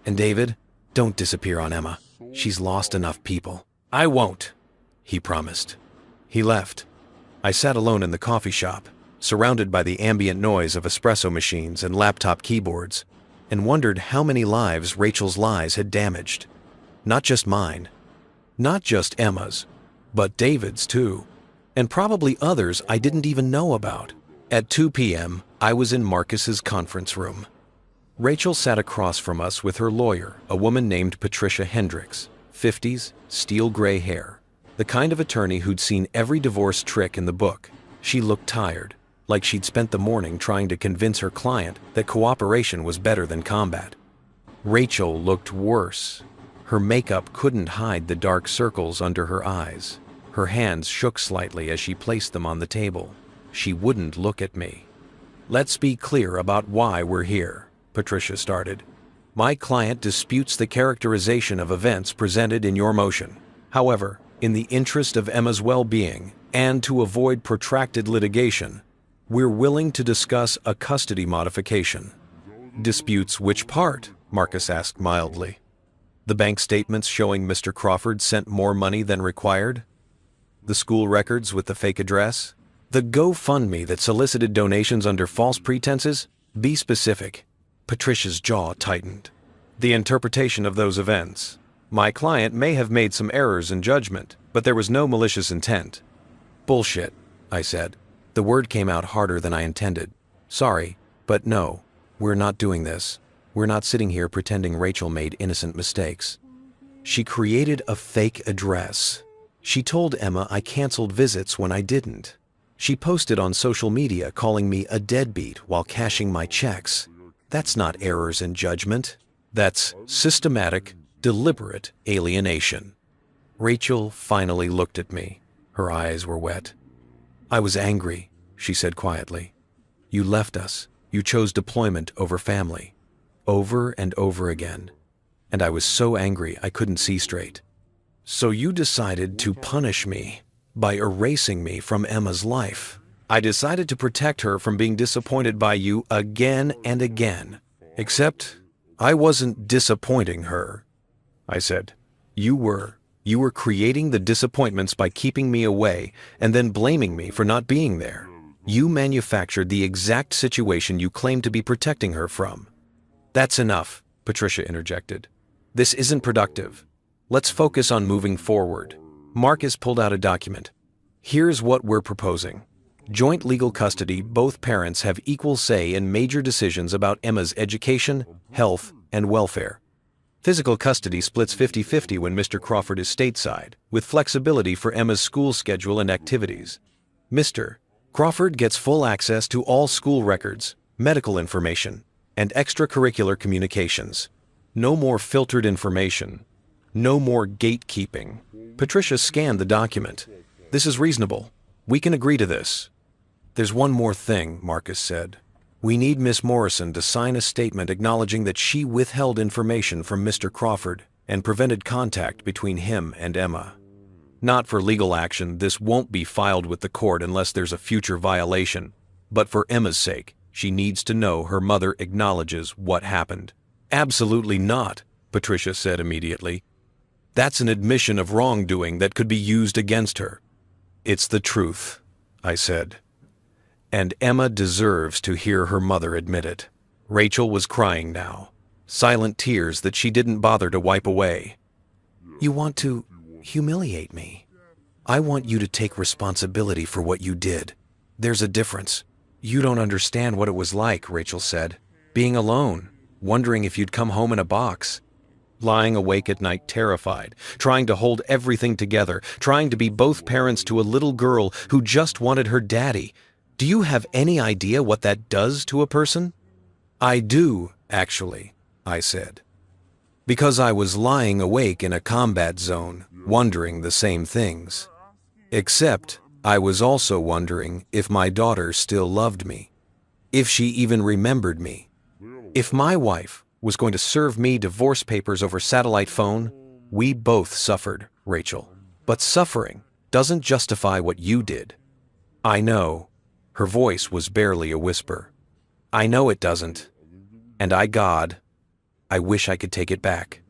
And David, don't disappear on Emma. She's lost enough people. I won't, he promised. He left. I sat alone in the coffee shop, surrounded by the ambient noise of espresso machines and laptop keyboards. and wondered how many lives Rachel's lies had damaged. Not just mine, not just Emma's, but David's too, and probably others I didn't even know about. At 2 p.m., I was in Marcus's conference room. Rachel sat across from us with her lawyer, a woman named Patricia Hendricks, 50s, steel gray hair, the kind of attorney who'd seen every divorce trick in the book. She looked tired, like she'd spent the morning trying to convince her client that cooperation was better than combat. Rachel looked worse. Her makeup couldn't hide the dark circles under her eyes. Her hands shook slightly as she placed them on the table. She wouldn't look at me. "Let's be clear about why we're here," Patricia started. "My client disputes the characterization of events presented in your motion. However, in the interest of Emma's well-being and to avoid protracted litigation, we're willing to discuss a custody modification." "Disputes which part?" Marcus asked mildly. "The bank statements showing Mr. Crawford sent more money than required? The school records with the fake address? The GoFundMe that solicited donations under false pretenses? Be specific." Patricia's jaw tightened. "The interpretation of those events. My client may have made some errors in judgment, but there was no malicious intent." "Bullshit," I said. The word came out harder than I intended. "Sorry, but no, we're not doing this. We're not sitting here pretending Rachel made innocent mistakes. She created a fake address. She told Emma I canceled visits when I didn't. She posted on social media calling me a deadbeat while cashing my checks. That's not errors in judgment. That's systematic, deliberate alienation." Rachel finally looked at me. Her eyes were wet. "I was angry," she said quietly. "You left us. You chose deployment over family. Over and over again. And I was so angry I couldn't see straight. So you decided to punish me by erasing me from Emma's life. I decided to protect her from being disappointed by you again and again. Except I wasn't disappointing her," I said. You were creating the disappointments by keeping me away and then blaming me for not being there. You manufactured the exact situation you claimed to be protecting her from." "That's enough," Patricia interjected. "This isn't productive. Let's focus on moving forward." Marcus pulled out a document. "Here's what we're proposing. Joint legal custody, both parents have equal say in major decisions about Emma's education, health, and welfare. Physical custody splits 50-50 when Mr. Crawford is stateside, with flexibility for Emma's school schedule and activities. Mr. Crawford gets full access to all school records, medical information, and extracurricular communications. No more filtered information. No more gatekeeping." Patricia scanned the document. "This is reasonable. We can agree to this." "There's one more thing," Marcus said. "We need Miss Morrison to sign a statement acknowledging that she withheld information from Mr. Crawford and prevented contact between him and Emma. Not for legal action, this won't be filed with the court unless there's a future violation, but for Emma's sake, she needs to know her mother acknowledges what happened." "Absolutely not," Patricia said immediately. "That's an admission of wrongdoing that could be used against her." "It's the truth," I said. "And Emma deserves to hear her mother admit it." Rachel was crying now, silent tears that she didn't bother to wipe away. "You want to humiliate me. I want you to take responsibility for what you did. There's a difference." "You don't understand what it was like," Rachel said. "Being alone, wondering if you'd come home in a box. Lying awake at night terrified, trying to hold everything together, trying to be both parents to a little girl who just wanted her daddy. Do you have any idea what that does to a person?" "I do, actually," I said. "Because I was lying awake in a combat zone, wondering the same things. Except I was also wondering if my daughter still loved me, if she even remembered me. If my wife was going to serve me divorce papers over satellite phone, we both suffered, Rachel. But suffering doesn't justify what you did." "I know." Her voice was barely a whisper. "I know it doesn't. And I wish I could take it back.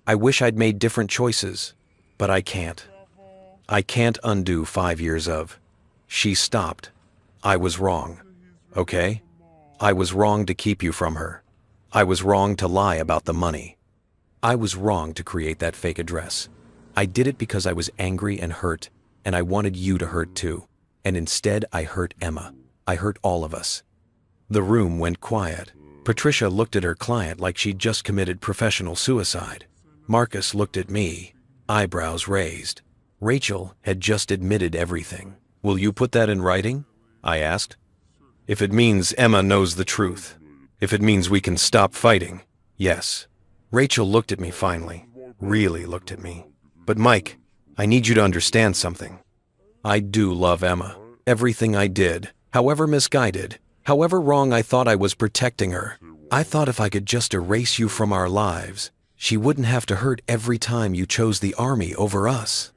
I wish I'd made different choices, but I can't. I can't undo 5 years of." She stopped. "I was wrong, okay? I was wrong to keep you from her. I was wrong to lie about the money. I was wrong to create that fake address. I did it because I was angry and hurt, and I wanted you to hurt too. And instead, I hurt Emma. I hurt all of us. The room went quiet. Patricia looked at her client like she'd just committed professional suicide. Marcus looked at me, eyebrows raised. Rachel had just admitted everything. Will you put that in writing? I asked. If it means Emma knows the truth. If it means we can stop fighting, yes. Rachel looked at me finally, really looked at me. But Mike, I need you to understand something. I do love Emma. Everything I did, however misguided, however wrong I thought I was protecting her, I thought if I could just erase you from our lives, she wouldn't have to hurt every time you chose the army over us.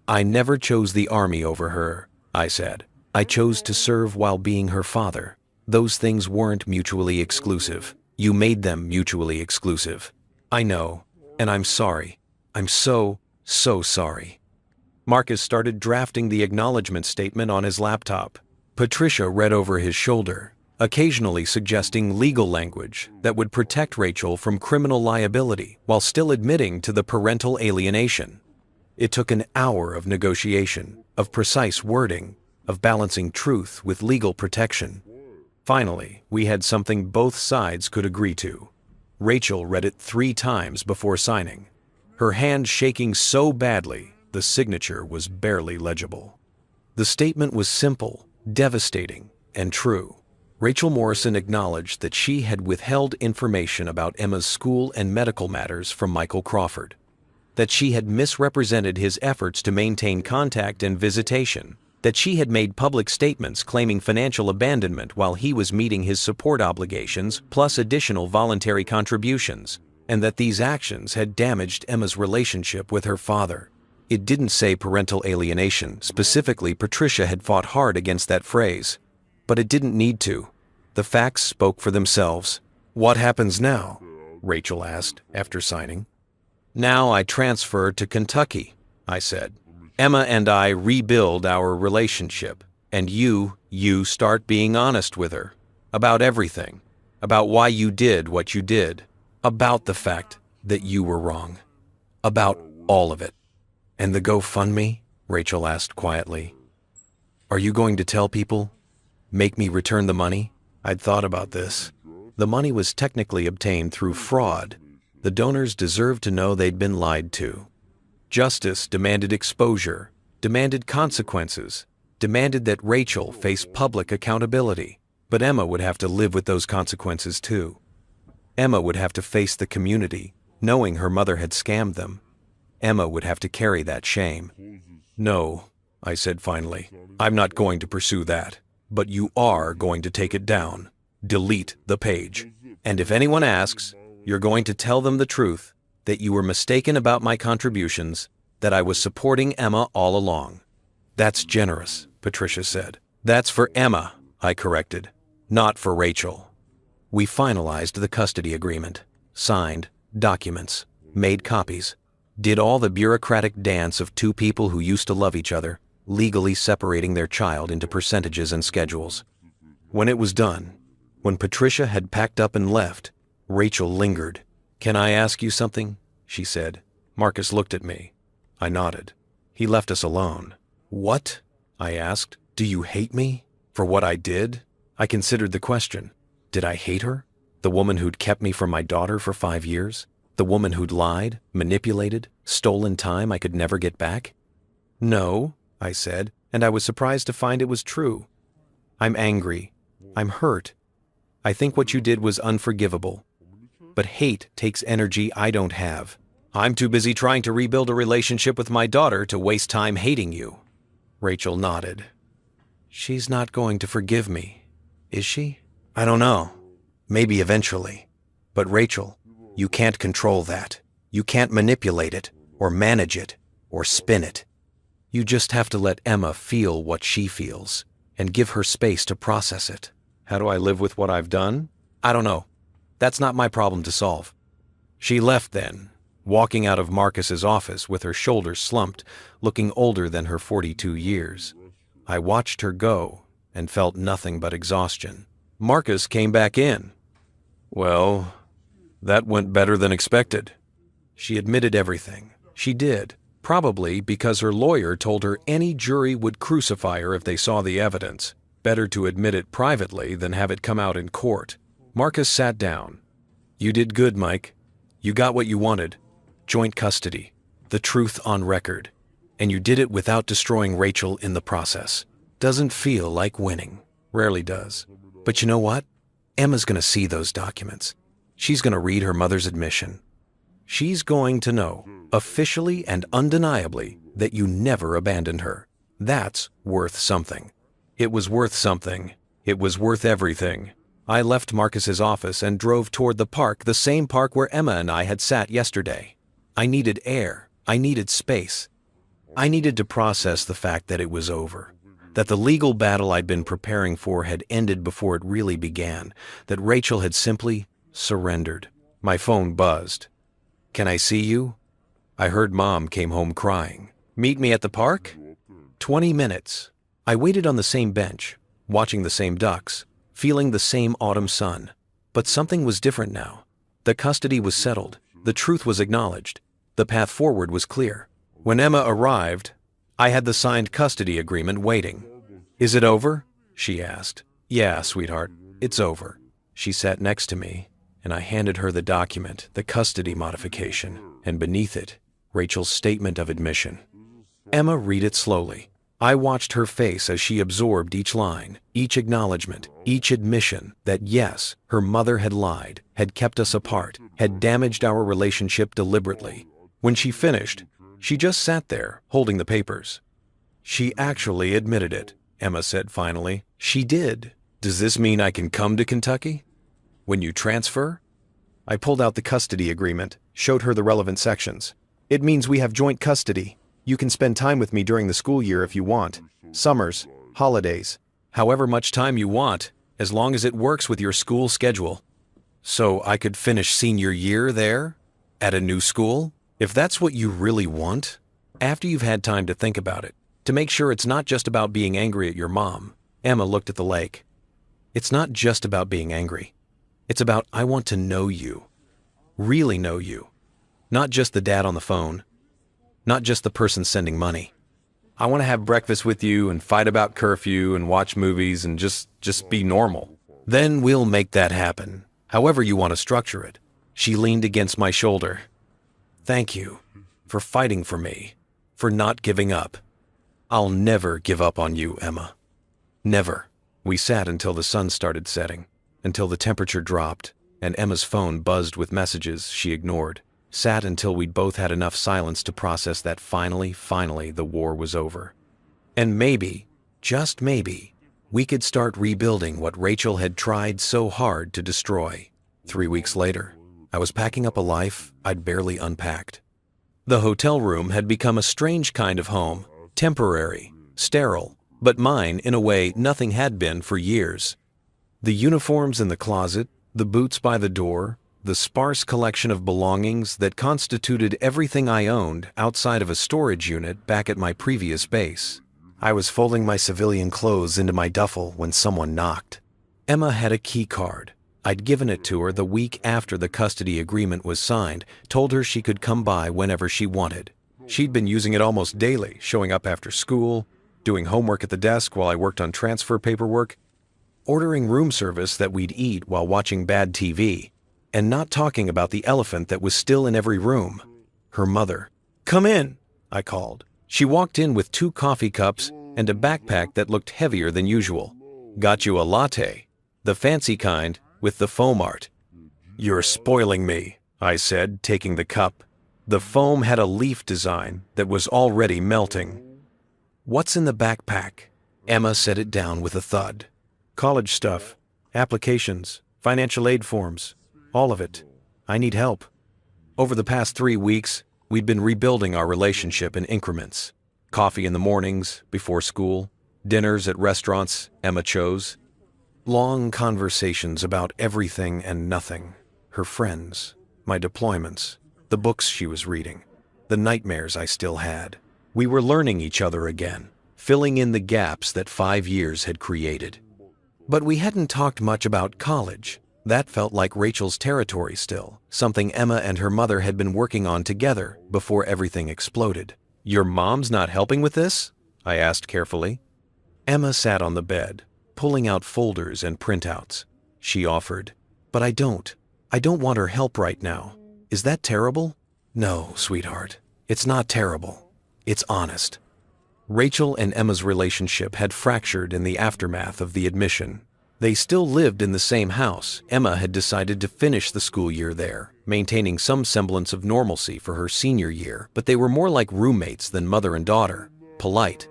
I never chose the army over her, I said. I chose to serve while being her father. Those things weren't mutually exclusive. You made them mutually exclusive. I know, and I'm sorry. I'm so sorry. Marcus started drafting the acknowledgement statement on his laptop. Patricia read over his shoulder, occasionally suggesting legal language that would protect Rachel from criminal liability while still admitting to the parental alienation. It took an hour of negotiation, of precise wording, of balancing truth with legal protection. Finally, we had something both sides could agree to. Rachel read it 3 times before signing, her hand shaking so badly the signature was barely legible. The statement was simple, devastating, and true. Rachel Morrison acknowledged that she had withheld information about Emma's school and medical matters from Michael Crawford, that she had misrepresented his efforts to maintain contact and visitation, that she had made public statements claiming financial abandonment while he was meeting his support obligations plus additional voluntary contributions, and that these actions had damaged Emma's relationship with her father. It didn't say parental alienation. Specifically, Patricia had fought hard against that phrase, but it didn't need to. The facts spoke for themselves. What happens now? Rachel asked after signing. Now I transfer to Kentucky, I said. Emma and I rebuild our relationship, and you start being honest with her about everything, about why you did what you did, about the fact that you were wrong, about all of it. And the GoFundMe? Rachel asked quietly. Are you going to tell people? Make me return the money? I'd thought about this. The money was technically obtained through fraud. The donors deserved to know they'd been lied to. Justice demanded exposure, demanded consequences, demanded that Rachel face public accountability. But Emma would have to live with those consequences too. Emma would have to face the community, knowing her mother had scammed them. Emma would have to carry that shame. No, I said finally, I'm not going to pursue that. But you are going to take it down. Delete the page. And if anyone asks, you're going to tell them the truth, that you were mistaken about my contributions, that I was supporting Emma all along. That's generous, Patricia said. That's for Emma, I corrected, not for Rachel. We finalized the custody agreement, signed documents, made copies, did all the bureaucratic dance of 2 people who used to love each other, legally separating their child into percentages and schedules. When it was done, when Patricia had packed up and left, Rachel lingered. Can I ask you something? She said. Marcus looked at me. I nodded. He left us alone. What? I asked. Do you hate me? For what I did? I considered the question. Did I hate her? The woman who'd kept me from my daughter for 5 years? The woman who'd lied, manipulated, stolen time I could never get back? No, I said, and I was surprised to find it was true. I'm angry. I'm hurt. I think what you did was unforgivable. But hate takes energy I don't have. I'm too busy trying to rebuild a relationship with my daughter to waste time hating you. Rachel nodded. She's not going to forgive me, is she? I don't know. Maybe eventually. But Rachel, you can't control that. You can't manipulate it, or manage it, or spin it. You just have to let Emma feel what she feels, and give her space to process it. How do I live with what I've done? I don't know. That's not my problem to solve. She left then, walking out of Marcus's office with her shoulders slumped, looking older than her 42 years. I watched her go and felt nothing but exhaustion. Marcus came back in. Well, That went better than expected. She admitted everything. She did, probably because her lawyer told her any jury would crucify her if they saw the evidence. Better to admit it privately than have it come out in court. Marcus sat down. You did good, Mike. You got what you wanted. Joint custody. The truth on record. And you did it without destroying Rachel in the process. Doesn't feel like winning. Rarely does. But you know what? Emma's gonna see those documents. She's gonna read her mother's admission. She's going to know, officially and undeniably, that you never abandoned her. That's worth something. It was worth something. It was worth everything. I left Marcus's office and drove toward the park, the same park where Emma and I had sat yesterday. I needed air. I needed space. I needed to process the fact that it was over, that the legal battle I'd been preparing for had ended before it really began, that Rachel had simply surrendered. My phone buzzed. Can I see you? I heard Mom came home crying. Meet me at the park? 20 minutes. I waited on the same bench, watching the same ducks, feeling the same autumn sun. But something was different now. The custody was settled. The truth was acknowledged. The path forward was clear. When Emma arrived, I had the signed custody agreement waiting. Is it over? She asked. Yeah, sweetheart, it's over. She sat next to me, and I handed her the document, the custody modification, and beneath it, Rachel's statement of admission. Emma read it slowly. I watched her face as she absorbed each line, each acknowledgement, each admission that yes, her mother had lied, had kept us apart, had damaged our relationship deliberately. When she finished, she just sat there, holding the papers. She actually admitted it, Emma said finally. She did. Does this mean I can come to Kentucky? When you transfer? I pulled out the custody agreement, showed her the relevant sections. It means we have joint custody. You can spend time with me during the school year if you want. Summers, holidays, however much time you want, as long as it works with your school schedule. So I could finish senior year there? At a new school? If that's what you really want? After you've had time to think about it, to make sure it's not just about being angry at your mom, Emma looked at the lake. It's not just about being angry. It's about I want to know you. Really know you. Not just the dad on the phone. Not just the person sending money. I want to have breakfast with you and fight about curfew and watch movies and just be normal. Then we'll make that happen, however you want to structure it. She leaned against my shoulder. Thank you for fighting for me, for not giving up. I'll never give up on you, Emma. Never. We sat until the sun started setting, until the temperature dropped, and Emma's phone buzzed with messages she ignored. Sat until we'd both had enough silence to process that finally, the war was over. And maybe, just maybe, we could start rebuilding what Rachel had tried so hard to destroy. 3 weeks later, I was packing up a life I'd barely unpacked. The hotel room had become a strange kind of home, temporary, sterile, but mine in a way nothing had been for years. The uniforms in the closet, the boots by the door, the sparse collection of belongings that constituted everything I owned outside of a storage unit back at my previous base. I was folding my civilian clothes into my duffel when someone knocked. Emma had a key card. I'd given it to her the week after the custody agreement was signed, told her she could come by whenever she wanted. She'd been using it almost daily, showing up after school, doing homework at the desk while I worked on transfer paperwork, ordering room service that we'd eat while watching bad TV, and not talking about the elephant that was still in every room, her mother. Come in, I called. She walked in with 2 coffee cups and a backpack that looked heavier than usual. Got you a latte, the fancy kind with the foam art. You're spoiling me, I said, taking the cup. The foam had a leaf design that was already melting. What's in the backpack? Emma set it down with a thud. College stuff, applications, financial aid forms. All of it. I need help. Over the past 3 weeks, we'd been rebuilding our relationship in increments. Coffee in the mornings, before school, dinners at restaurants Emma chose. Long conversations about everything and nothing. Her friends, my deployments, the books she was reading, the nightmares I still had. We were learning each other again, filling in the gaps that 5 years had created. But we hadn't talked much about college. That felt like Rachel's territory still, something Emma and her mother had been working on together before everything exploded. "Your mom's not helping with this?" I asked carefully. Emma sat on the bed, pulling out folders and printouts. She offered, "But I don't want her help right now. Is that terrible?" "No, sweetheart. It's not terrible. It's honest." Rachel and Emma's relationship had fractured in the aftermath of the admission. They still lived in the same house. Emma had decided to finish the school year there, maintaining some semblance of normalcy for her senior year, but they were more like roommates than mother and daughter, polite,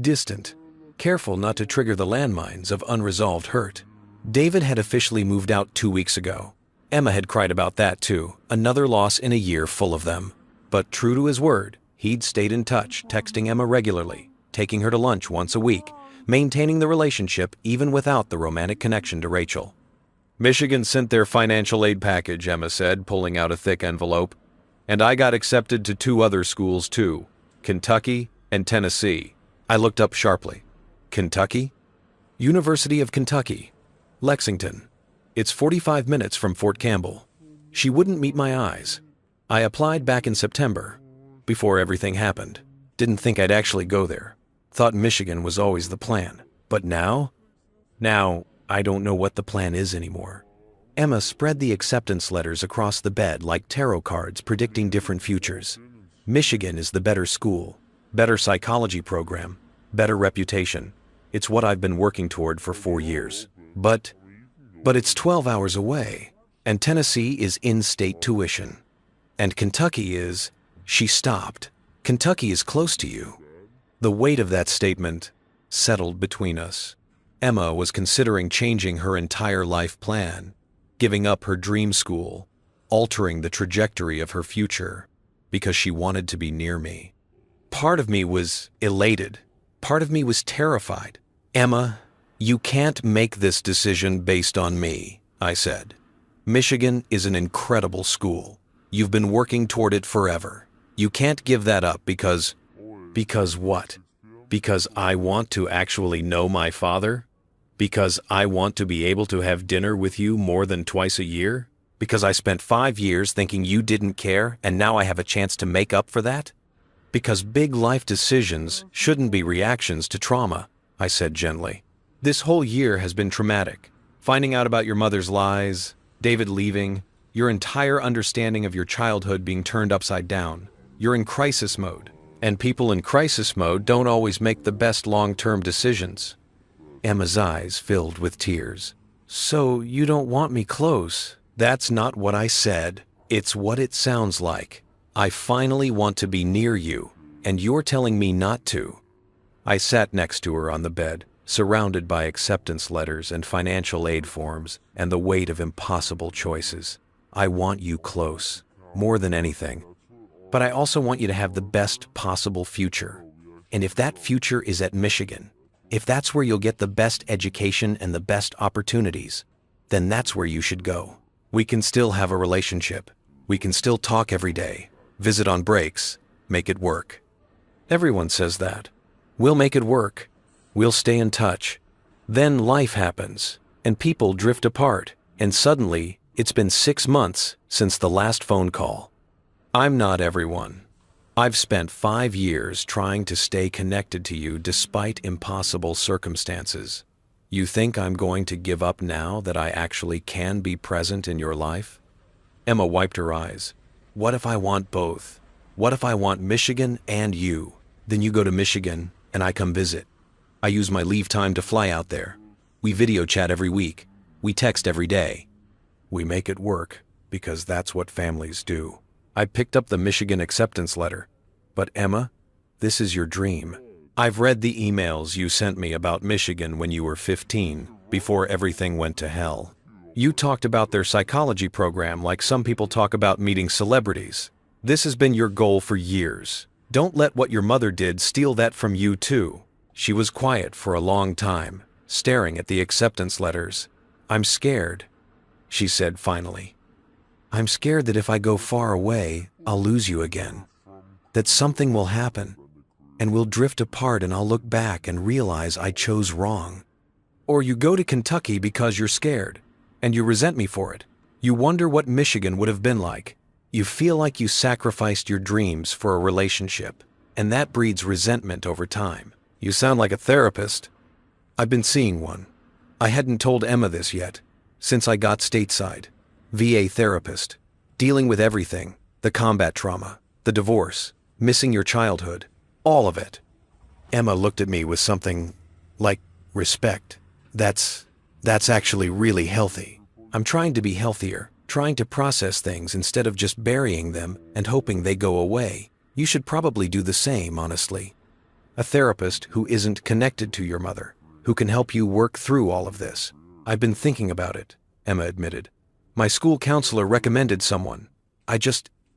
distant, careful not to trigger the landmines of unresolved hurt. David had officially moved out 2 weeks ago. Emma had cried about that too, another loss in a year full of them. But true to his word, he'd stayed in touch, texting Emma regularly, taking her to lunch once a week, maintaining the relationship even without the romantic connection to Rachel. "Michigan sent their financial aid package," Emma said, pulling out a thick envelope. "And I got accepted to 2 other schools too, Kentucky and Tennessee." I looked up sharply. "Kentucky?" "University of Kentucky, Lexington. It's 45 minutes from Fort Campbell." She wouldn't meet my eyes. "I applied back in September, before everything happened. Didn't think I'd actually go there. Thought Michigan was always the plan. But now, I don't know what the plan is anymore." Emma spread the acceptance letters across the bed like tarot cards predicting different futures. "Michigan is the better school, better psychology program, better reputation. It's what I've been working toward for 4 years. But it's 12 hours away, and Tennessee is in-state tuition. And Kentucky is..." She stopped. "Kentucky is close to you." The weight of that statement settled between us. Emma was considering changing her entire life plan, giving up her dream school, altering the trajectory of her future, because she wanted to be near me. Part of me was elated. Part of me was terrified. "Emma, you can't make this decision based on me," I said. "Michigan is an incredible school. You've been working toward it forever. You can't give that up because..." "Because what? Because I want to actually know my father? Because I want to be able to have dinner with you more than twice a year? Because I spent 5 years thinking you didn't care and now I have a chance to make up for that? Because big life decisions shouldn't be reactions to trauma," I said gently. "This whole year has been traumatic. Finding out about your mother's lies, David leaving, your entire understanding of your childhood being turned upside down. You're in crisis mode. And people in crisis mode don't always make the best long-term decisions." Emma's eyes filled with tears. "So you don't want me close?" "That's not what I said. It's what it sounds like. I finally want to be near you, and you're telling me not to." I sat next to her on the bed, surrounded by acceptance letters and financial aid forms and the weight of impossible choices. "I want you close, more than anything. But I also want you to have the best possible future. And if that future is at Michigan, if that's where you'll get the best education and the best opportunities, then that's where you should go. We can still have a relationship. We can still talk every day, visit on breaks, make it work." Everyone says that. We'll make it work. We'll stay in touch. Then life happens, and people drift apart, and suddenly it's been 6 months since the last phone call. I'm not everyone. I've spent 5 years trying to stay connected to you despite impossible circumstances. You think I'm going to give up now that I actually can be present in your life?" Emma wiped her eyes. "What if I want both? What if I want Michigan and you? Then you go to Michigan and I come visit. I use my leave time to fly out there. We video chat every week. We text every day. We make it work because that's what families do." I picked up the Michigan acceptance letter. "But Emma, this is your dream. I've read the emails you sent me about Michigan when you were 15, before everything went to hell. You talked about their psychology program like some people talk about meeting celebrities. This has been your goal for years. Don't let what your mother did steal that from you too." She was quiet for a long time, staring at the acceptance letters. "I'm scared," she said finally. "I'm scared that if I go far away, I'll lose you again. That something will happen, and we'll drift apart and I'll look back and realize I chose wrong. Or you go to Kentucky because you're scared. And you resent me for it. You wonder what Michigan would have been like. You feel like you sacrificed your dreams for a relationship, and that breeds resentment over time. You sound like a therapist. I've been seeing one. I hadn't told Emma this yet, since I got stateside. VA therapist. Dealing with everything. The combat trauma, the divorce, missing your childhood, all of it. Emma looked at me with something like respect. That's actually really healthy. I'm trying to be healthier, trying to process things instead of just burying them and hoping they go away. You should probably do the same, honestly. A therapist who isn't connected to your mother, who can help you work through all of this. I've been thinking about it, Emma admitted. My school counselor recommended someone.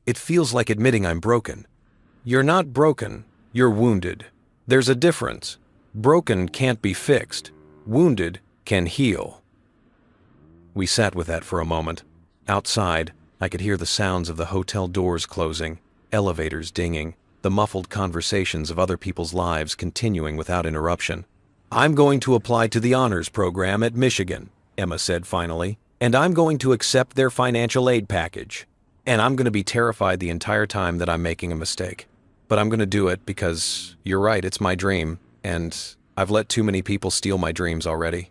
It feels like admitting I'm broken. You're not broken, you're wounded. There's a difference. Broken can't be fixed. Wounded can heal. We sat with that for a moment. Outside, I could hear the sounds of the hotel doors closing, elevators dinging, the muffled conversations of other people's lives continuing without interruption. I'm going to apply to the honors program at Michigan, Emma said finally, and I'm going to accept their financial aid package. And I'm going to be terrified the entire time that I'm making a mistake. But I'm going to do it because, you're right, it's my dream, and I've let too many people steal my dreams already.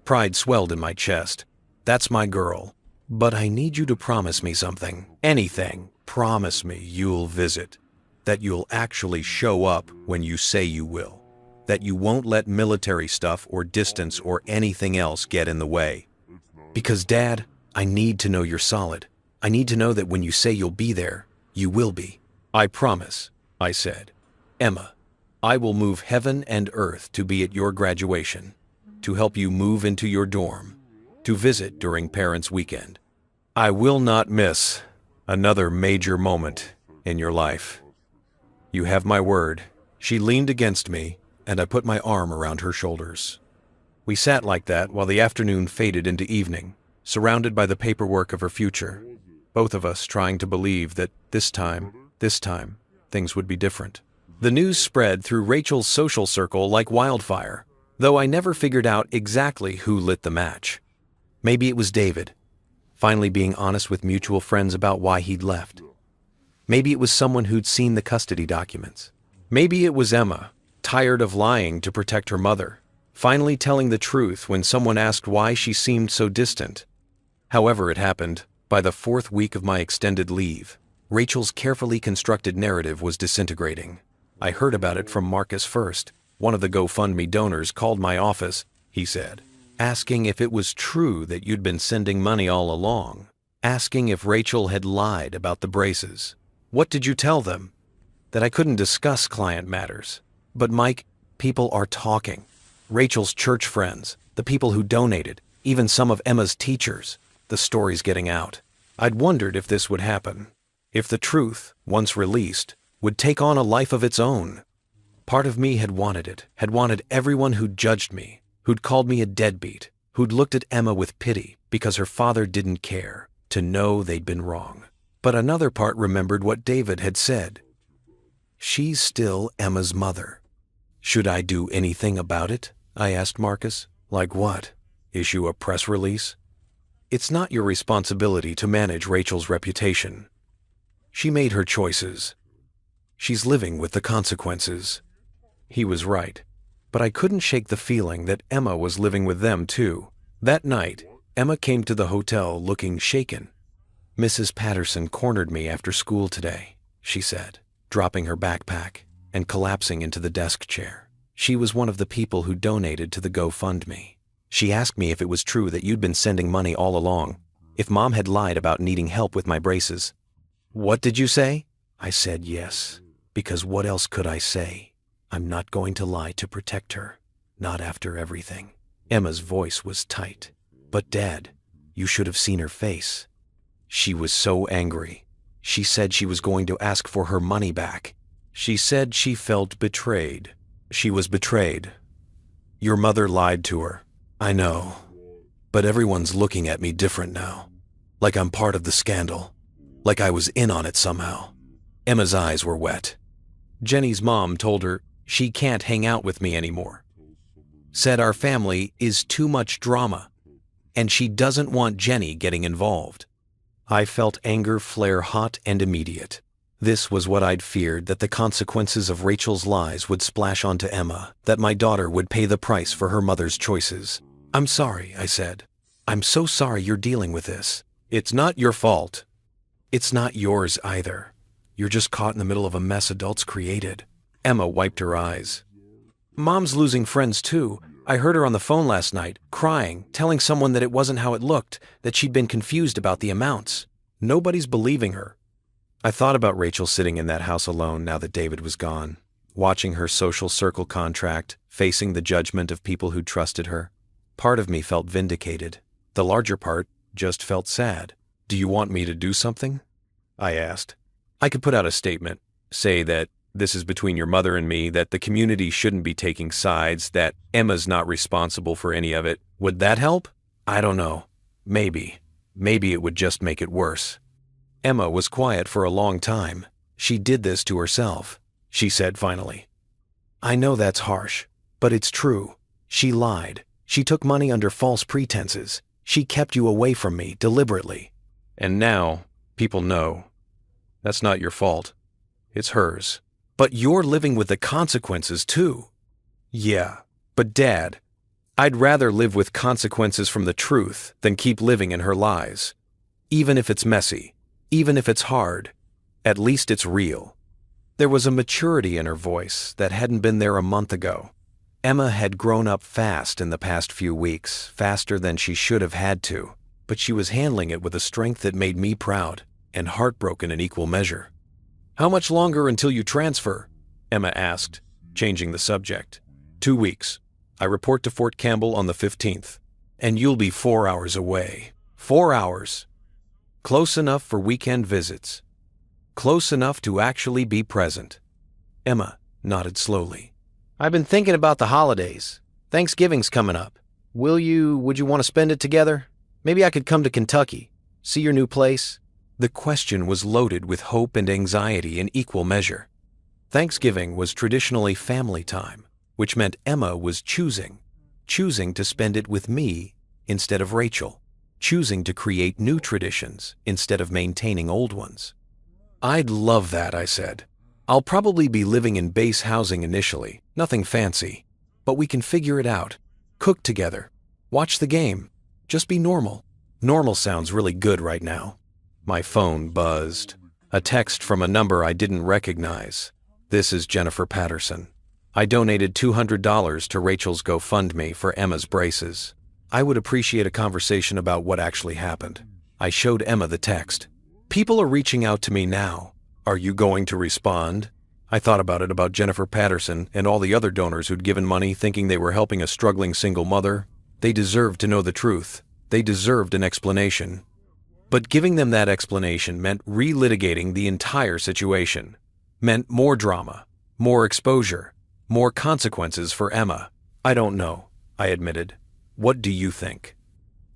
Pride swelled in my chest. That's my girl. But I need you to promise me something. Anything. Promise me you'll visit. That you'll actually show up when you say you will. That you won't let military stuff or distance or anything else get in the way. Because, Dad, I need to know you're solid. I need to know that when you say you'll be there, you will be. I promise, I said. Emma, I will move heaven and earth to be at your graduation, to help you move into your dorm, to visit during Parents' Weekend. I will not miss another major moment in your life. You have my word. She leaned against me, and I put my arm around her shoulders. We sat like that while the afternoon faded into evening, surrounded by the paperwork of her future. Both of us trying to believe that this time, things would be different. The news spread through Rachel's social circle like wildfire, though I never figured out exactly who lit the match. Maybe it was David, finally being honest with mutual friends about why he'd left. Maybe it was someone who'd seen the custody documents. Maybe it was Emma, tired of lying to protect her mother, finally telling the truth when someone asked why she seemed so distant. However it happened, by the 4th week of my extended leave, Rachel's carefully constructed narrative was disintegrating. I heard about it from Marcus first. One of the GoFundMe donors called my office, he said, asking if it was true that you'd been sending money all along, asking if Rachel had lied about the braces. What did you tell them? That I couldn't discuss client matters. But Mike, people are talking. Rachel's church friends, the people who donated, even some of Emma's teachers. The story's getting out. I'd wondered if this would happen. If the truth, once released, would take on a life of its own. Part of me had wanted it, had wanted everyone who'd judged me, who'd called me a deadbeat, who'd looked at Emma with pity because her father didn't care, to know they'd been wrong. But another part remembered what David had said. She's still Emma's mother. Should I do anything about it? I asked Marcus. Like what? Issue a press release? It's not your responsibility to manage Rachel's reputation. She made her choices. She's living with the consequences. He was right, but I couldn't shake the feeling that Emma was living with them too. That night, Emma came to the hotel looking shaken. Mrs. Patterson cornered me after school today, she said, dropping her backpack and collapsing into the desk chair. She was one of the people who donated to the GoFundMe. She asked me if it was true that you'd been sending money all along, if Mom had lied about needing help with my braces. What did you say? I said yes, because what else could I say? I'm not going to lie to protect her, not after everything. Emma's voice was tight. But Dad, you should have seen her face. She was so angry. She said she was going to ask for her money back. She said she felt betrayed. She was betrayed. Your mother lied to her. I know, but everyone's looking at me different now, like I'm part of the scandal, like I was in on it somehow. Emma's eyes were wet. Jenny's mom told her she can't hang out with me anymore. Said our family is too much drama. and she doesn't want Jenny getting involved. I felt anger flare hot and immediate. This was what I'd feared, that the consequences of Rachel's lies would splash onto Emma, that my daughter would pay the price for her mother's choices. "I'm sorry," I said. "I'm so sorry you're dealing with this. It's not your fault." "It's not yours either. You're just caught in the middle of a mess adults created." Emma wiped her eyes. "Mom's losing friends too. I heard her on the phone last night, crying, telling someone that it wasn't how it looked, that she'd been confused about the amounts. Nobody's believing her." I thought about Rachel sitting in that house alone now that David was gone, watching her social circle contract, facing the judgment of people who trusted her. Part of me felt vindicated. The larger part just felt sad. "Do you want me to do something?" I asked. "I could put out a statement, say that this is between your mother and me, that the community shouldn't be taking sides, that Emma's not responsible for any of it. Would that help? I don't know. Maybe. Maybe it would just make it worse." Emma was quiet for a long time. "She did this to herself," she said finally. "I know that's harsh, but it's true. She lied. She took money under false pretenses. She kept you away from me deliberately. And now, people know. That's not your fault. It's hers. But you're living with the consequences too." "Yeah, but Dad, I'd rather live with consequences from the truth than keep living in her lies. Even if it's messy, even if it's hard, at least it's real." There was a maturity in her voice that hadn't been there a month ago. Emma had grown up fast in the past few weeks, faster than she should have had to, but she was handling it with a strength that made me proud and heartbroken in equal measure. "How much longer until you transfer?" Emma asked, changing the subject. 2 weeks. I report to Fort Campbell on the 15th. And you'll be 4 hours away. 4 hours. Close enough for weekend visits. Close enough to actually be present. Emma nodded slowly. "I've been thinking about the holidays. Thanksgiving's coming up. Would you want to spend it together? Maybe I could come to Kentucky, see your new place." The question was loaded with hope and anxiety in equal measure. Thanksgiving was traditionally family time, which meant Emma was choosing to spend it with me instead of Rachel, choosing to create new traditions instead of maintaining old ones. "I'd love that," I said. "I'll probably be living in base housing initially, nothing fancy, but we can figure it out. Cook together, watch the game, just be normal." Normal sounds really good right now. My phone buzzed. A text from a number I didn't recognize. "This is Jennifer Patterson. I donated $200 to Rachel's GoFundMe for Emma's braces. I would appreciate a conversation about what actually happened." I showed Emma the text. "People are reaching out to me now. Are you going to respond?" I thought about Jennifer Patterson and all the other donors who'd given money thinking they were helping a struggling single mother. They deserved to know the truth. They deserved an explanation. But giving them that explanation meant relitigating the entire situation. Meant more drama, more exposure, more consequences for Emma. "I don't know," I admitted. "What do you think?"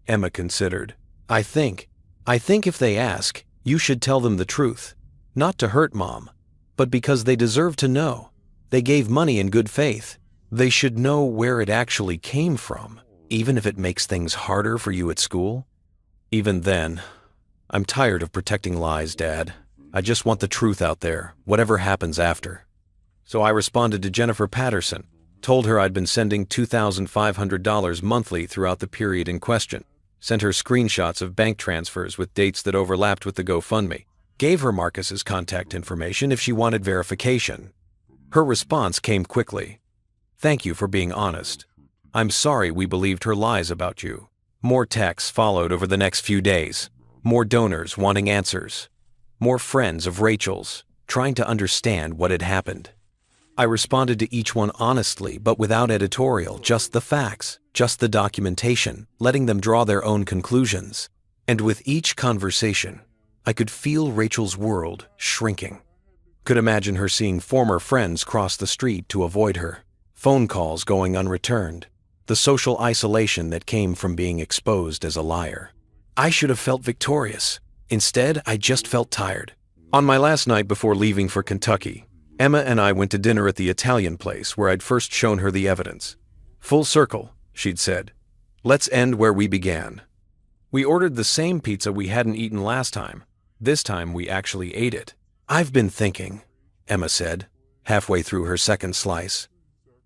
Emma considered. I think if they ask, you should tell them the truth. Not to hurt Mom, but because they deserve to know. They gave money in good faith. They should know where it actually came from, even if it makes things harder for you at school." Even then, "I'm tired of protecting lies, Dad. I just want the truth out there, whatever happens after." So I responded to Jennifer Patterson, told her I'd been sending $2,500 monthly throughout the period in question, sent her screenshots of bank transfers with dates that overlapped with the GoFundMe, gave her Marcus's contact information if she wanted verification. Her response came quickly. "Thank you for being honest. I'm sorry we believed her lies about you." More texts followed over the next few days. More donors wanting answers. More friends of Rachel's trying to understand what had happened. I responded to each one honestly, but without editorial, just the facts, just the documentation, letting them draw their own conclusions. And with each conversation, I could feel Rachel's world shrinking. Could imagine her seeing former friends cross the street to avoid her, phone calls going unreturned, the social isolation that came from being exposed as a liar. I should have felt victorious. Instead, I just felt tired. On my last night before leaving for Kentucky, Emma and I went to dinner at the Italian place where I'd first shown her the evidence. "Full circle," she'd said. Let's end where we began. We ordered the same pizza we hadn't eaten last time. This time we actually ate it. I've been thinking, Emma said, halfway through her second slice,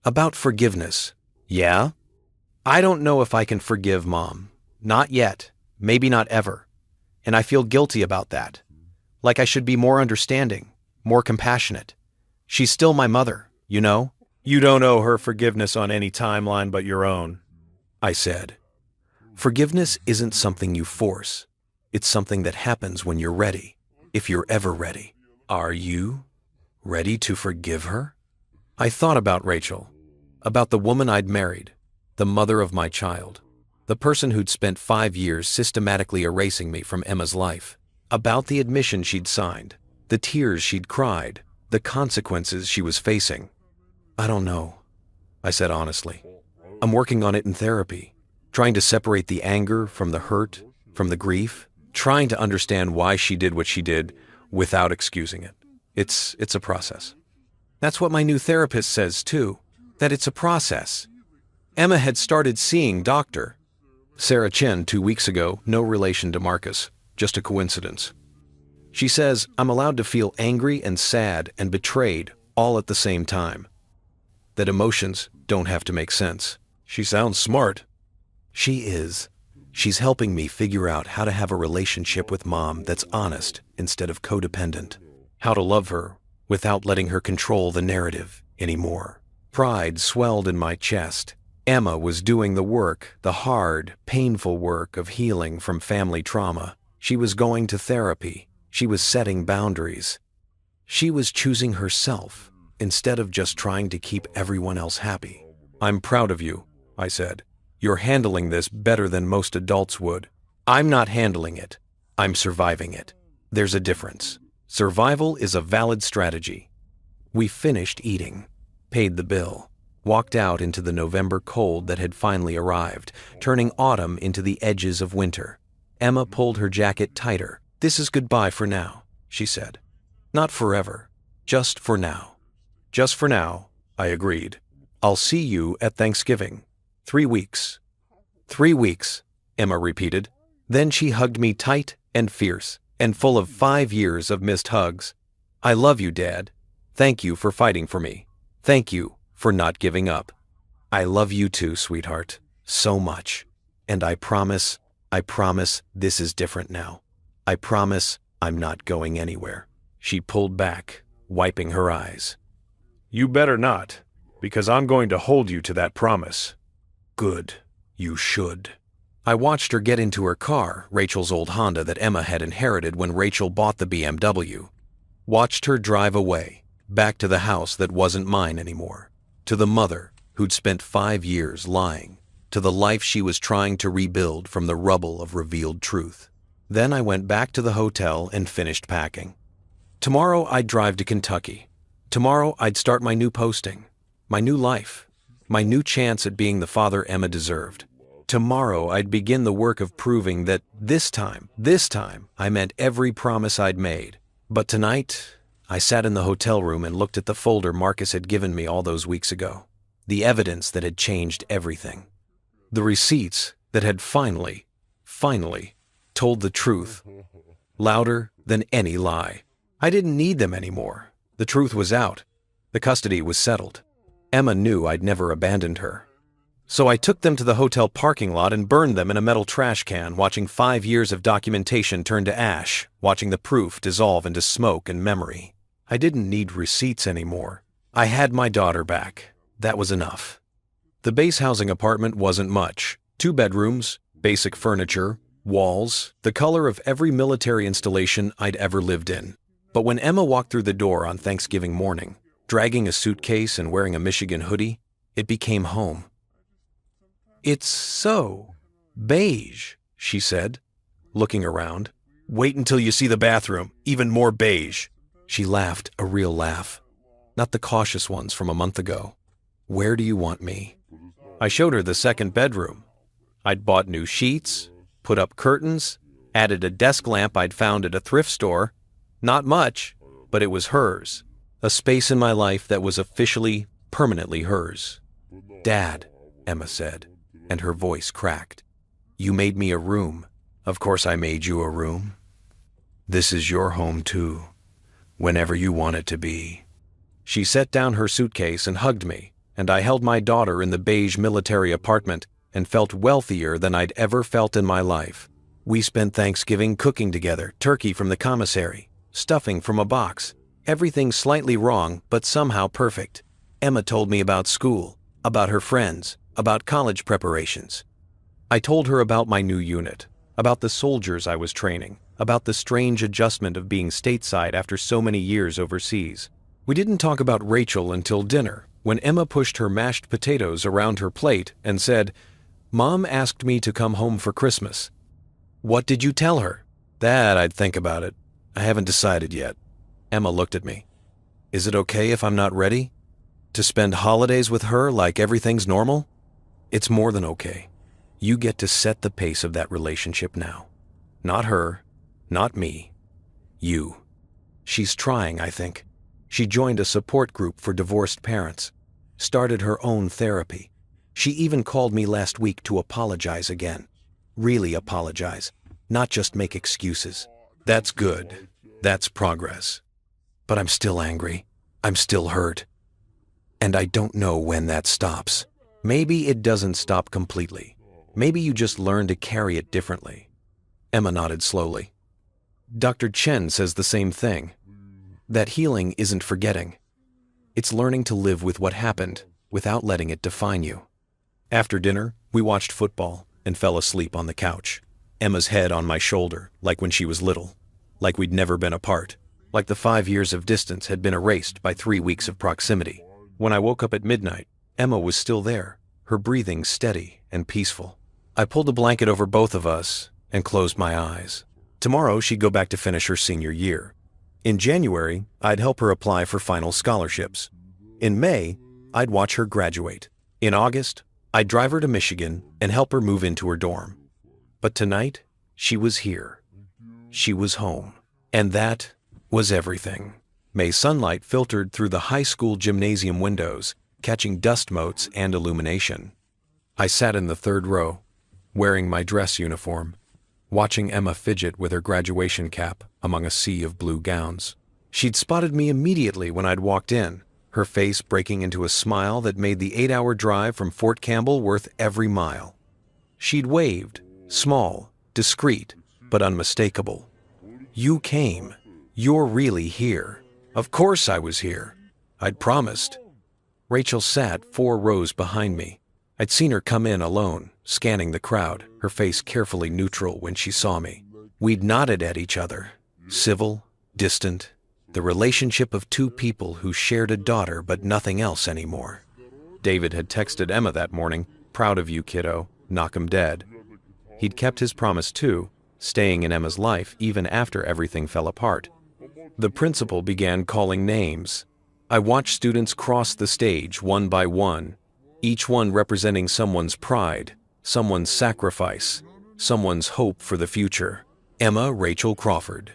about forgiveness. Yeah? I don't know if I can forgive Mom. Not yet. Maybe not ever. And I feel guilty about that. Like I should be more understanding, more compassionate. She's still my mother, you know? You don't owe her forgiveness on any timeline but your own, I said. Forgiveness isn't something you force. It's something that happens when you're ready, if you're ever ready. Are you ready to forgive her? I thought about Rachel, about the woman I'd married, the mother of my child, the person who'd spent 5 years systematically erasing me from Emma's life, about the admission she'd signed, the tears she'd cried, the consequences she was facing. I don't know, I said honestly. I'm working on it in therapy, trying to separate the anger from the hurt, from the grief, trying to understand why she did what she did without excusing it. It's a process. That's what my new therapist says too, that it's a process. Emma had started seeing Dr. Sarah Chen 2 weeks ago, no relation to Marcus, just a coincidence. She says I'm allowed to feel angry and sad and betrayed all at the same time. That emotions don't have to make sense. She sounds smart. She is. She's helping me figure out how to have a relationship with Mom that's honest instead of codependent. How to love her without letting her control the narrative anymore. Pride swelled in my chest. Emma was doing the work, the hard, painful work of healing from family trauma. She was going to therapy. She was setting boundaries. She was choosing herself instead of just trying to keep everyone else happy. I'm proud of you, I said. You're handling this better than most adults would. I'm not handling it. I'm surviving it. There's a difference. Survival is a valid strategy. We finished eating, paid the bill, walked out into the November cold that had finally arrived, turning autumn into the edges of winter. Emma pulled her jacket tighter. This is goodbye for now, she said. Not forever, just for now. Just for now, I agreed. I'll see you at Thanksgiving. 3 weeks. 3 weeks, Emma repeated. Then she hugged me tight and fierce, and full of 5 years of missed hugs. I love you, Dad. Thank you for fighting for me. Thank you for not giving up. I love you too, sweetheart. So much. And I promise this is different now. I promise I'm not going anywhere. She pulled back, wiping her eyes. You better not, because I'm going to hold you to that promise. Good. You should. I watched her get into her car, Rachel's old Honda that Emma had inherited when Rachel bought the BMW. Watched her drive away, back to the house that wasn't mine anymore, to the mother who'd spent 5 years lying, to the life she was trying to rebuild from the rubble of revealed truth. Then I went back to the hotel and finished packing. Tomorrow I'd drive to Kentucky. Tomorrow I'd start my new posting, my new life, my new chance at being the father Emma deserved. Tomorrow I'd begin the work of proving that this time, I meant every promise I'd made. But tonight, I sat in the hotel room and looked at the folder Marcus had given me all those weeks ago. The evidence that had changed everything. The receipts that had finally told the truth, louder than any lie. I didn't need them anymore. The truth was out. The custody was settled. Emma knew I'd never abandoned her. So I took them to the hotel parking lot and burned them in a metal trash can, watching 5 years of documentation turn to ash, watching the proof dissolve into smoke and memory. I didn't need receipts anymore. I had my daughter back. That was enough. The base housing apartment wasn't much. 2 bedrooms, basic furniture, walls, the color of every military installation I'd ever lived in. But when Emma walked through the door on Thanksgiving morning, dragging a suitcase and wearing a Michigan hoodie, it became home. It's so beige, she said, looking around. Wait until you see the bathroom, even more beige. She laughed, a real laugh, not the cautious ones from a month ago. Where do you want me? I showed her the second bedroom. I'd bought new sheets, put up curtains, added a desk lamp I'd found at a thrift store. Not much, but it was hers. A space in my life that was officially, permanently hers. Dad, Emma said, and her voice cracked. "You made me a room. Of course I made you a room. This is your home too, whenever you want it to be." She set down her suitcase and hugged me, and I held my daughter in the beige military apartment and felt wealthier than I'd ever felt in my life. We spent Thanksgiving cooking together, turkey from the commissary, stuffing from a box, everything slightly wrong but somehow perfect. Emma told me about school, about her friends, about college preparations. I told her about my new unit, about the soldiers I was training, about the strange adjustment of being stateside after so many years overseas. We didn't talk about Rachel until dinner, when Emma pushed her mashed potatoes around her plate and said, "Mom asked me to come home for Christmas." "What did you tell her?" "That I'd think about it. I haven't decided yet." Emma looked at me. "Is it okay if I'm not ready? To spend holidays with her like everything's normal?" "It's more than okay. You get to set the pace of that relationship now. Not her, not me, you." She's trying, I think. She joined a support group for divorced parents, started her own therapy. She even called me last week to apologize again. Really apologize, not just make excuses. That's good. That's progress. But I'm still angry. I'm still hurt. And I don't know when that stops. Maybe it doesn't stop completely. Maybe you just learn to carry it differently. Emma nodded slowly. Dr. Chen says the same thing. That healing isn't forgetting. It's learning to live with what happened without letting it define you. After dinner, we watched football and fell asleep on the couch. Emma's head on my shoulder, like when she was little. Like we'd never been apart. Like the 5 years of distance had been erased by 3 weeks of proximity. When I woke up at midnight, Emma was still there, her breathing steady and peaceful. I pulled a blanket over both of us and closed my eyes. Tomorrow she'd go back to finish her senior year. In January, I'd help her apply for final scholarships. In May, I'd watch her graduate. In August, I'd drive her to Michigan and help her move into her dorm. But tonight, she was here. She was home. And that was everything. May sunlight filtered through the high school gymnasium windows, catching dust motes and illumination. I sat in the third row, wearing my dress uniform, watching Emma fidget with her graduation cap among a sea of blue gowns. She'd spotted me immediately when I'd walked in, her face breaking into a smile that made the 8-hour drive from Fort Campbell worth every mile. She'd waved, small, discreet, but unmistakable. "You came. You're really here." Of course I was here. I'd promised. Rachel sat 4 rows behind me. I'd seen her come in alone, scanning the crowd, her face carefully neutral when she saw me. We'd nodded at each other, civil, distant, the relationship of 2 people who shared a daughter but nothing else anymore. David had texted Emma that morning, "Proud of you, kiddo, knock 'em dead." He'd kept his promise too, staying in Emma's life even after everything fell apart. The principal began calling names. I watched students cross the stage one by one, each one representing someone's pride, someone's sacrifice, someone's hope for the future. Emma Rachel Crawford.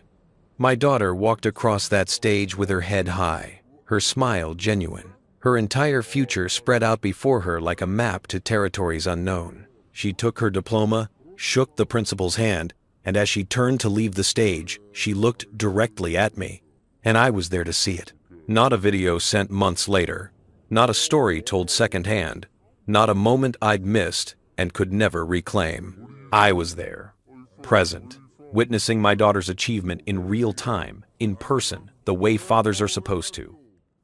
My daughter walked across that stage with her head high, her smile genuine, her entire future spread out before her like a map to territories unknown. She took her diploma, shook the principal's hand, and as she turned to leave the stage, she looked directly at me, and I was there to see it. Not a video sent months later, not a story told secondhand, not a moment I'd missed and could never reclaim. I was there, present, witnessing my daughter's achievement in real time, in person, the way fathers are supposed to.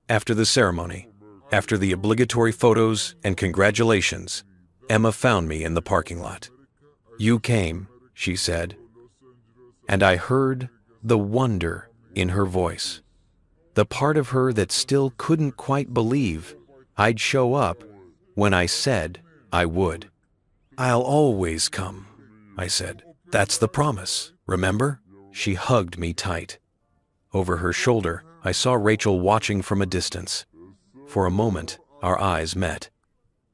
After the ceremony, after the obligatory photos and congratulations, Emma found me in the parking lot. "You came," she said, and I heard the wonder in her voice. The part of her that still couldn't quite believe I'd show up when I said I would. "I'll always come," I said. "That's the promise, remember?" She hugged me tight. Over her shoulder, I saw Rachel watching from a distance. For a moment, our eyes met.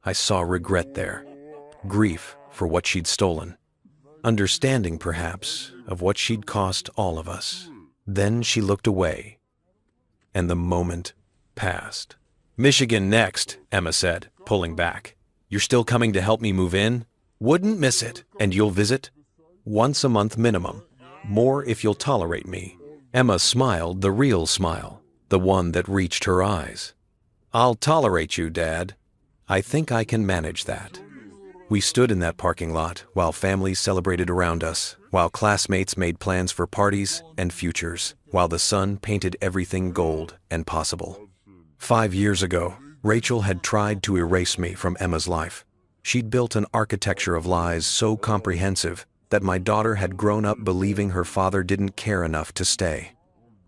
I saw regret there, grief for what she'd stolen, understanding, perhaps, of what she'd cost all of us. Then she looked away, and the moment passed. "Michigan next," Emma said, pulling back. You're still coming to help me move in? Wouldn't miss it. And you'll visit? Once a month minimum. More if you'll tolerate me. Emma smiled the real smile, the one that reached her eyes. I'll tolerate you, Dad. I think I can manage that. We stood in that parking lot while families celebrated around us, while classmates made plans for parties and futures, while the sun painted everything gold and possible. 5 years ago, Rachel had tried to erase me from Emma's life. She'd built an architecture of lies so comprehensive that my daughter had grown up believing her father didn't care enough to stay.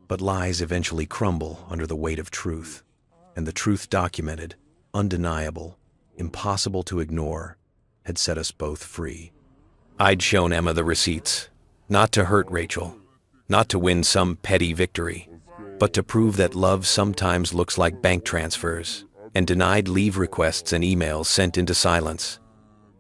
But lies eventually crumble under the weight of truth, and the truth documented, undeniable, impossible to ignore, had set us both free. I'd shown Emma the receipts, not to hurt Rachel, not to win some petty victory, but to prove that love sometimes looks like bank transfers and denied leave requests and emails sent into silence.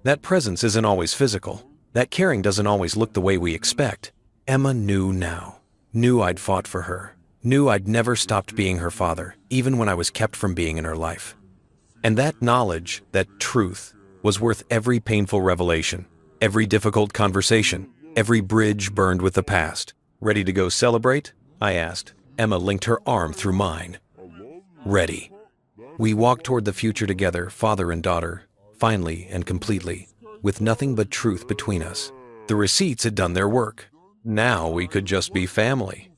That presence isn't always physical. That caring doesn't always look the way we expect. Emma knew now, knew I'd fought for her, knew I'd never stopped being her father, even when I was kept from being in her life. And that knowledge, that truth, was worth every painful revelation, every difficult conversation, every bridge burned with the past. Ready to go celebrate? I asked. Emma linked her arm through mine. Ready. We walked toward the future together, father and daughter, finally and completely, with nothing but truth between us. The receipts had done their work. Now we could just be family.